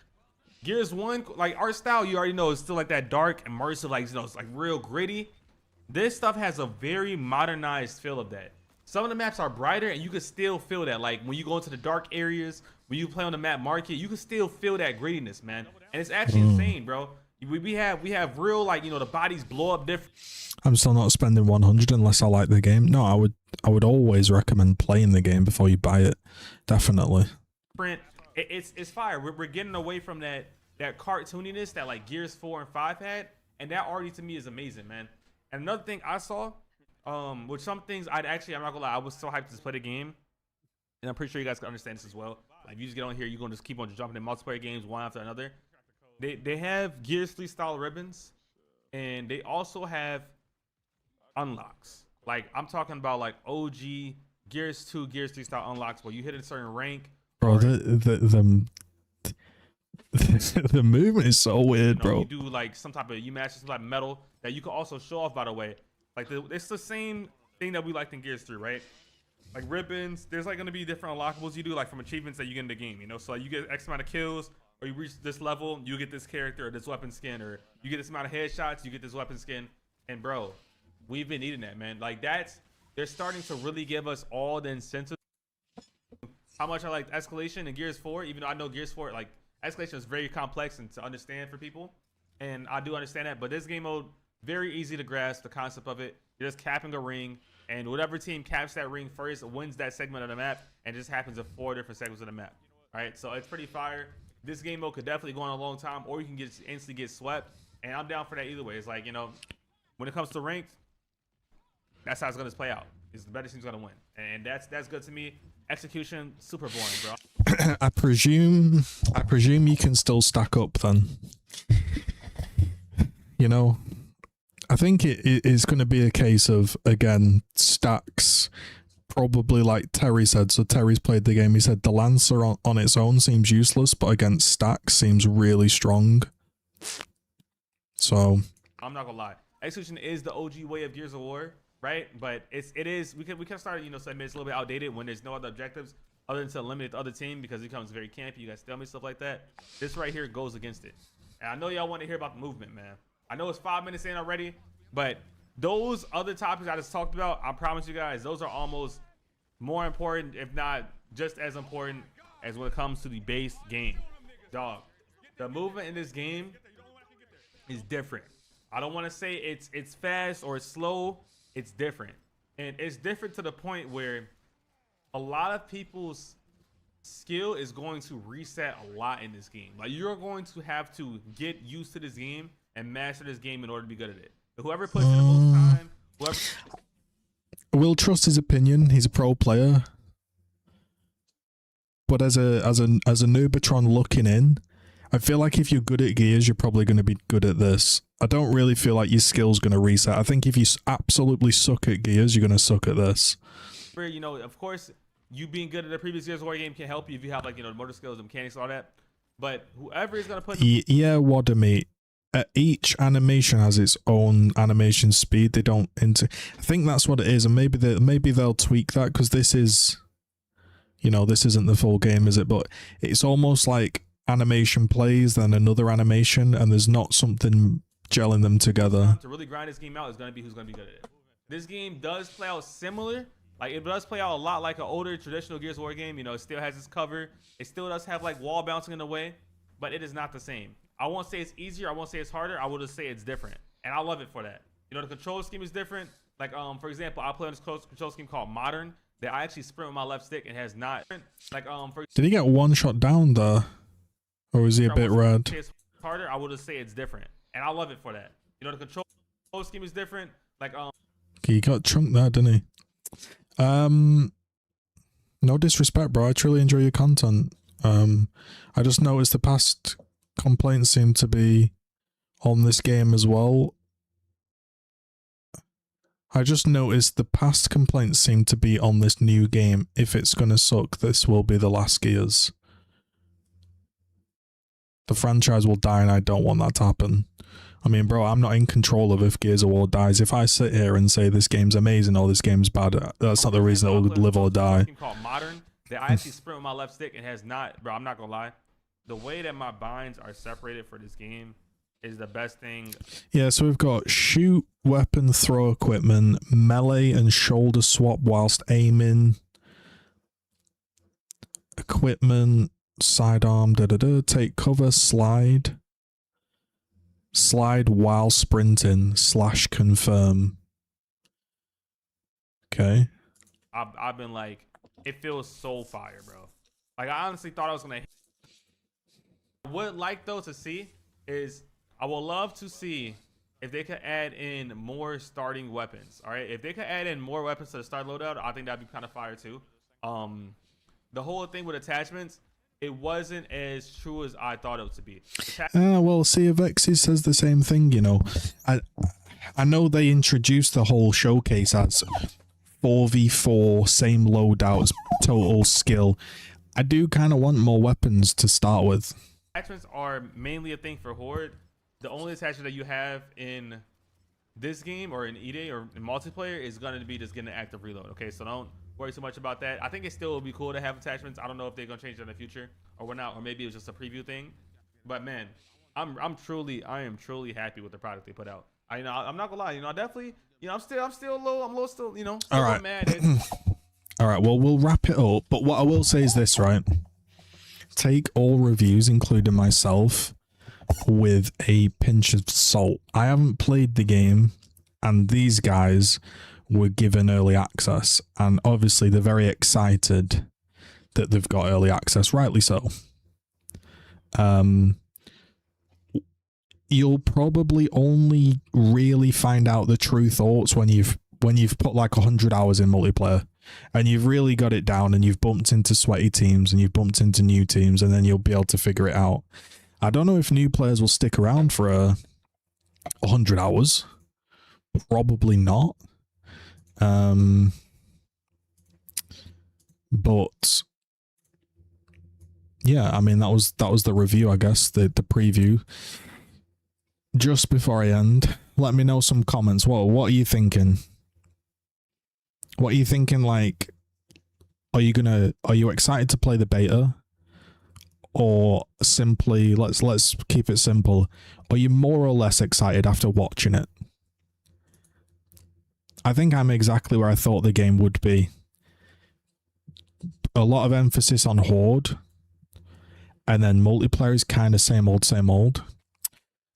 Gears 1, like, art style, you already know, is still like that dark, immersive, like, you know, it's like real gritty. This stuff has a very modernized feel of that. Some of the maps are brighter, and you can still feel that. Like, when you go into the dark areas, when you play on the map Market, you can still feel that grittiness, man. And it's actually insane, bro. We have real, like, you know, the bodies blow up different. I'm still not spending 100 unless I like the game. No, I would always recommend playing the game before you buy it. Definitely. It's fire. We're getting away from that cartooniness that like Gears 4 and 5 had, and that already to me is amazing, man. And another thing I saw, which some things I'm not gonna lie, I was so hyped to play the game, and I'm pretty sure you guys can understand this as well. Like, if you just get on here, you're gonna just keep on jumping in multiplayer games one after another. They have Gears 3 style ribbons, and they also have unlocks. Like, I'm talking about like OG Gears 2, Gears 3 style unlocks where you hit a certain rank. Bro, the movement is so weird, you know, bro. You do like some type of some type of metal that you can also show off, by the way. Like, it's the same thing that we liked in Gears 3, right? Like ribbons, there's like gonna be different unlockables you do, like from achievements that you get in the game, you know. So like, you get X amount of kills, or you reach this level, you get this character or this weapon skin, or you get this amount of headshots, you get this weapon skin. And bro, we've been needing that, man. Like, they're starting to really give us all the incentives. How much I liked Escalation and Gears 4, even though I know Gears 4, like, Escalation is very complex and to understand for people, and I do understand that. But this game mode, very easy to grasp the concept of it. You're just capping a ring, and whatever team caps that ring first wins that segment of the map, and it just happens in 4 different segments of the map. All right, so it's pretty fire. This game mode could definitely go on a long time, or you can instantly get swept, and I'm down for that either way. It's like, you know, when it comes to ranked, that's how it's gonna play out. Is the better team's gonna win, and that's good to me. Execution, super boring, bro. I presume you can still stack up then. You know, I think it is going to be a case of, again, stacks, probably like Terry said. So Terry's played the game. He said the Lancer on its own seems useless, but against stacks seems really strong. So I'm not gonna lie, Execution is the OG way of Gears of War, right? But it is we can start, you know, saying it's a little bit outdated when there's no other objectives other than to eliminate the other team, because it becomes very campy. You guys tell me stuff like that. This right here goes against it. And I know y'all want to hear about the movement, man. I know it's 5 minutes in already, but those other topics I just talked about, I promise you guys, those are almost more important, if not just as important, as when it comes to the base game. Dog, the movement in this game is different. I don't want to say it's fast or it's slow. It's different. And it's different to the point where a lot of people's skill is going to reset a lot in this game. Like, you're going to have to get used to this game and master this game in order to be good at it. Whoever puts in the most time, whoever. We'll trust his opinion. He's a pro player. But as a Noobatron looking in, I feel like if you're good at Gears, you're probably going to be good at this. I don't really feel like your skill's going to reset. I think if you absolutely suck at Gears, you're going to suck at this. You know, of course, you being good at the previous Gears of War game can help you if you have, like, you know, the motor skills, the mechanics, all that. But whoever is going to put... Yeah, Wadami. Each animation has its own animation speed. They don't I think that's what it is, and maybe they'll tweak that, because this is, you know, this isn't the full game, is it? But it's almost like animation plays, then another animation, and there's not something gelling them together. To really grind this game out is going to be who's going to be good at it. This game does play out similar. Like, it does play out a lot like an older traditional Gears of War game. You know, it still has its cover. It still does have, like, wall bouncing in a way, but it is not the same. I won't say it's easier. I won't say it's harder. I will just say it's different. And I love it for that. You know, the control scheme is different. Like, for example, I play on this control scheme called Modern that I actually sprint with my left stick and has not. Like, Did he get one shot down there? Or is he a bit red? Say it's harder. I will just say it's different. And I love it for that. You know, the control scheme is different. Like, He got chunked there, didn't he? No disrespect, bro. I truly enjoy your content. I just noticed the past complaints seem to be on this game as well. I just noticed the past complaints seem to be on this new game. If it's gonna suck, this will be the last Gears. The franchise will die, and I don't want that to happen. I mean, bro, I'm not in control of if Gears of War dies. If I sit here and say this game's amazing or this game's bad, that's not the reason it will live or die. Called Modern that I actually sprint with my left stick and has not, bro. I'm not gonna lie. The way that my binds are separated for this game is the best thing. Yeah, so we've got shoot, weapon, throw equipment, melee and shoulder swap whilst aiming, equipment, sidearm, take cover, slide while sprinting / confirm. Okay. I've been like, it feels so fire, bro. Like, I honestly thought I was gonna. I would like, though, to see is I would love to see if they could add in more starting weapons. All right, if they could add in more weapons to the start loadout, I think that'd be kind of fire too. The whole thing with attachments, it wasn't as true as I thought it would be. Well, Sea of X's says the same thing, you know. I know they introduced the whole showcase as 4v4, same loadouts, total skill. I do kind of want more weapons to start with. Attachments are mainly a thing for Horde. The only attachment that you have in this game or in E-Day or in multiplayer is going to be just getting an active reload. Okay, so don't worry too much about that. I think it still will be cool to have attachments. I don't know if they're going to change that in the future or we're not, or maybe it was just a preview thing. But man, I am truly happy with the product they put out. I'm not gonna lie, you know, I definitely, you know, I'm still a little still, you know, still all right. Mad. All right, well, we'll wrap it up. But what I will say is this, right? Take all reviews, including myself, with a pinch of salt. I haven't played the game, and these guys were given early access, and obviously they're very excited that they've got early access, rightly so. You'll probably only really find out the true thoughts when you've put like 100 hours in multiplayer and you've really got it down and you've bumped into sweaty teams and you've bumped into new teams, and then you'll be able to figure it out. I don't know if new players will stick around for 100 hours. Probably not. But yeah, I mean, that was the review, I guess, the preview. Just before I end, let me know some comments. What are you thinking? What are you thinking? Like, are you excited to play the beta? Or simply, let's keep it simple. Are you more or less excited after watching it? I think I'm exactly where I thought the game would be. A lot of emphasis on Horde. And then multiplayer is kind of same old.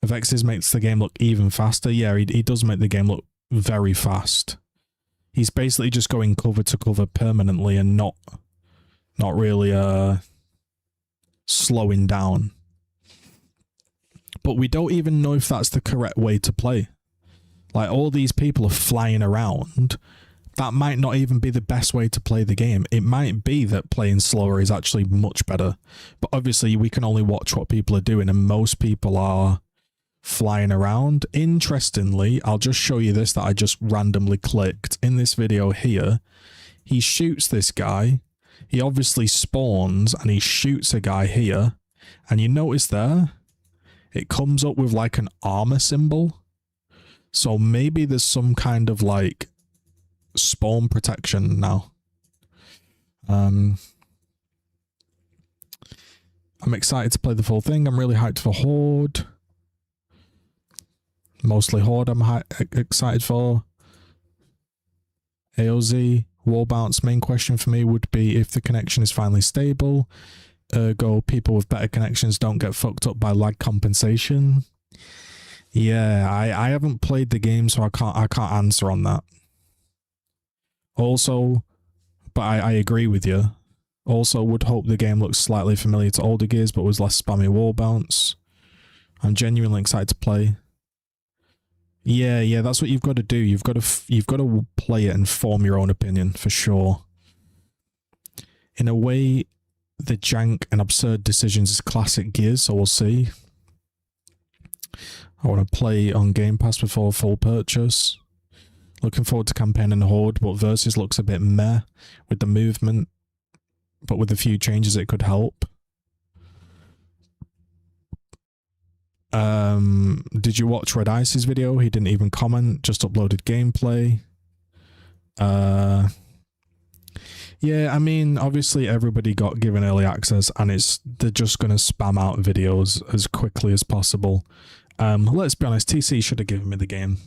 Avexis makes the game look even faster. Yeah, he does make the game look very fast. He's basically just going cover to cover permanently and not not really slowing down. But we don't even know if that's the correct way to play. Like, all these people are flying around. That might not even be the best way to play the game. It might be that playing slower is actually much better. But obviously, we can only watch what people are doing, and most people are flying around. Interestingly, I'll just show you this that I just randomly clicked. In this video here, he shoots this guy. He obviously spawns, and he shoots a guy here. And you notice there, it comes up with like an armor symbol. So maybe there's some kind of like spawn protection now. I'm excited to play the full thing. I'm really hyped for Horde. Mostly Horde I'm excited for. AOZ, wall bounce. Main question for me would be if the connection is finally stable. Ergo, people with better connections don't get fucked up by lag compensation. Yeah, I haven't played the game, so I can't answer on that. Also, but I agree with you. Also, would hope the game looks slightly familiar to older Gears, but was less spammy wall bounce. I'm genuinely excited to play. Yeah, that's what you've got to do. You've got to play it and form your own opinion for sure. In a way, the jank and absurd decisions is classic Gears, so we'll see. I want to play on Game Pass before full purchase. Looking forward to campaign and Horde, but Versus looks a bit meh with the movement, but with a few changes it could help. Did you watch Red Ice's video? He didn't even comment, just uploaded gameplay. Yeah, I mean, obviously everybody got given early access, and they're just going to spam out videos as quickly as possible. Let's be honest, TC should have given me the game.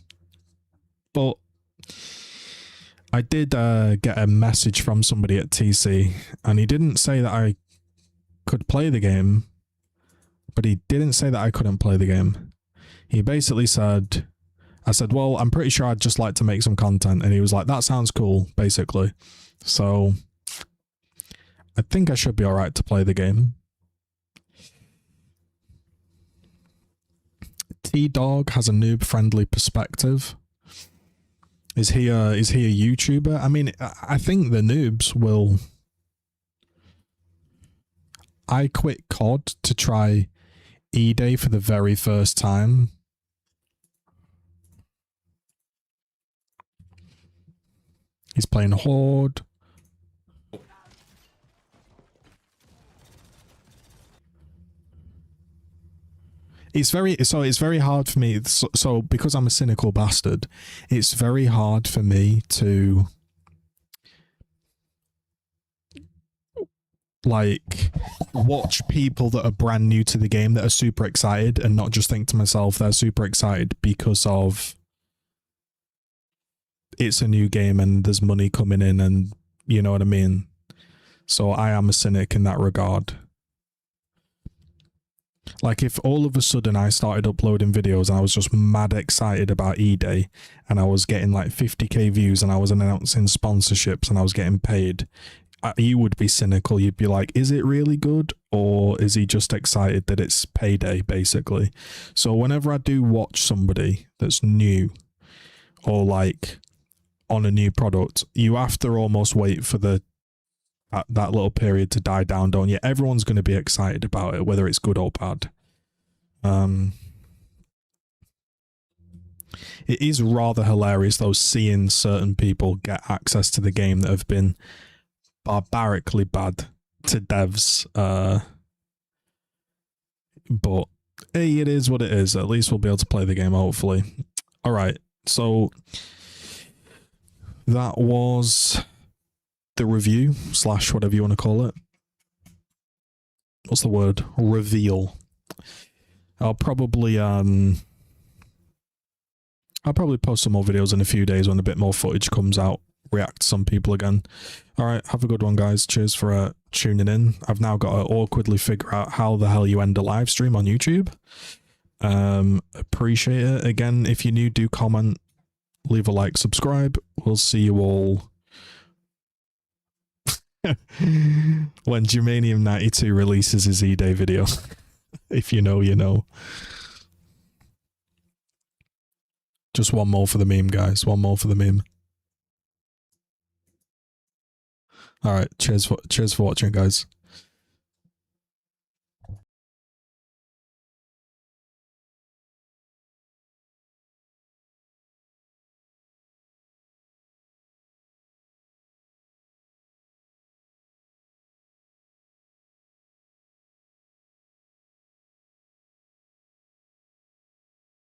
But I did get a message from somebody at TC, and he didn't say that I could play the game, but he didn't say that I couldn't play the game. He basically said, I said, well, I'm pretty sure I'd just like to make some content, and he was like, that sounds cool, basically. So I think I should be alright to play the game. T-Dog has a noob-friendly perspective. Is he a YouTuber? I mean, I think the noobs will... I quit COD to try E-Day for the very first time. He's playing Horde. It's very hard for me. So because I'm a cynical bastard, it's very hard for me to like watch people that are brand new to the game that are super excited and not just think to myself they're super excited because of it's a new game and there's money coming in, and you know what I mean. So I am a cynic in that regard. Like, if all of a sudden I started uploading videos and I was just mad excited about E-Day and I was getting like 50k views and I was announcing sponsorships and I was getting paid, you would be cynical. You'd be like, is it really good, or is he just excited that it's payday, basically? So whenever I do watch somebody that's new or like on a new product, you have to almost wait for that little period to die down, don't you? Everyone's going to be excited about it, whether it's good or bad. It is rather hilarious though, seeing certain people get access to the game that have been barbarically bad to devs. But hey, it is what it is. At least we'll be able to play the game, hopefully. Alright, so that was the review / whatever you want to call it. What's the word? Reveal. I'll probably post some more videos in a few days when a bit more footage comes out. React to some people again. Alright, have a good one, guys. Cheers for tuning in. I've now got to awkwardly figure out how the hell you end a live stream on YouTube. Appreciate it. Again, if you're new, do comment, leave a like, subscribe. We'll see you all When Germanium 92 releases his E-Day video. If you know, you know. Just one more for the meme, guys. One more for the meme. Alright, cheers for watching, guys.